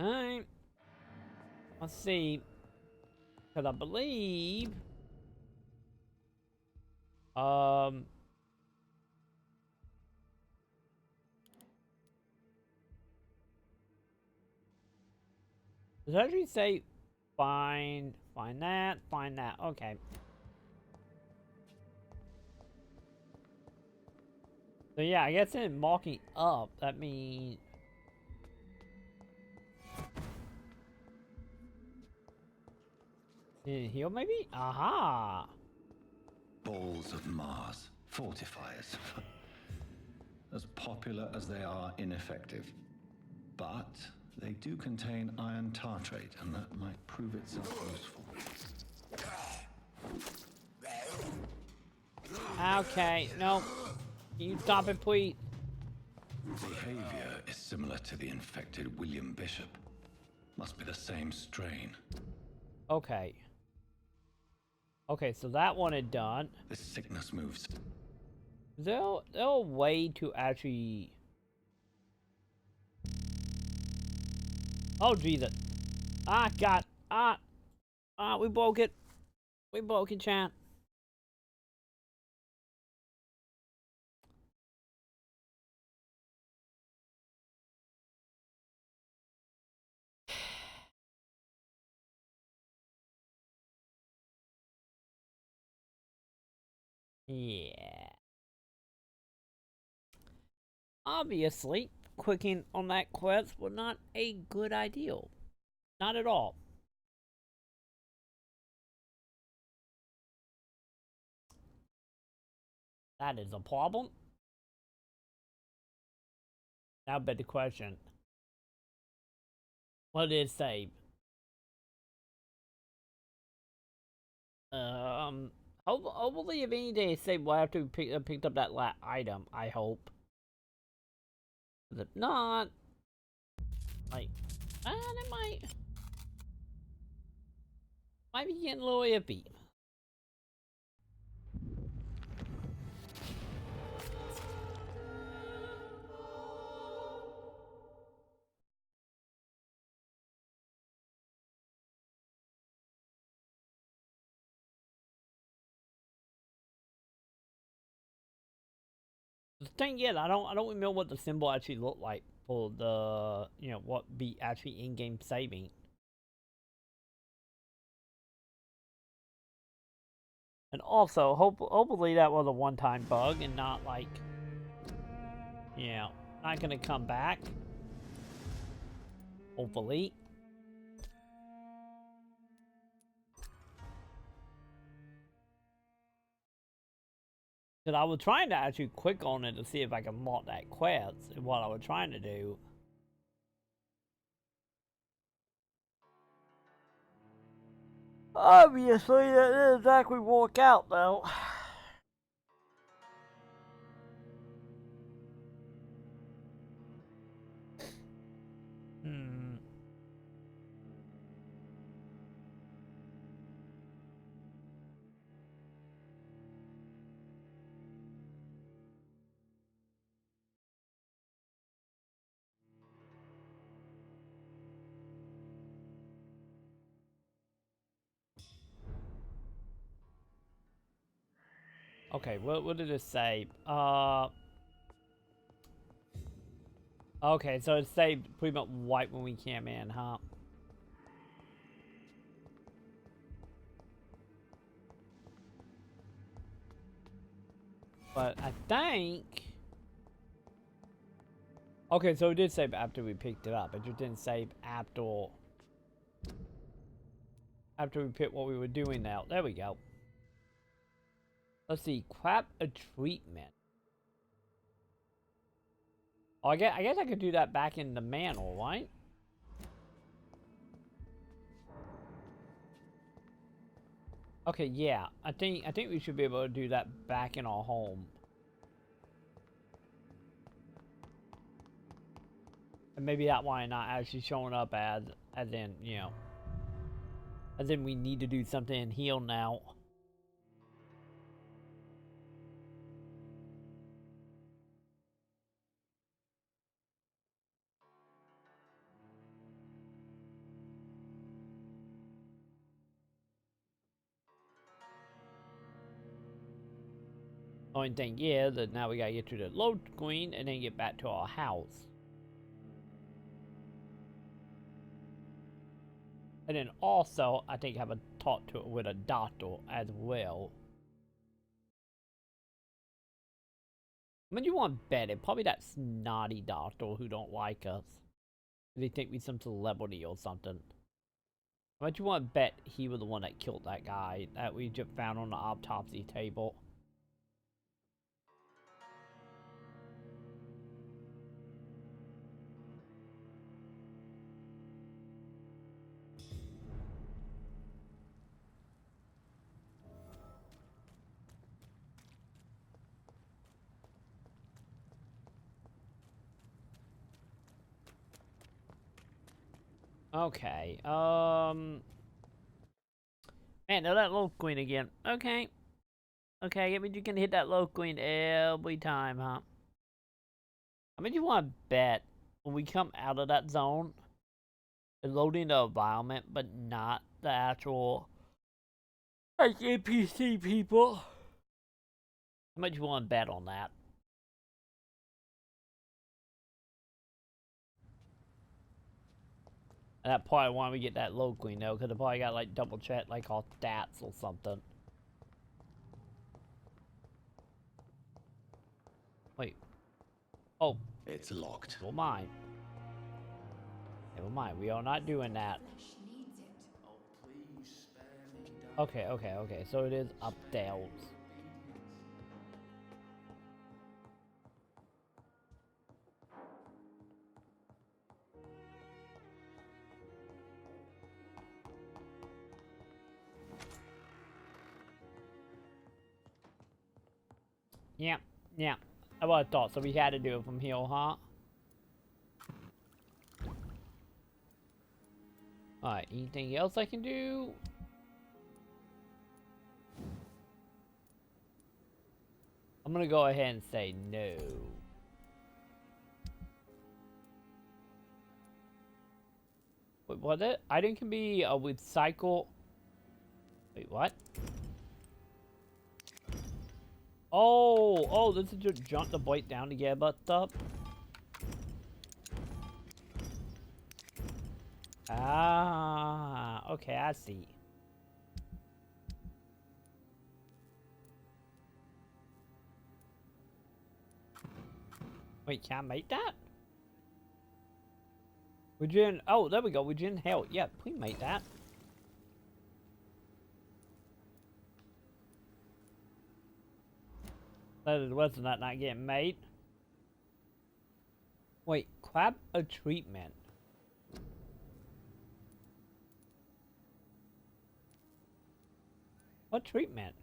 Alright. Let's see. Because I believe... Does it actually say find that, okay. So yeah, I guess in marking up, that means... Heal maybe? Aha! Balls of Mars. Fortifiers. As popular as they are ineffective. But they do contain iron tartrate, and that might prove itself useful. Okay, no. Can you stop it, please? Behavior is similar to the infected William Bishop. Must be the same strain. Okay. Okay, so that one is done. This sickness moves. Is there a way to actually... Oh, Jesus. Ah, God. We broke it. We broke it, chat. Yeah. Obviously, quicking on that quest was not a good idea. Not at all. That is a problem. Now bet the question. What did it say? Hopefully if any day say we'll have to picked up that item, I hope. But if not, like, it might be getting a little iffy. The thing is, I don't remember what the symbol actually looked like for the, you know, what be actually in-game saving. And also, hopefully that was a one-time bug and not like, you know, not gonna come back. Hopefully. Because I was trying to actually click on it to see if I could mark that quest, and what I was trying to do. Obviously, that didn't exactly work out, though. Okay, what did it say? Okay, so it saved pretty much right when we came in, huh? But I think... Okay, so it did save after we picked it up. It just didn't save after... After we picked what we were doing now. There we go. Let's see. Crap a treatment. Oh, I guess I could do that back in the manual, right? Okay, yeah. I think we should be able to do that back in our home. And maybe that why not actually showing up as in, you know, as in we need to do something and heal now. Only thing is that now we gotta get to the load screen and then get back to our house. And then also, I think have a talk to it with a doctor as well. I mean, you want better. Probably that snotty doctor who don't like us. They think we some celebrity or something. But you want to bet he was the one that killed that guy that we just found on the autopsy table. Okay, man, now that low queen again. Okay. Okay, I mean, you can hit that low queen every time, huh? I mean, you want to bet when we come out of that zone, it's loading the environment, but not the actual, like, NPC people. How much you want to bet on that? And that's probably why we get that low queen, though, because I probably got, like, double check, like, our stats or something. Wait. Oh, It's locked. Never mind. Never mind. We are not doing that. Okay, okay, okay. So it is upstairs. Yeah, yeah. I would have thought so. We had to do it from here, huh? Alright, anything else I can do? I'm gonna go ahead and say no. Wait, was it? Item can be with cycle. Wait, what? Oh, this is just jump the bite down to get butt up. Ah, okay, I see. Wait, can I make that? Would you? Oh, there we go. Would you inhale? Yeah, we make that. Wasn't that not getting made? Wait, grab a treatment. What treatment?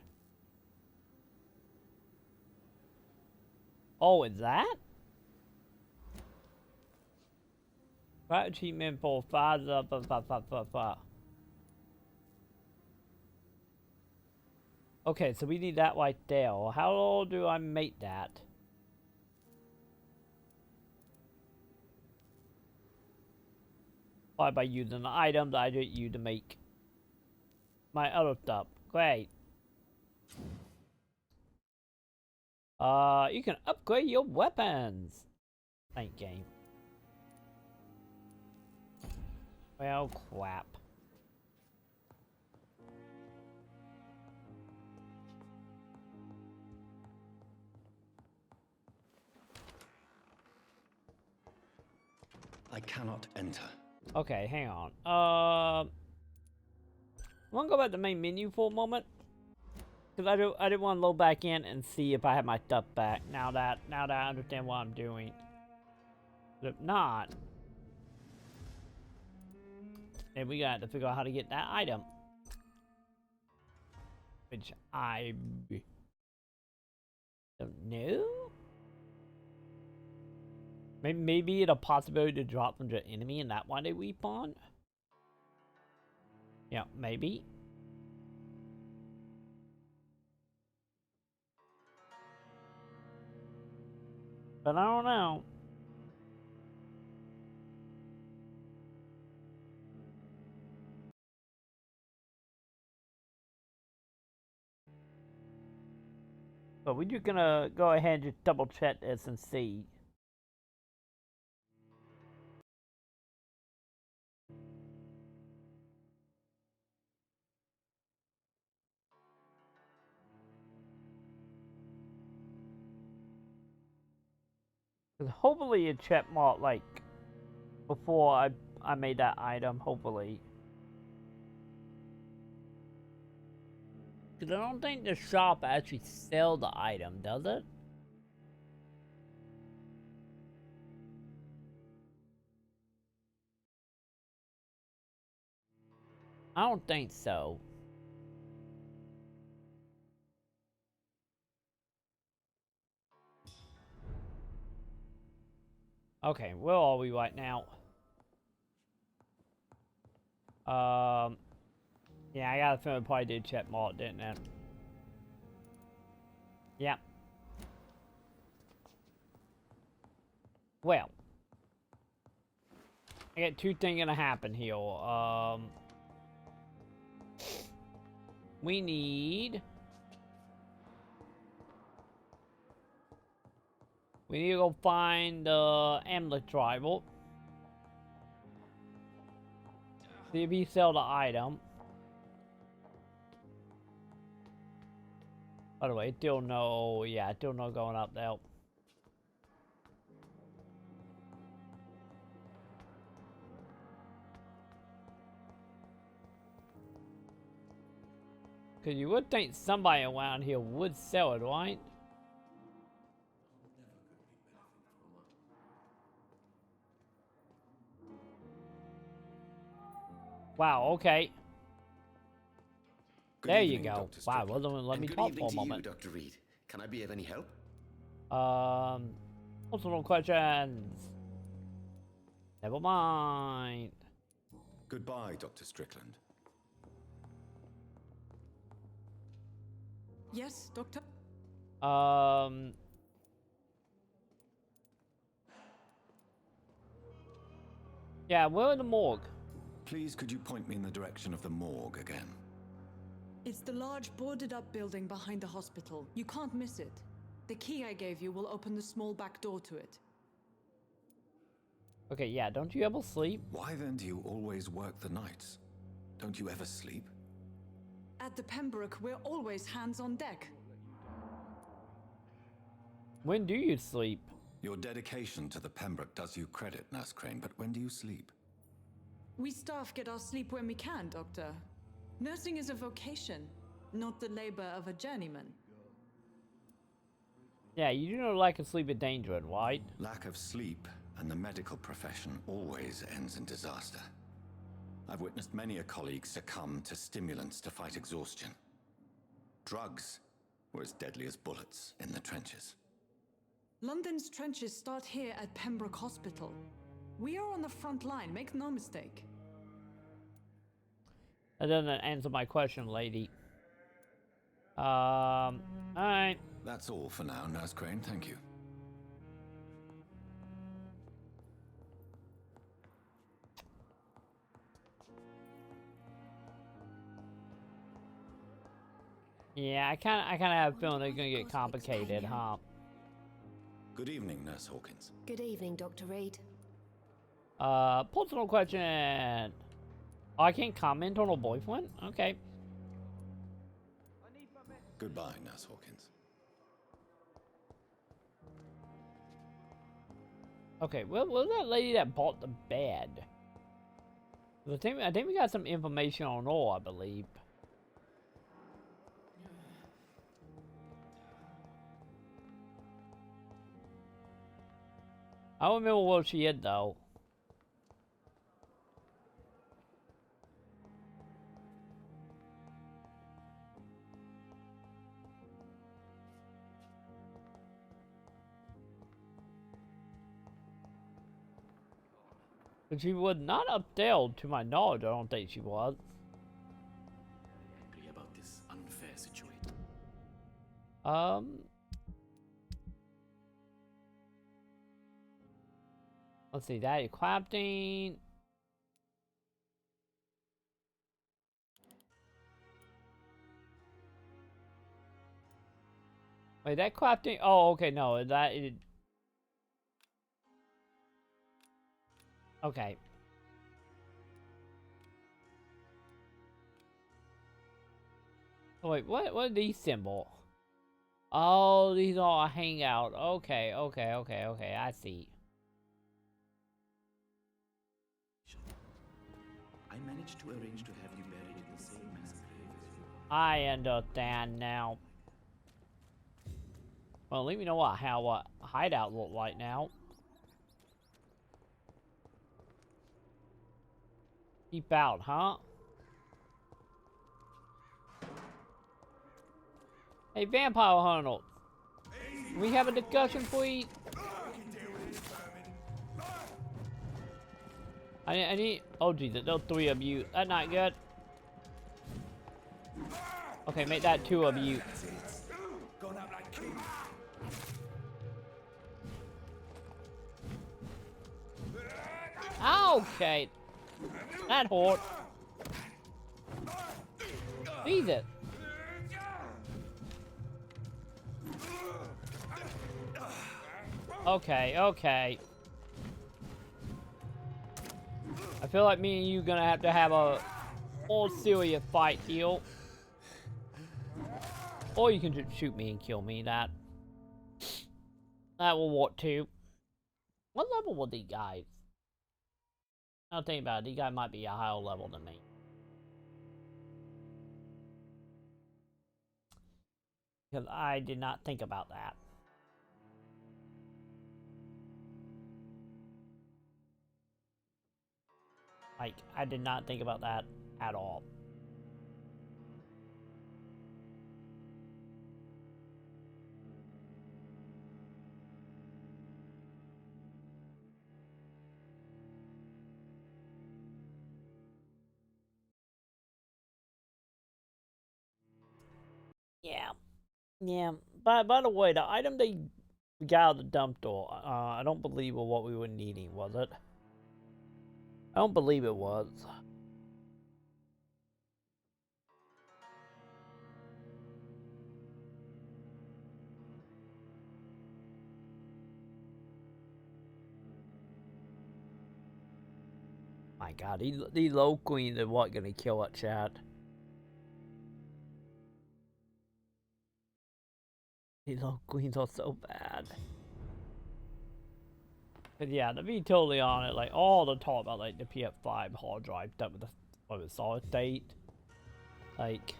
Oh, is that? Grab a treatment for father. Okay, so we need that right there. How do I make that? By using the items I did you to make my other stuff. Great. You can upgrade your weapons. Thank game. Well, crap. I cannot enter. Okay, hang on. I'm gonna go back to the main menu for a moment. Cause I didn't want to load back in and see if I have my stuff back. Now that I understand what I'm doing. But if not, then we got to figure out how to get that item. Which I don't know. Maybe it's a possibility to drop from the enemy and that one they respawn. Yeah, maybe. But I don't know. But we're just gonna go ahead and just double check this and see. Cause hopefully it checked marked like before I made that item, hopefully. Cause I don't think the shop actually sells the item, does it? I don't think so. Okay, where are we right now? Yeah, I got a feeling it probably did check mark, didn't it? Yep. Well, I got two things gonna happen here. We need to go find the amulet tribal. See if he sell the item. By the way, still no, yeah, still no going up there. Cause you would think somebody around here would sell it, right? Wow, okay. Good There evening, you go. Dr. Wow, well, Strickland. let me And talk good for a evening to moment. you, Dr. Reed. Can I be of any help? Personal questions. Never mind. Goodbye, Dr. Strickland. Yes, Doctor? Yeah, we're in the morgue. Please, could you point me in the direction of the morgue again? It's the large boarded-up building behind the hospital. You can't miss it. The key I gave you will open the small back door to it. Okay, yeah, don't you ever sleep? Why then do you always work the nights? Don't you ever sleep? At the Pembroke, we're always hands on deck. When do you sleep? Your dedication to the Pembroke does you credit, Nurse Crane, but when do you sleep? We staff get our sleep when we can, Doctor. Nursing is a vocation, not the labor of a journeyman. Yeah, you do know lack of sleep is dangerous, right? Lack of sleep and the medical profession always ends in disaster. I've witnessed many a colleague succumb to stimulants to fight exhaustion. Drugs were as deadly as bullets in the trenches. London's trenches start here at Pembroke Hospital. We are on the front line, make no mistake. That doesn't answer my question, lady. Alright. That's all for now, Nurse Crane, thank you. Yeah, I kinda have a feeling it's gonna get complicated, huh? Good evening, Nurse Hawkins. Good evening, Dr. Reed. Personal question. Oh, I can't comment on a boyfriend? Okay. Goodbye, Nurse Hawkins. Okay, well, was that lady that bought the bed? I think we got some information on her, I believe. I don't remember what she had, though. But she was not up there, to my knowledge. I don't think she was. Angry about this unfair situation. Let's see, that is crafting. Wait, that crafting. Oh, okay, no, that is. Okay. Oh, wait, what are these symbols? Oh, these are a hangout. Okay, I see. I managed to arrange to have you buried in the same mass grave as you. I understand now. Well, let me know how a hideout look like now. Keep out, huh? Hey, Vampire Hunter. Can we have a discussion, please? I need. Oh, Jesus, there's 3 of you. That's not good. Okay, make that 2 of you. Okay. That hurt. Jesus. Okay. I feel like me and you gonna have to have a more serious fight here. Or you can just shoot me and kill me. That will work too. What level were these guys? I'll think about it. These guys might be a higher level than me. Because I did not think about that. Like, I did not think about that at all. Yeah. Yeah. By the way, the item they got out of the dump door, I don't believe was what we were needing, was it? I don't believe it was. My god, these low queens are what gonna kill it, chat. These low queens are so bad. But yeah, to be totally honest, like all the talk about like the PS5 hard drive stuff with the solid state, like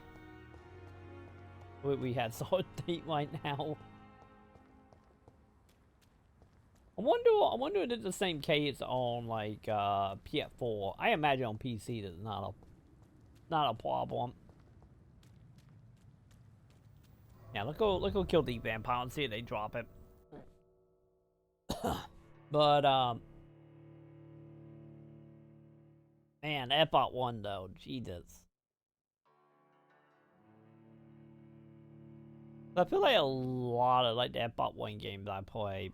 we had solid state right now. I wonder if it's the same case on like PS4. I imagine on PC that's not a problem. Yeah, let's go kill the vampire and see if they drop it. But man, Epot 1 though, Jesus. I feel like a lot of like the Epot 1 games I play,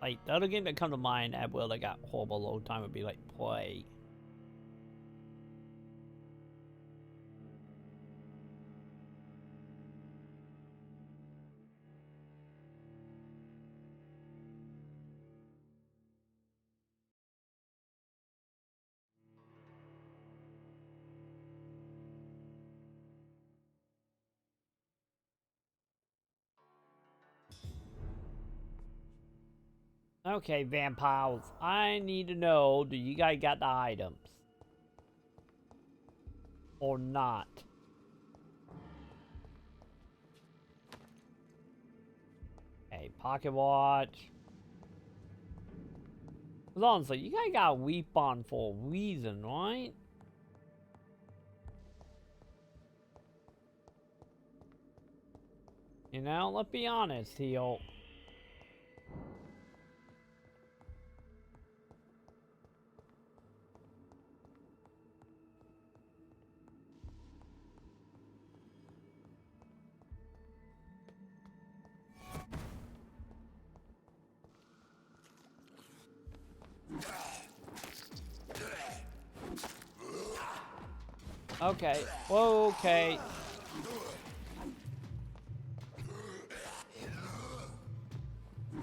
like the other game that come to mind at will that got horrible load time would be like Play. Okay, vampires. I need to know, do you guys got the items? Or not? Okay, pocket watch. Cause honestly, you guys got a weapon for a reason, right? You know, let's be honest here. Okay. Okay.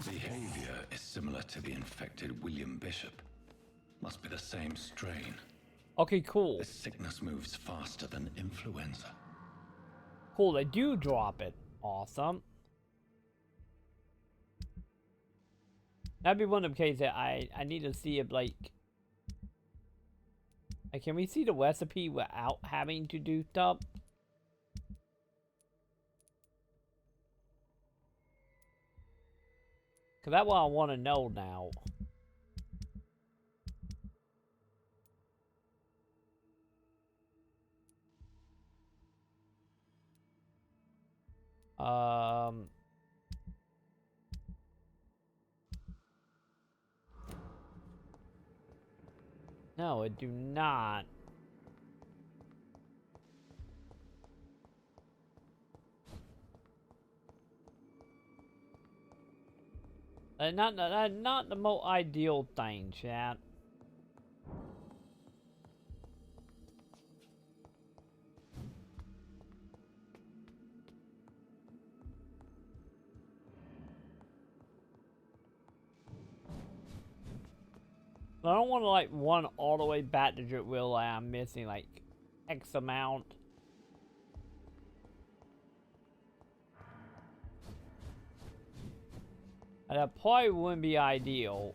Behavior is similar to the infected William Bishop. Must be the same strain. Okay, cool. This sickness moves faster than influenza. Cool, they do drop it. Awesome. That'd be one of the cases that I need to see if like can we see the recipe without having to do stuff? Cause that's what I want to know now. No, it do not. Not the most ideal thing, chat. I don't want to like run all the way back to Dritwheel like I'm missing like X amount. And that probably wouldn't be ideal.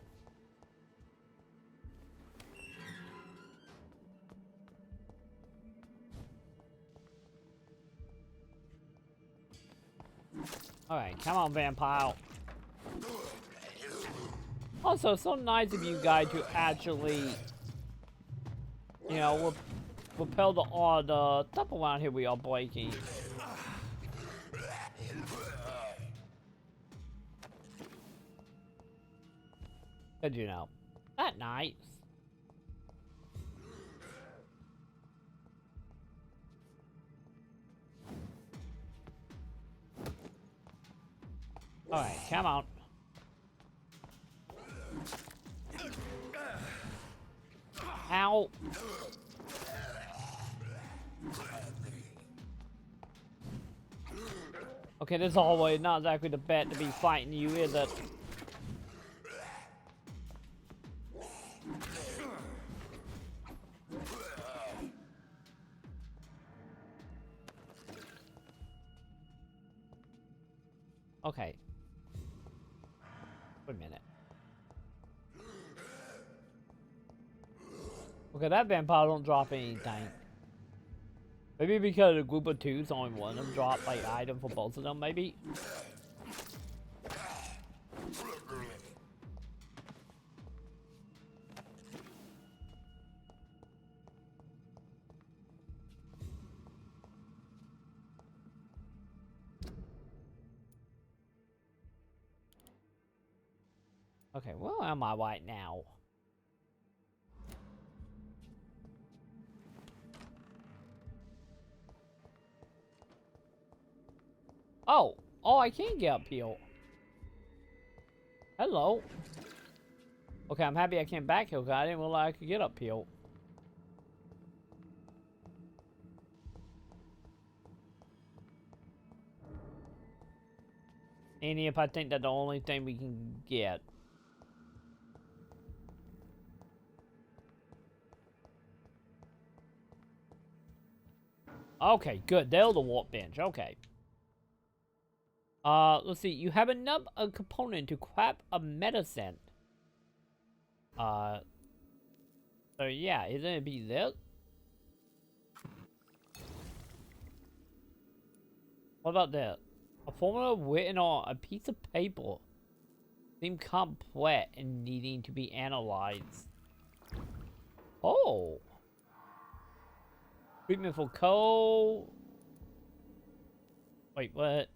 Alright, come on, vampire. Also, so nice of you guys to actually, you know, repel the odd stuff around here we are breaking. Good, you know. That nice. Alright, come on. Ow. Okay, this hallway is not exactly the bet to be fighting you, is it? Okay. Wait a minute. Okay, that vampire don't drop anything. Maybe because a group of two's only one of them drop like item for both of them, maybe? Okay, where am I right now? Oh! Oh, I can get up here. Hello. Okay, I'm happy I came back here, because I didn't realize I could get up here. And if I think that's the only thing we can get. Okay, good. There's the warp bench. Okay. Let's see. You have enough a component to craft a medicine. So yeah, isn't it be this? What about this? A formula written on a piece of paper. Seems complex and needing to be analyzed. Oh. Treatment for cold. Wait, what?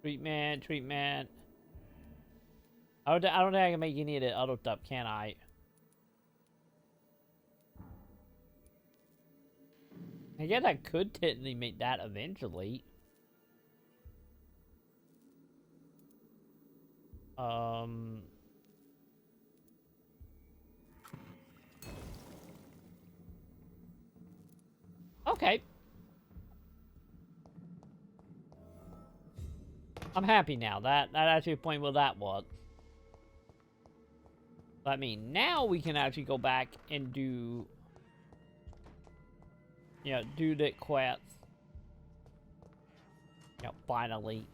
Treatment. I don't think I can make any of the other stuff, can I? I guess I could technically make that eventually. Okay. I'm happy now. That actually point where that was. I mean, now we can actually go back and do, you know, do the quest. You know, finally.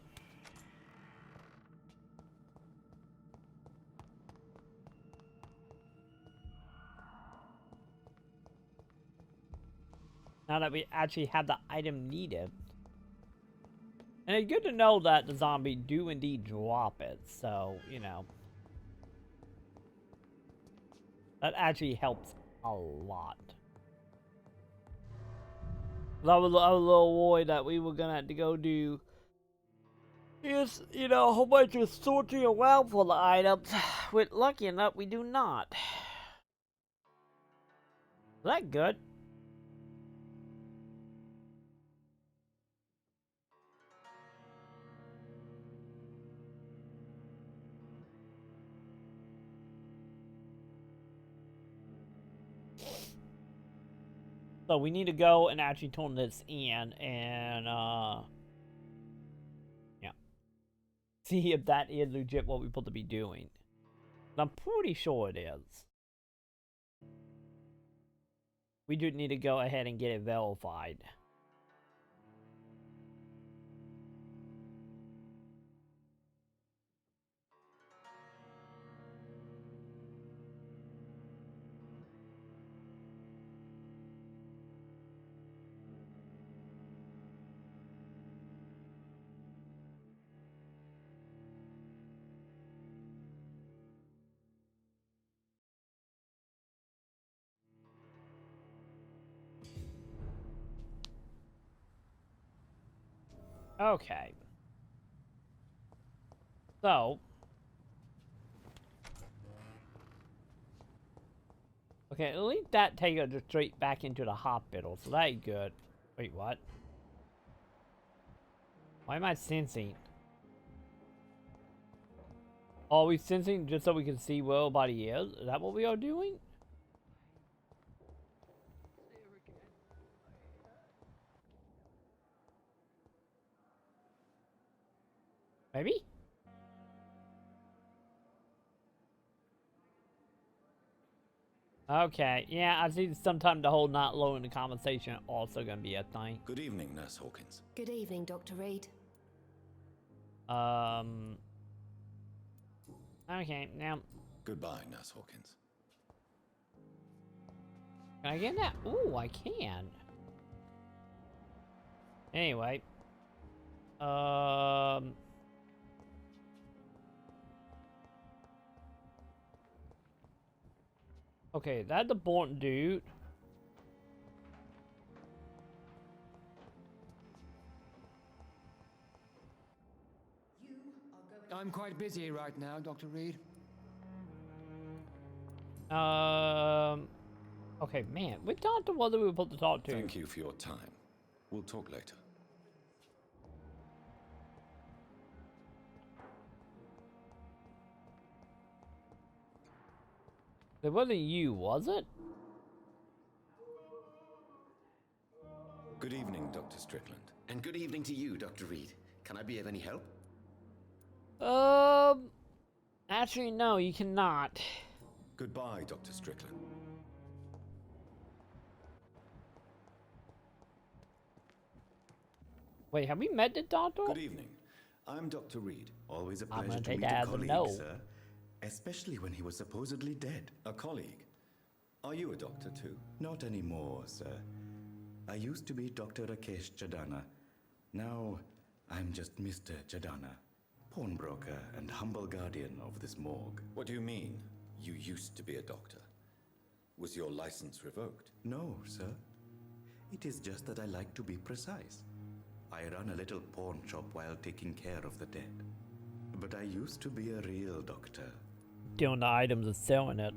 Now that we actually have the item needed. And it's good to know that the zombie do indeed drop it, so, you know. That actually helps a lot. I was a little worried that we were gonna have to go do just, you know, a whole bunch of sorting around for the items. With lucky enough, we do not. Is that good? So we need to go and actually turn this in and, yeah. See if that is legit what we're supposed to be doing. I'm pretty sure it is. We do need to go ahead and get it verified. Okay. So. Okay, at least that takes us straight back into the hospital, so that ain't good. Wait, what? Why am I sensing? Are we sensing just so we can see where everybody is? Is that what we are doing? Maybe? Okay, yeah, I see sometimes the whole not low in the conversation also gonna be a thing. Good evening, Nurse Hawkins. Good evening, Dr. Reed. Okay, now. Goodbye, Nurse Hawkins. Can I get that? Ooh, I can. Anyway. Okay, that's the born dude. I'm quite busy right now, Dr. Reed. Okay, man, which doctor was it we were supposed to talk to? Thank you for your time. We'll talk later. It wasn't you, was it? Good evening, Dr. Strickland. And good evening to you, Dr. Reed. Can I be of any help? Actually, no, you cannot. Goodbye, Dr. Strickland. Wait, have we met the doctor? Good evening. I'm Dr. Reed. Always a I'm pleasure gonna to take meet that a as a colleague, no. sir. Especially when he was supposedly dead. A colleague? Are you a doctor too? Not anymore, sir. I used to be Dr. Rakesh Chadana. Now, I'm just Mr. Chadana, pawnbroker and humble guardian of this morgue. What do you mean, you used to be a doctor? Was your license revoked? No, sir. It is just that I like to be precise. I run a little pawn shop while taking care of the dead. But I used to be a real doctor. Doing the items and selling it.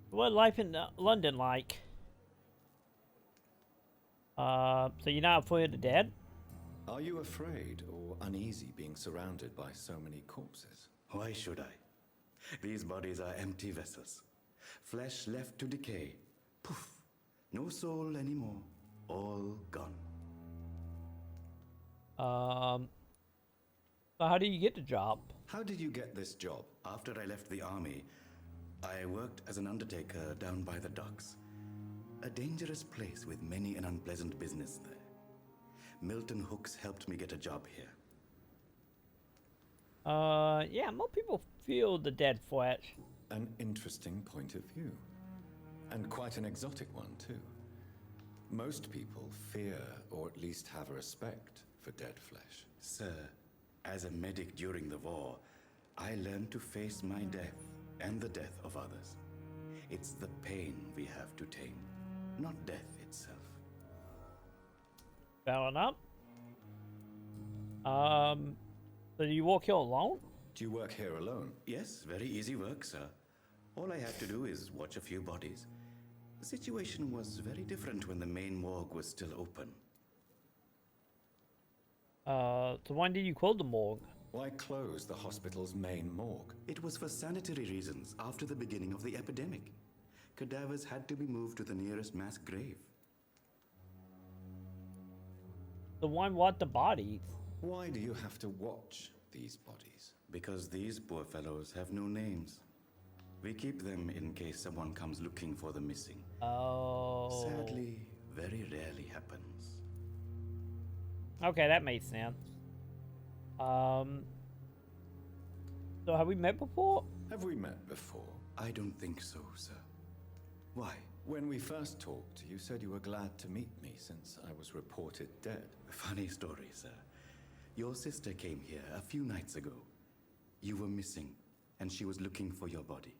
What life in London like? So you're not afraid of the dead? Are you afraid or uneasy being surrounded by so many corpses? Why should I? These bodies are empty vessels. Flesh left to decay. Poof. No soul anymore. All gone. So how do you get the job? How did you get this job? After I left the army, I worked as an undertaker down by the docks. A dangerous place with many an unpleasant business there. Milton Hooks helped me get a job here. Yeah, more people feel the dead flesh. An interesting point of view. And quite an exotic one, too. Most people fear, or at least have a respect, for dead flesh. Sir, as a medic during the war, I learned to face my death and the death of others. It's the pain we have to tame, not death itself. Fair enough. So do you walk here alone? Do you work here alone? Yes, very easy work, sir. All I have to do is watch a few bodies. The situation was very different when the main morgue was still open. So when did you close the morgue? Why close the hospital's main morgue? It was for sanitary reasons after the beginning of the epidemic. Cadavers had to be moved to the nearest mass grave. So why want the bodies? Why do you have to watch these bodies? Because these poor fellows have no names. We keep them in case someone comes looking for the missing. Oh. Sadly, very rarely happens. Okay, that makes sense. So have we met before? Have we met before? I don't think so, sir. Why? When we first talked, you said you were glad to meet me since I was reported dead. Funny story, sir. Your sister came here a few nights ago. You were missing, and she was looking for your body.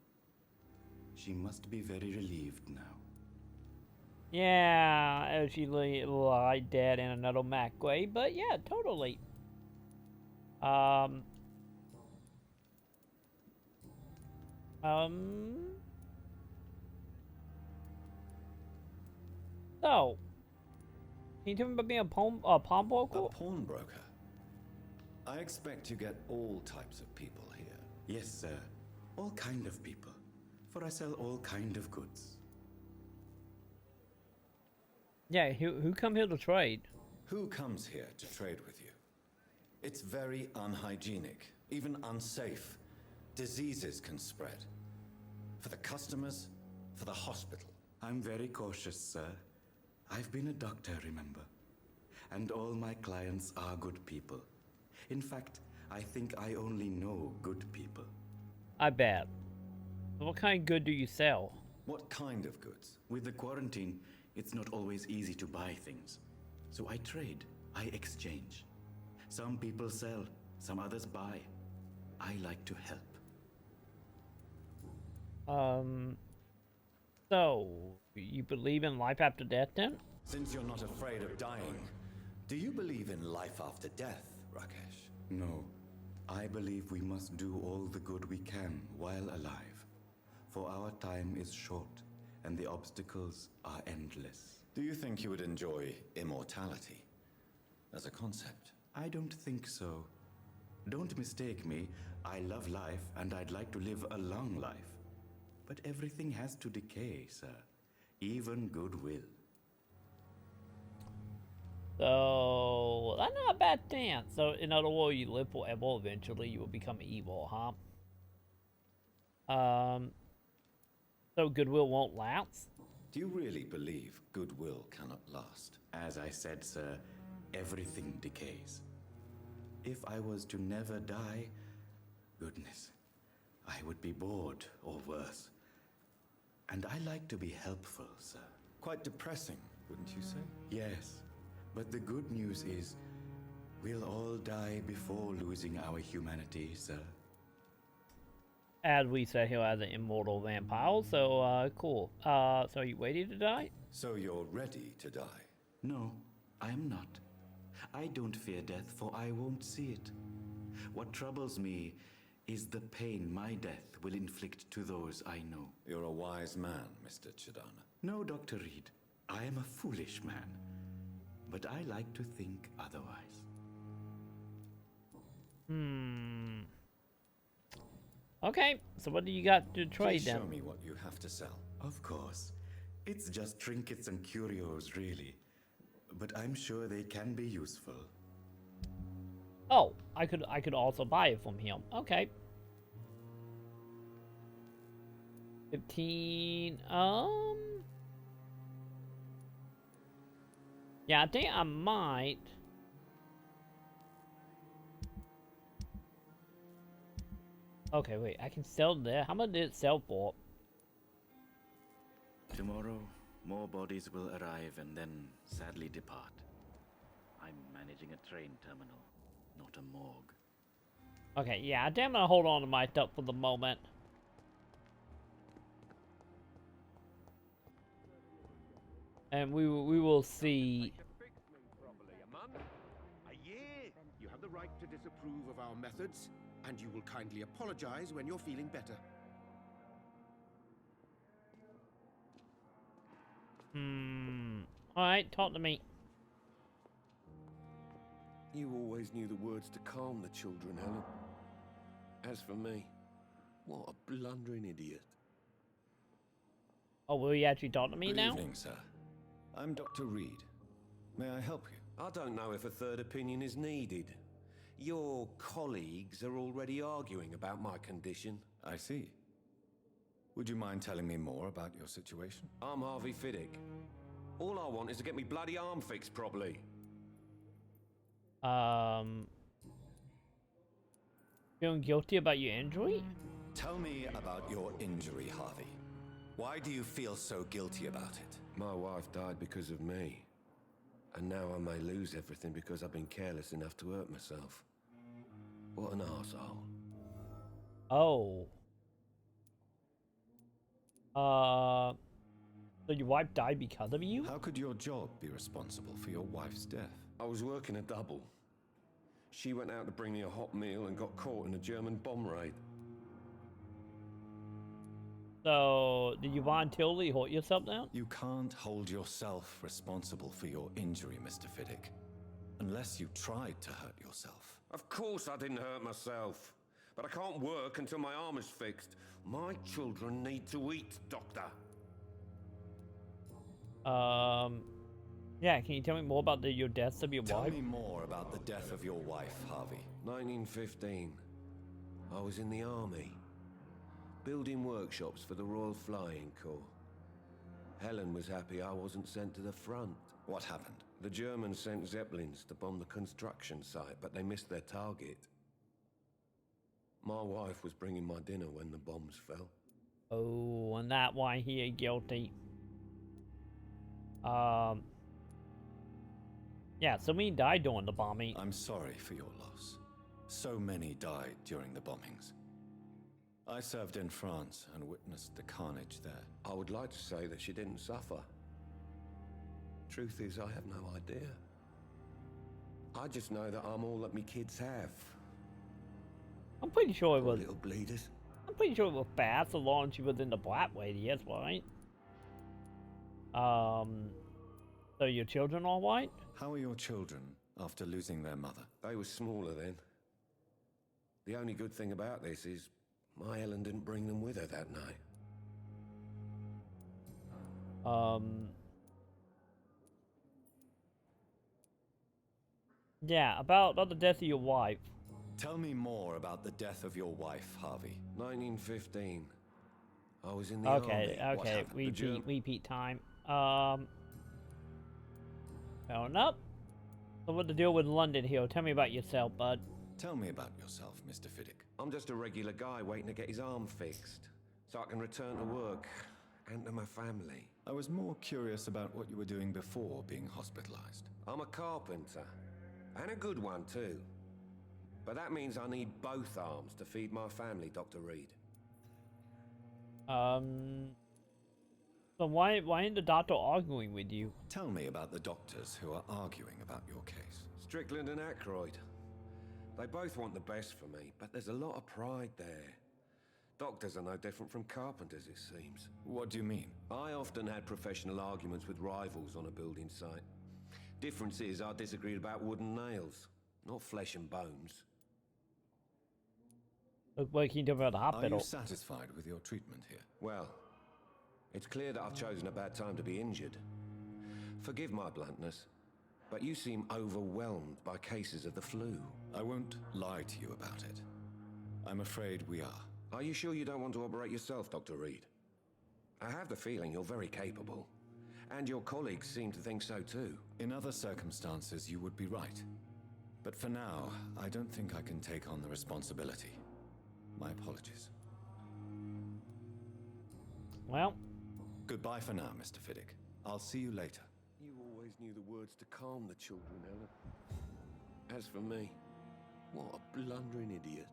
She must be very relieved now. Yeah, as she lie dead in another Mac way, but yeah, totally. Um. So, can you tell me about being a pawnbroker? A pawnbroker? I expect you get all types of people here. Yes, sir. All kind of people. For I sell all kind of goods. Yeah, who come here to trade? Who comes here to trade with you? It's very unhygienic, even unsafe. Diseases can spread. For the customers, for the hospital. I'm very cautious, sir. I've been a doctor, remember? And all my clients are good people. In fact, I think I only know good people. I bet. What kind of good do you sell? What kind of goods? With the quarantine, it's not always easy to buy things. So I trade, I exchange. Some people sell, some others buy. I like to help. So, you believe in life after death then? Since you're not afraid of dying, do you believe in life after death, Rakesh? No. I believe we must do all the good we can while alive. For our time is short, and the obstacles are endless. Do you think you would enjoy immortality as a concept? I don't think so. Don't mistake me. I love life, and I'd like to live a long life. But everything has to decay, sir. Even goodwill. So, that's not a bad thing. So, in other words, you live forever, eventually you will become evil, huh? So goodwill won't last? Do you really believe goodwill cannot last? As I said, sir, everything decays. If I was to never die, goodness, I would be bored or worse. And I like to be helpful, sir. Quite depressing, wouldn't you say? Yes, but the good news is we'll all die before losing our humanity, sir. As we said here as an immortal vampire, so cool. So are you ready to die? So you're ready to die? No, I'm not. I don't fear death, for I won't see it. What troubles me is the pain my death will inflict to those I know. You're a wise man, Mr. Chidana. No, Dr. Reed. I am a foolish man. But I like to think otherwise. Okay, so what do you got to trade Please then? show me what you have to sell. Of course. It's just trinkets and curios, really. But I'm sure they can be useful. Oh, I could also buy it from him. Okay. 15, yeah, I think I might. Okay, wait, I can sell there. How much did it sell for? Tomorrow, more bodies will arrive and then sadly depart. I'm managing a train terminal, not a morgue. Okay, yeah, I think I'm gonna hold on to my stuff for the moment. And we will see. A year. You have the right to disapprove of our methods, and you will kindly apologize when you're feeling better. Alright, talk to me. You always knew the words to calm the children, Helen. As for me, what a blundering idiot. Oh, will you actually talk to me now? Good evening, sir. I'm Dr. Reed. May I help you? I don't know if a third opinion is needed. Your colleagues are already arguing about my condition. I see. Would you mind telling me more about your situation? I'm Harvey Fiddick. All I want is to get me bloody arm fixed properly. Feeling guilty about your injury? Tell me about your injury, Harvey. Why do you feel so guilty about it? My wife died because of me. And now I may lose everything because I've been careless enough to hurt myself. What an arsehole. Oh. So your wife died because of you? How could your job be responsible for your wife's death? I was working a double. She went out to bring me a hot meal and got caught in a German bomb raid. So, did you voluntarily hurt yourself now? You can't hold yourself responsible for your injury, Mr. Fiddick. Unless you tried to hurt yourself. Of course I didn't hurt myself. But I can't work until my arm is fixed. My children need to eat, Doctor. Yeah, can you tell me more about your deaths of your Tell wife? me more about the death of your wife, Harvey. 1915. I was in the army. Building workshops for the Royal Flying Corps. Helen was happy I wasn't sent to the front. What happened? The Germans sent Zeppelins to bomb the construction site, but they missed their target. My wife was bringing my dinner when the bombs fell. Oh, and that why he guilty. Yeah, so many died during the bombing. I'm sorry for your loss. So many died during the bombings. I served in France and witnessed the carnage there. I would like to say that she didn't suffer. Truth is, I have no idea. I just know that I'm all that me kids have. I'm pretty sure it was. Little bleeders. I'm pretty sure it was bad so long as she was in the black lady, yes, right? So your children are white? How are your children after losing their mother? They were smaller then. The only good thing about this is my Ellen didn't bring them with her that night. Yeah, about the death of your wife. Tell me more about the death of your wife, Harvey. 1915. I was in the army. Okay, repeat time. Fair up. So what's the deal with London here? Tell me about yourself, bud. Tell me about yourself, Mr. Fiddick. I'm just a regular guy waiting to get his arm fixed, so I can return to work and to my family. I was more curious about what you were doing before being hospitalized. I'm a carpenter, and a good one too. But that means I need both arms to feed my family, Dr. Reed. So why ain't the doctor arguing with you? Tell me about the doctors who are arguing about your case. Strickland and Aykroyd. They both want the best for me, but there's a lot of pride there. Doctors are no different from carpenters, it seems. What do you mean? I often had professional arguments with rivals on a building site. Difference is I disagreed about wooden nails, not flesh and bones. What can you do about the hospital? Are you satisfied with your treatment here? Well, it's clear that I've chosen a bad time to be injured. Forgive my bluntness, but you seem overwhelmed by cases of the flu. I won't lie to you about it. I'm afraid we are. Are you sure you don't want to operate yourself, Dr. Reed? I have the feeling you're very capable. And your colleagues seem to think so too. In other circumstances, you would be right. But for now, I don't think I can take on the responsibility. My apologies. Well. Goodbye for now, Mr. Fiddick. I'll see you later. You always knew the words to calm the children, Ellen. As for me, what a blundering idiot.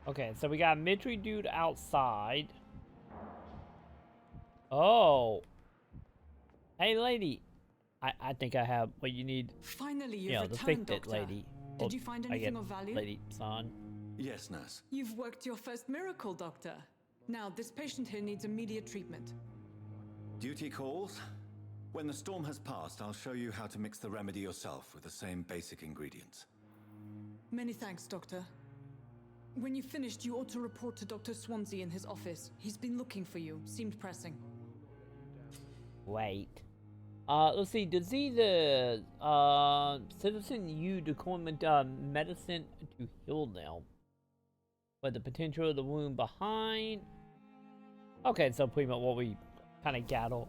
Okay, so we got a military dude outside. Oh. Hey, lady. I think I have what you need. Finally, you've Yeah, returned, the fix it, Doctor. lady. Did you find anything of value? Lady, son. Yes, nurse. You've worked your first miracle, Doctor. Now, this patient here needs immediate treatment. Duty calls? When the storm has passed, I'll show you how to mix the remedy yourself with the same basic ingredients. Many thanks, Doctor. When you've finished, you ought to report to Dr. Swansea in his office. He's been looking for you. Seemed pressing. Wait. Let's see. Disease, citizen U deployment, medicine to heal them. With the potential of the wound behind. Okay, so pretty much what we kind of gather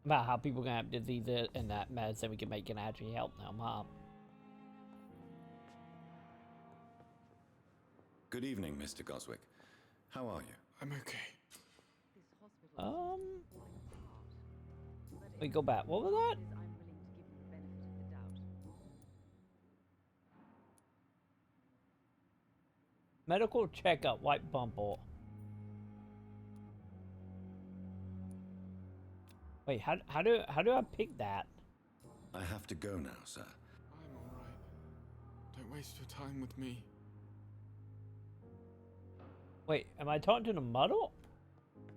about how people can have diseases and that medicine we can make can actually help them, huh? Good evening, Mr. Goswick. How are you? I'm okay. We go back. What was that? Medical checkup, white bumper. Wait, how do I pick that? I have to go now, sir. I'm all right. Don't waste your time with me. Wait, am I talking to the model?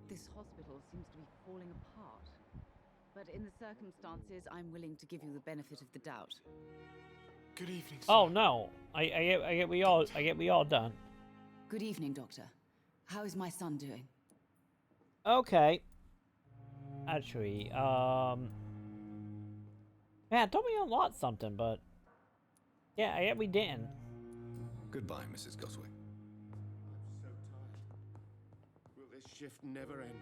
This hospital seems to be falling apart. But in the circumstances, I'm willing to give you the benefit of the doubt. Good evening, sir. Oh no, I get we all done. Good evening, Doctor. How is my son doing? Okay. Actually, man, I thought we unlocked something, but yeah, I guess we didn't. Goodbye, Mrs. Goswick. I'm so tired. Will this shift never end?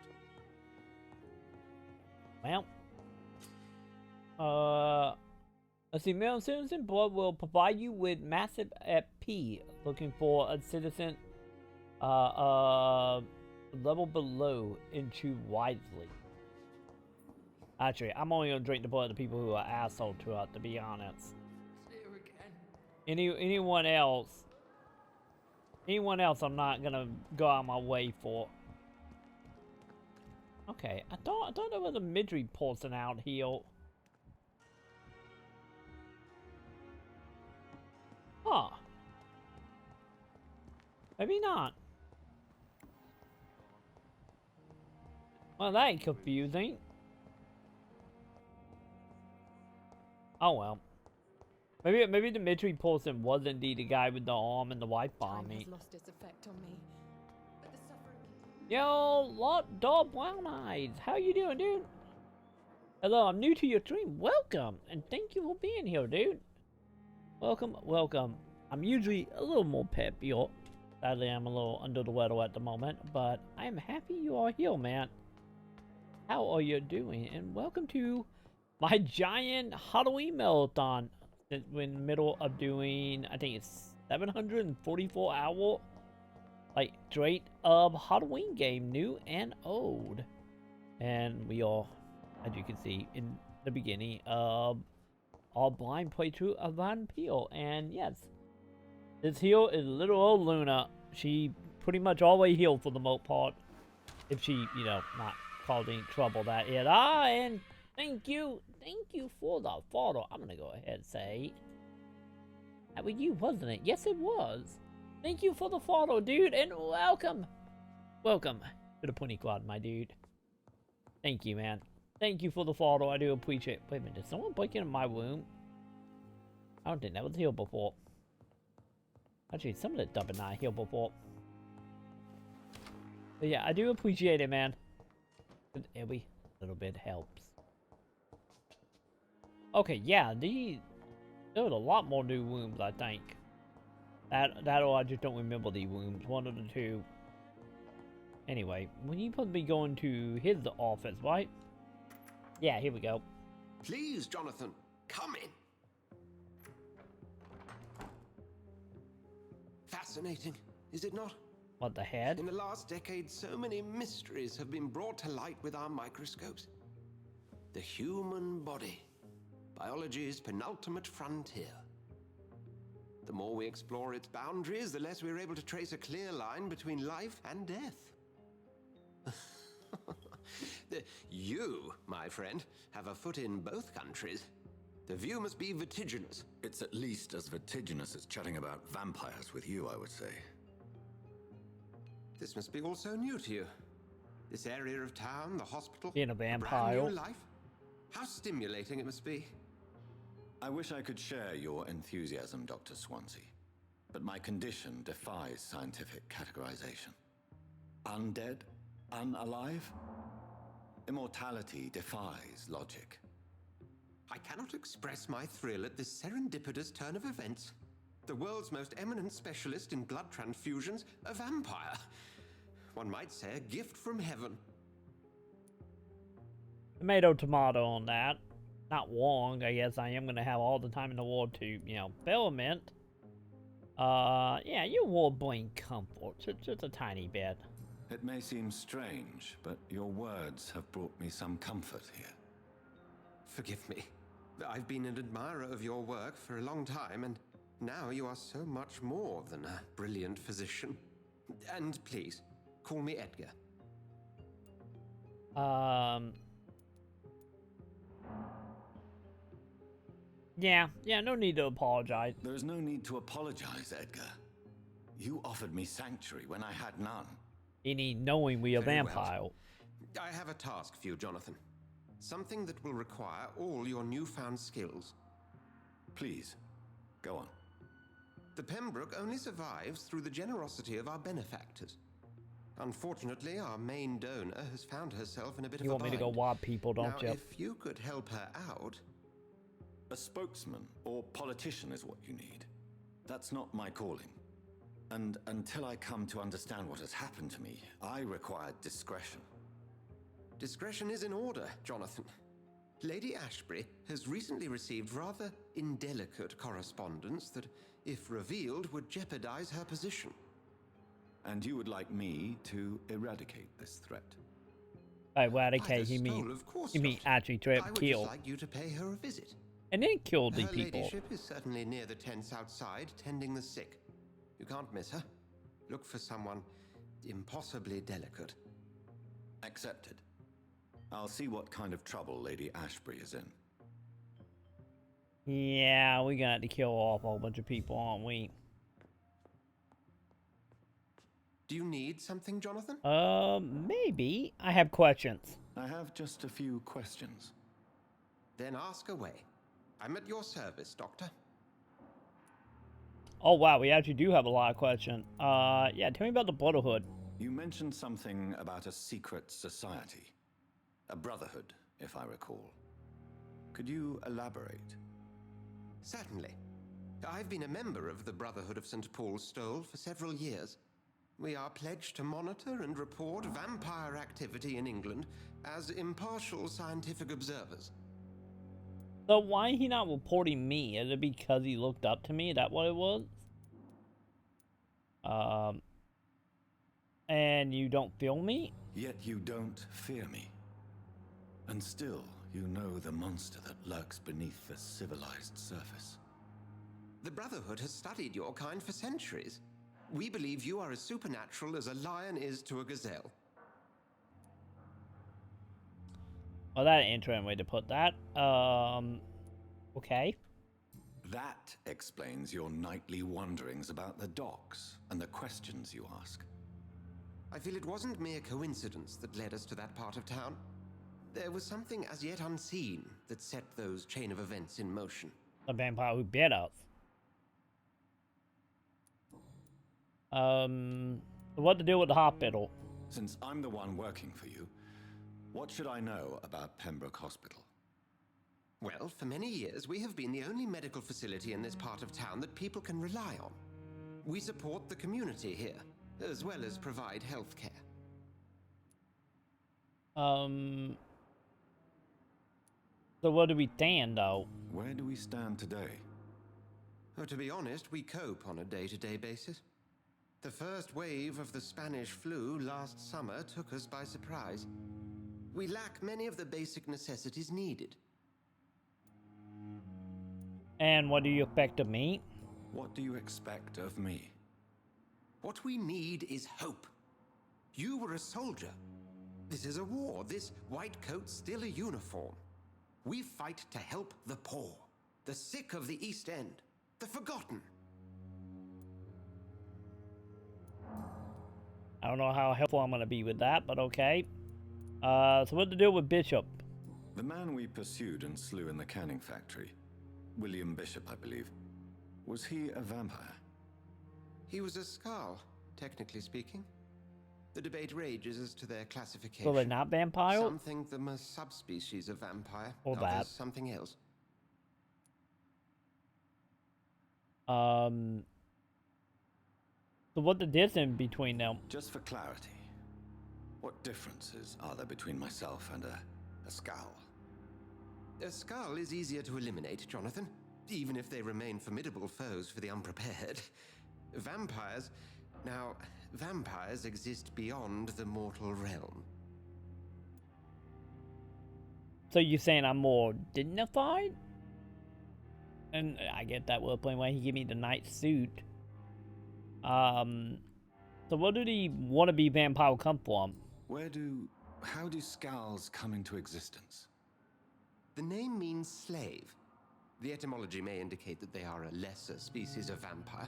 Well, let's see. Male citizen blood will provide you with massive EP. Looking for a citizen, level below. Into wisely. Actually, I'm only gonna drink the blood of the people who are asshole to us. To be honest. Anyone else, I'm not gonna go out of my way for. Okay, I don't know whether midry pulsing out here. Huh. Maybe not. Well, that ain't confusing. Oh well. Maybe Dmitri Paulson was indeed the guy with the arm and the wife bombing. Has lost its effect on me. But the suffering continues. Yo, Lot Dog Brown Eyes. How you doing, dude? Hello, I'm new to your stream. Welcome, and thank you for being here, dude. Welcome, welcome. I'm usually a little more peppier. Sadly, I'm a little under the weather at the moment, but I am happy you are here, man. How are you doing? And welcome to my giant Halloween marathon. We're in the middle of doing, I think it's 744 hour, like, straight up Halloween game, new and old. And we are, as you can see in the beginning, our blind playthrough of Vampyr. And yes, this here is little old Luna. She pretty much always healed for the most part. If she, you know, not causing trouble that is. And thank you for the photo. I'm gonna go ahead and say that was you, wasn't it? Yes, it was. Thank you for the photo, dude, and welcome to the Prinny Squad, my dude. Thank you, man. Thank you for the photo. I do appreciate it. Wait a minute, did someone break into my womb? I don't think that was here before. Actually, some of the dubbing not here before. But yeah, I do appreciate it, man. Every little bit helps. Okay, yeah, there was a lot more new wombs, I think. That or I just don't remember the wombs, one of the two. Anyway, when you supposed to be going to his office, right? Yeah, here we go. Please, Jonathan, come in. Fascinating, is it not? What, the head? In the last decade, so many mysteries have been brought to light with our microscopes. The human body, biology's penultimate frontier. The more we explore its boundaries, the less we're able to trace a clear line between life and death. You, my friend, have a foot in both countries. The view must be vertiginous. It's at least as vertiginous as chatting about vampires with you, I would say. This must be all so new to you. This area of town, the hospital, being a vampire. brand new life. How stimulating it must be. I wish I could share your enthusiasm, Dr. Swansea, but my condition defies scientific categorization. Undead? Unalive? Immortality defies logic. I cannot express my thrill at this serendipitous turn of events. The world's most eminent specialist in blood transfusions, a vampire. One might say a gift from heaven. Tomato on that. Not long, I guess. I am gonna have all the time in the world to, you know, filament. Yeah, you will bring comfort. Just a tiny bit. It may seem strange, but your words have brought me some comfort here. Forgive me. I've been an admirer of your work for a long time, and now you are so much more than a brilliant physician. And please, call me Edgar. Yeah, no need to apologize. There is no need to apologize, Edgar. You offered me sanctuary when I had none. Any knowing we are Very well. vampire. I have a task for you, Jonathan. Something that will require all your newfound skills. Please, go on. The Pembroke only survives through the generosity of our benefactors. Unfortunately, our main donor has found herself in a bit of a bind. You want me to go rob people, don't you? Now, if you could help her out... A spokesman or politician is what you need. That's not my calling. And until I come to understand what has happened to me, I require discretion. Discretion is in order, Jonathan. Lady Ashbury has recently received rather indelicate correspondence that, if revealed, would jeopardize her position. And you would like me to eradicate this threat? By eradicate, he mean actually I would kill. just like you to pay her a visit. And then kill the Her people. ladyship is certainly near the tents outside, tending the sick. You can't miss her. Look for someone impossibly delicate. Accepted. I'll see what kind of trouble Lady Ashbury is in. Yeah, we're gonna have to kill off a whole bunch of people, aren't we? Do you need something, Jonathan? Maybe. I have questions. I have just a few questions. Then ask away. I'm at your service, Doctor. Oh wow, we actually do have a lot of questions. Yeah, tell me about the Brotherhood. You mentioned something about a secret society. A brotherhood, if I recall. Could you elaborate? Certainly. I've been a member of the Brotherhood of St. Paul's Stole for several years. We are pledged to monitor and report vampire activity in England as impartial scientific observers. So why he not reporting me? Is it because he looked up to me? Is that what it was? And you don't feel me? Yet you don't fear me. And still, you know the monster that lurks beneath the civilized surface. The Brotherhood has studied your kind for centuries. We believe you are as supernatural as a lion is to a gazelle. Well, that's an interesting way to put that. Okay. That explains your nightly wanderings about the docks and the questions you ask. I feel it wasn't mere coincidence that led us to that part of town. There was something as yet unseen that set those chain of events in motion. A vampire who bit us. What to do with the hospital? Since I'm the one working for you, what should I know about Pembroke Hospital? Well, for many years, we have been the only medical facility in this part of town that people can rely on. We support the community here, as well as provide health care. So where do we stand, though? Where do we stand today? Oh, to be honest, we cope on a day-to-day basis. The first wave of the Spanish flu last summer took us by surprise. We lack many of the basic necessities needed. And what do you expect of me? What do you expect of me? What we need is hope. You were a soldier. This is a war. This white coat's still a uniform. We fight to help the poor, the sick of the East End, the forgotten. I don't know how helpful I'm gonna be with that, but okay. So what to do with Bishop? The man we pursued and slew in the canning factory, William Bishop, I believe. Was he a vampire? He was a Skull, technically speaking. The debate rages as to their classification. So they're not vampire? Some think them a subspecies of vampire. Or others that. something else. So what the difference between them? Just for clarity, what differences are there between myself and a Skull? A Skull is easier to eliminate, Jonathan, even if they remain formidable foes for the unprepared. Vampires... Now, vampires exist beyond the mortal realm. So you're saying I'm more dignified? And I get that wordplay when he gave me the night suit. So where do the wannabe vampire come from? How do Skulls come into existence? The name means slave. The etymology may indicate that they are a lesser species of vampire.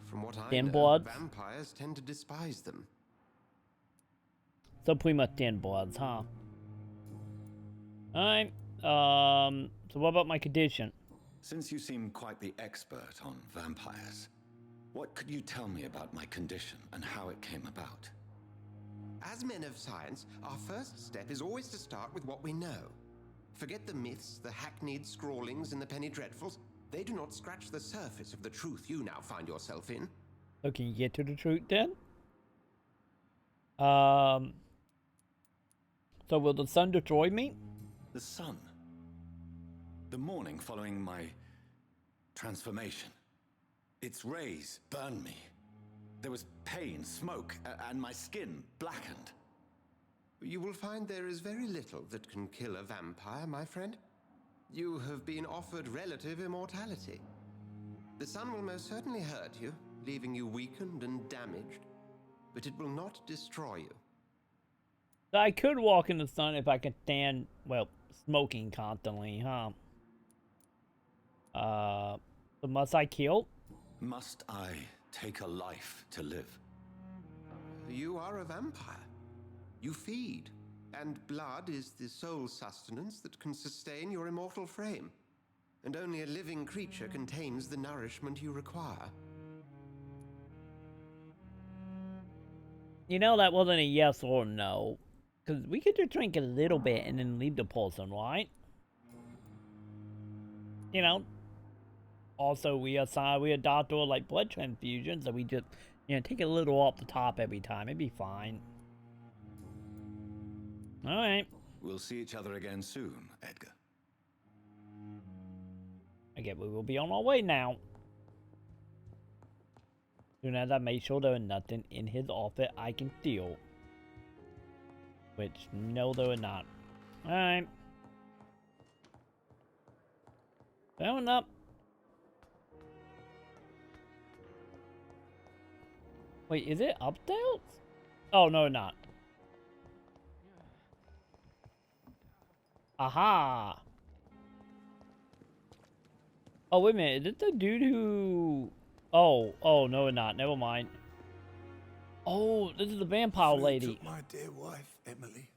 From what I Thin know, bloods? vampires tend to despise them. So pretty much thin bloods, huh? Alright. So what about my condition? Since you seem quite the expert on vampires, what could you tell me about my condition and how it came about? As men of science, our first step is always to start with what we know. Forget the myths, the hackneyed scrawlings, and the penny dreadfuls. They do not scratch the surface of the truth you now find yourself in. So can you get to the truth then? So will the sun destroy me? The sun? The morning following my transformation. Its rays burned me. There was pain, smoke, and my skin blackened. You will find there is very little that can kill a vampire, my friend. You have been offered relative immortality. The sun will most certainly hurt you, leaving you weakened and damaged, but it will not destroy you. I could walk in the sun if I could stand, well, smoking constantly, huh? But must I kill? Must I take a life to live? You are a vampire. You feed, and blood is the sole sustenance that can sustain your immortal frame. And only a living creature contains the nourishment you require. You know, that wasn't a yes or no. Because we could just drink a little bit and then leave the person, right? You know. Also, we adopt or like blood transfusions, so we just, you know, take a little off the top every time. It'd be fine. Alright. We'll see each other again soon, Edgar. I guess we will be on our way now. Soon as I make sure there is nothing in his office I can steal. Which, no, there are not. Alright. Going up. Wait, is it upstairs? Oh, no, not. Aha! Oh, wait a minute. Is it the dude who... Oh, no, not. Never mind. Oh, this is the vampire lady. Took my dear wife, Emily.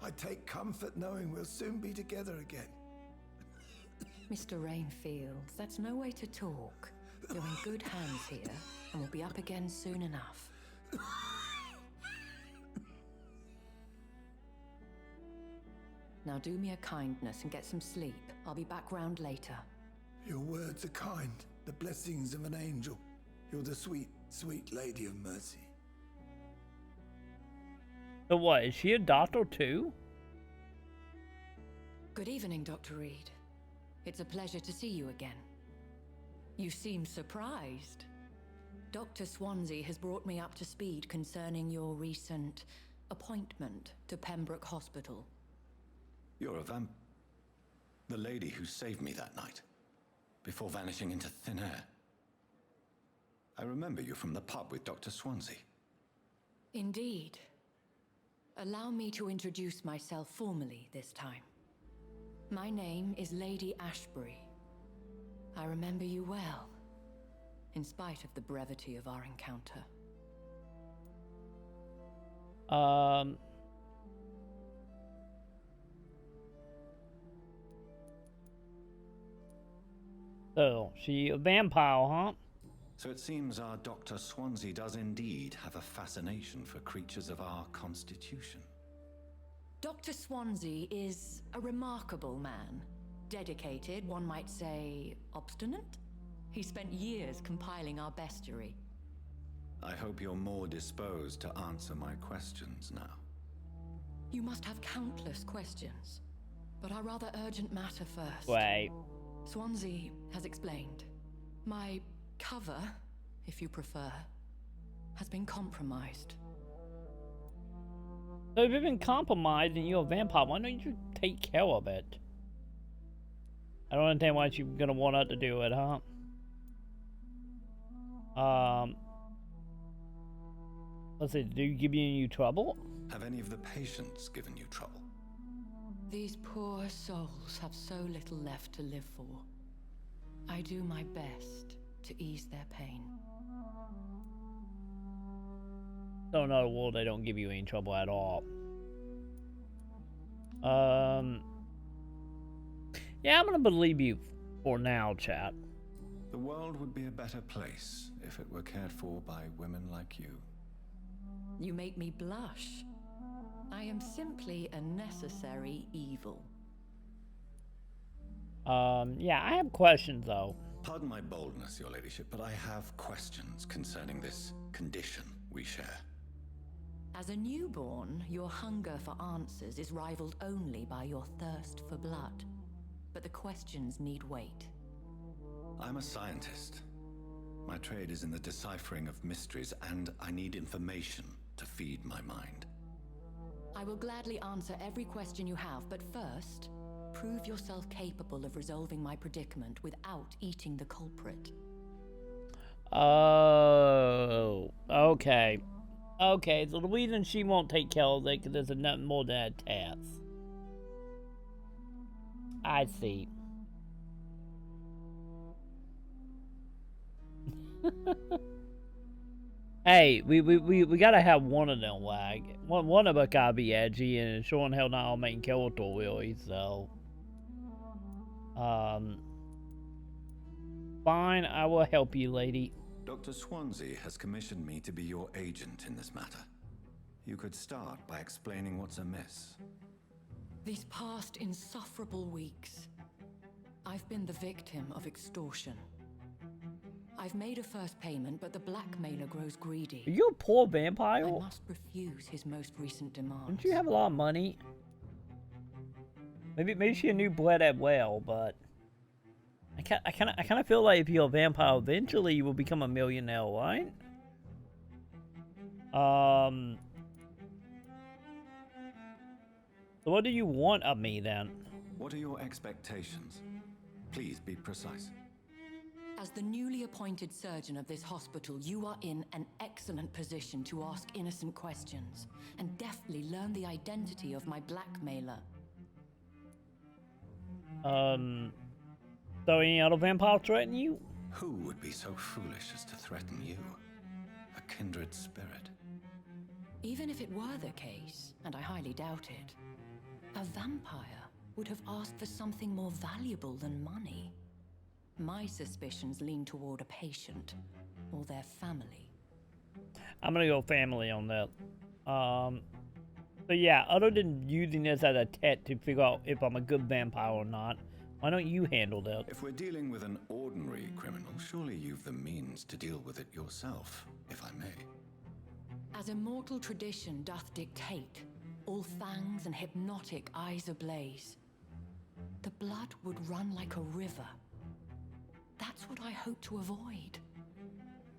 I take comfort knowing we'll soon be together again. Mr. Rainfield, that's no way to talk. You're in good hands here, and we'll be up again soon enough. Now do me a kindness and get some sleep. I'll be back round later. Your words are kind, the blessings of an angel. You're the sweet, sweet lady of mercy. So what, is she a doctor too? Good evening, Dr. Reed. It's a pleasure to see you again. You seem surprised. Dr. Swansea has brought me up to speed concerning your recent appointment to Pembroke Hospital. You're a the lady who saved me that night, before vanishing into thin air. I remember you from the pub with Dr. Swansea. Indeed. Allow me to introduce myself formally this time. My name is Lady Ashbury. I remember you well, in spite of the brevity of our encounter. So, she a vampire, huh? So it seems our Dr. Swansea does indeed have a fascination for creatures of our constitution. Dr. Swansea is a remarkable man. Dedicated, one might say, obstinate? He spent years compiling our bestiary. I hope you're more disposed to answer my questions now. You must have countless questions, but our rather urgent matter first. Wait. Swansea has explained. My cover, if you prefer, has been compromised. So if you've been compromised and you're a vampire, why don't you take care of it? I don't understand why you're gonna want her to do it, huh? Let's see, do you give you trouble? Have any of the patients given you trouble? These poor souls have so little left to live for. I do my best to ease their pain. So in other words, they don't give you any trouble at all. Yeah, I'm gonna believe you for now, chat. The world would be a better place if it were cared for by women like you. You make me blush. I am simply a necessary evil. Yeah, I have questions though. Pardon my boldness, your ladyship, but I have questions concerning this condition we share. As a newborn, your hunger for answers is rivaled only by your thirst for blood. But the questions need wait. I'm a scientist. My trade is in the deciphering of mysteries, and I need information to feed my mind. I will gladly answer every question you have, but first, prove yourself capable of resolving my predicament without eating the culprit. Oh, okay. Okay, so the reason she won't take care of it because there's nothing more than a task. I see. Hey, we gotta have one of them, like one of us gotta be edgy, and sure and hell not all main character really. So, fine, I will help you, lady. Dr. Swansea has commissioned me to be your agent in this matter. You could start by explaining what's amiss. These past insufferable weeks, I've been the victim of extortion. I've made a first payment, but the blackmailer grows greedy. Are you a poor vampire? I must refuse his most recent demands. Don't you have a lot of money? Maybe she a new blood at well, but I kind of feel like if you're a vampire, eventually you will become a millionaire, right? So what do you want of me then? What are your expectations? Please be precise. As the newly appointed surgeon of this hospital, you are in an excellent position to ask innocent questions and deftly learn the identity of my blackmailer. So any other vampire threaten you? Who would be so foolish as to threaten you? A kindred spirit. Even if it were the case, and I highly doubt it, a vampire would have asked for something more valuable than money. My suspicions lean toward a patient or their family. I'm gonna go family on that. So yeah, other than using this as a test to figure out if I'm a good vampire or not, why don't you handle that? If we're dealing with an ordinary criminal, surely you've the means to deal with it yourself, if I may. As immortal tradition doth dictate, all fangs and hypnotic eyes ablaze, the blood would run like a river. That's what I hope to avoid.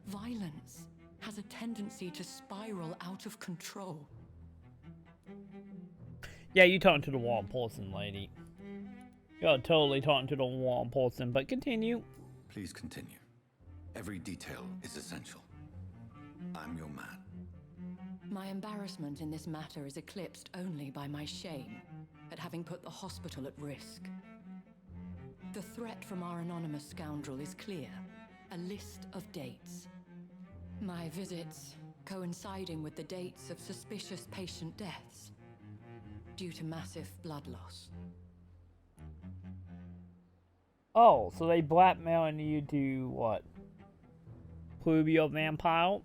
Violence has a tendency to spiral out of control. Yeah, you talking to the wrong person, lady. You're totally talking to the wrong person, but continue. Please continue. Every detail is essential. I'm your man. My embarrassment in this matter is eclipsed only by my shame at having put the hospital at risk. The threat from our anonymous scoundrel is clear. A list of dates. My visits coinciding with the dates of suspicious patient deaths due to massive blood loss. Oh, so they blackmailing you to what? Prove you're a vampire?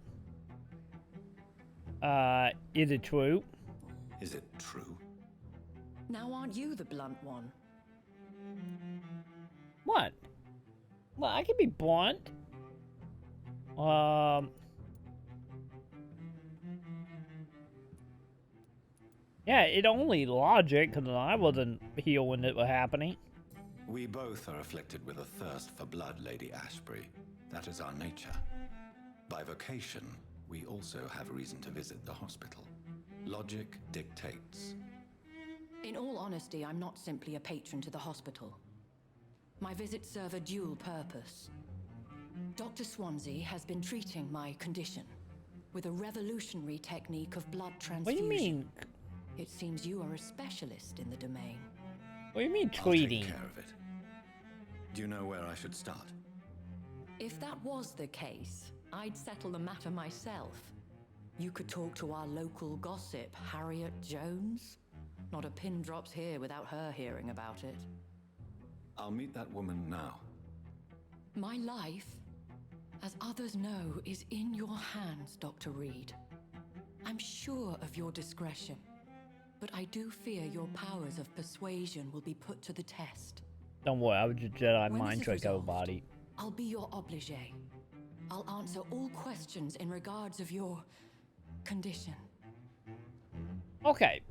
Is it true? Is it true? Now aren't you the blunt one? What? Well, I can be blunt. Yeah, it only logic, because I wasn't here when it was happening. We both are afflicted with a thirst for blood, Lady Ashbury. That is our nature. By vocation, we also have reason to visit the hospital. Logic dictates. In all honesty, I'm not simply a patron to the hospital. My visits serve a dual purpose. Dr. Swansea has been treating my condition with a revolutionary technique of blood transfusion. What do you mean? It seems you are a specialist in the domain. What do you mean treating? I'll take care of it. Do you know where I should start? If that was the case, I'd settle the matter myself. You could talk to our local gossip, Harriet Jones. Not a pin drops here without her hearing about it. I'll meet that woman now. My life, as others know, is in your hands, Dr. Reed. I'm sure of your discretion, but I do fear your powers of persuasion will be put to the test. Don't worry, I was just Jedi When mind this is trick resolved, everybody. I'll be your obligé. I'll answer all questions in regards of your condition. Okay.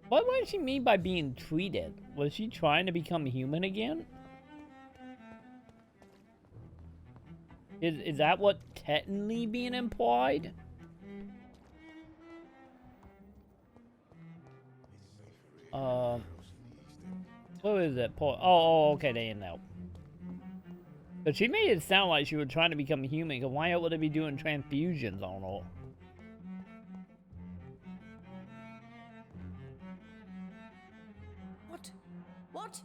What did she mean by being treated? Was she trying to become human again? Is that what technically being implied? What was it? Oh, okay, they know. But she made it sound like she was trying to become human, because why would they be doing transfusions on her? What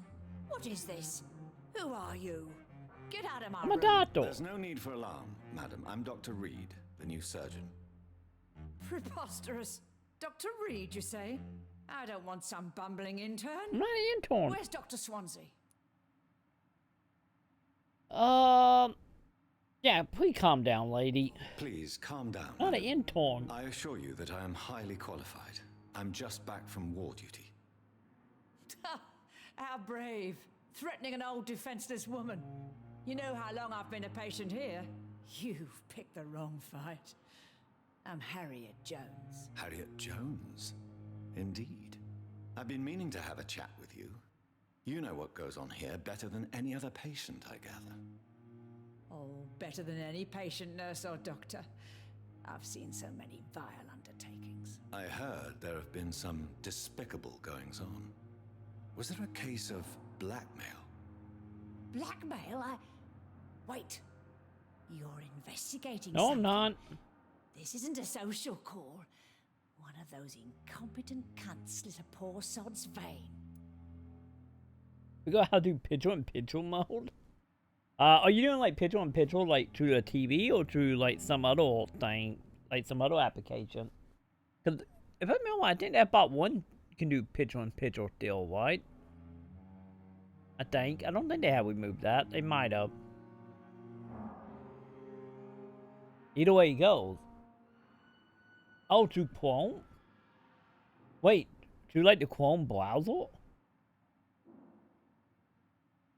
is this? Who are you? Get out of my I'm a room. doctor. There's no need for alarm, madam. I'm Dr. Reed, the new surgeon. Preposterous. Dr. Reed, you say? I don't want some bumbling intern. I'm not an intern. Where's Dr. Swansea? Yeah, please calm down, lady. Please, calm down. Not an intern. I assure you that I am highly qualified. I'm just back from war duty. How brave. Threatening an old defenseless woman. You know how long I've been a patient here? You've picked the wrong fight. I'm Harriet Jones. Harriet Jones? Indeed. I've been meaning to have a chat with you. You know what goes on here better than any other patient, I gather. Oh, better than any patient, nurse, or doctor. I've seen so many vile undertakings. I heard there have been some despicable goings-on. Was there a case of blackmail? Blackmail? Wait. You're investigating No, I'm something. not. This isn't a social call. One of those incompetent cunts slit a poor sod's vein. We got how to do picture-in-picture mode? Are you doing like picture-in-picture like through a TV or through like some other thing, like some other application? Because if I remember, I think that about one can do picture-in-picture still, right? I think. I don't think they have removed that. They might have. Either way it goes. Oh, through Chrome? Wait, through like the Chrome browser?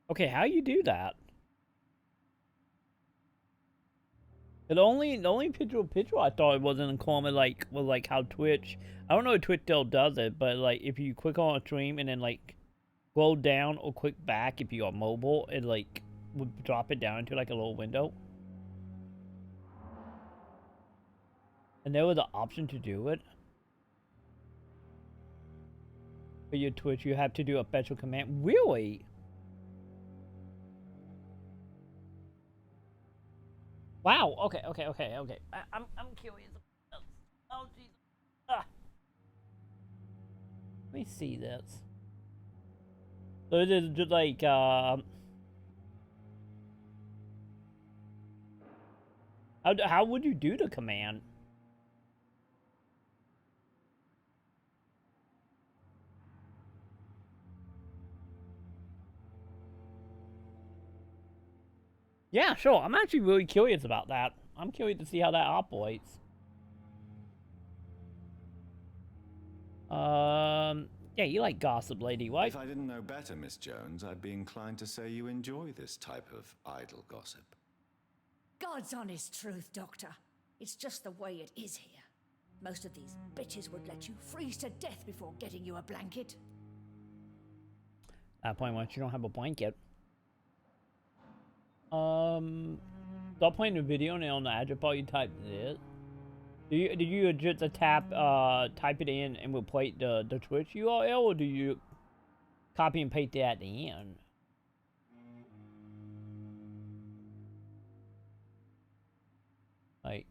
Okay, how you do that? The only picture I thought it wasn't in Chrome was like how Twitch. I don't know if Twitch still does it, but like if you click on a stream and then like scroll down or click back if you are mobile, it like would drop it down into like a little window. And there was an option to do it. For your Twitch, you have to do a special command. Really? Wow. Okay. I'm curious. Oh Jesus. Ah. Let me see this. So it is just like how would you do the command? Yeah, sure. I'm actually really curious about that. I'm curious to see how that operates. Yeah, you like gossip, lady, right? If I didn't know better, Miss Jones, I'd be inclined to say you enjoy this type of idle gossip. God's honest truth, Doctor. It's just the way it is here. Most of these bitches would let you freeze to death before getting you a blanket. At that point, once you don't have a blanket. Stop playing the video and on the address bar you type it. Do you just type it in and replace the Twitch URL, or do you copy and paste that at the end? Like,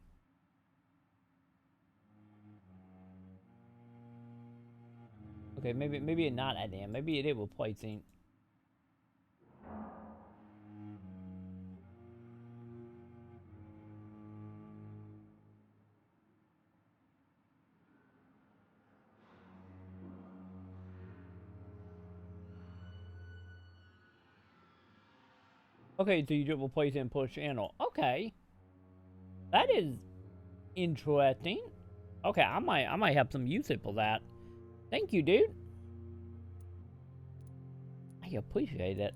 okay, maybe not at the end. Maybe it is replacing. Okay, so you dribble place and push channel. Okay. That is interesting. Okay, I might have some use it for that. Thank you, dude. I appreciate it.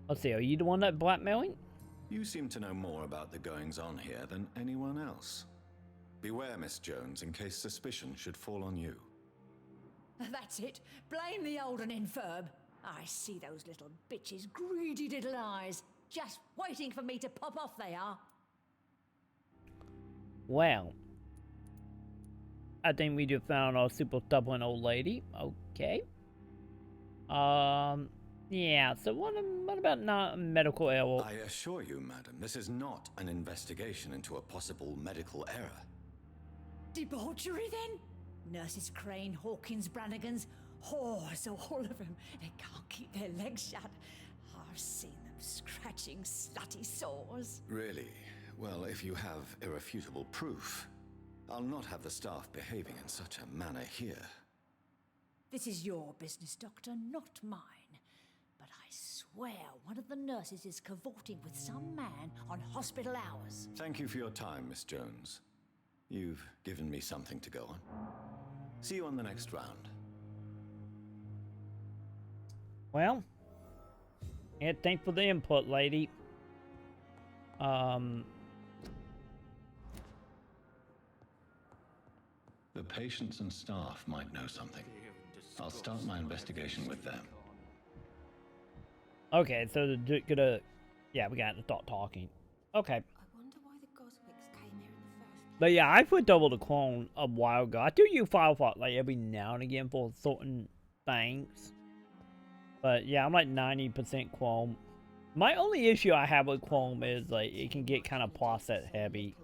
Let's see, are you the one that blackmailing? You seem to know more about the goings-on here than anyone else. Beware, Miss Jones, in case suspicion should fall on you. That's it. Blame the old and infirm. I see those little bitches' greedy little eyes. Just waiting for me to pop off, they are. Well, I think we just found our super stubborn old lady. Okay. Yeah, so what about not medical error? I assure you, madam, this is not an investigation into a possible medical error. Debauchery, then? Nurses Crane, Hawkins, Brannigans, whores, all of them. They can't keep their legs shut. I've seen them scratching slutty sores. Really? Well, if you have irrefutable proof, I'll not have the staff behaving in such a manner here. This is your business, Doctor, not mine. But I swear one of the nurses is cavorting with some man on hospital hours. Thank you for your time, Miss Jones. You've given me something to go on. See you on the next round. Well, yeah, thanks for the input, lady. The patients and staff might know something. I'll start my investigation with them. Okay, so gonna, yeah, we got to start talking. Okay. But yeah, I put double the clone a while ago. I do use Firefox like every now and again for certain things. But yeah, I'm like 90% Chrome. My only issue I have with Chrome is like it can get kind of process heavy,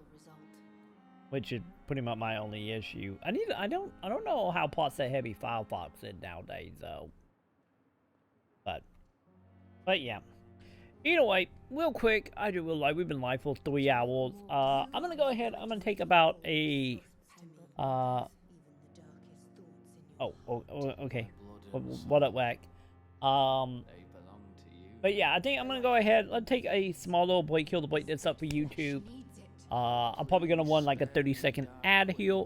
which is pretty much my only issue. I don't know how process heavy Firefox is nowadays though. But yeah. Either way, real quick, I do realize we've been live for 3 hours. I'm gonna go ahead. I'm gonna take about a okay. What up, Whack? But yeah, I think I'm gonna go ahead. Let's take a small little break here to break this up for YouTube. I'm probably gonna run like a 30-second ad here,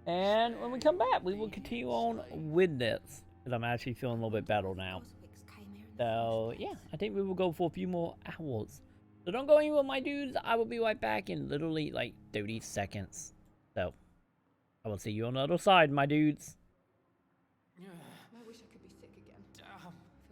and when we come back, we will continue on with this because I'm actually feeling a little bit better now. So yeah, I think we will go for a few more hours. So don't go anywhere, my dudes. I will be right back in literally like 30 seconds. So I will see you on the other side, my dudes. Yeah.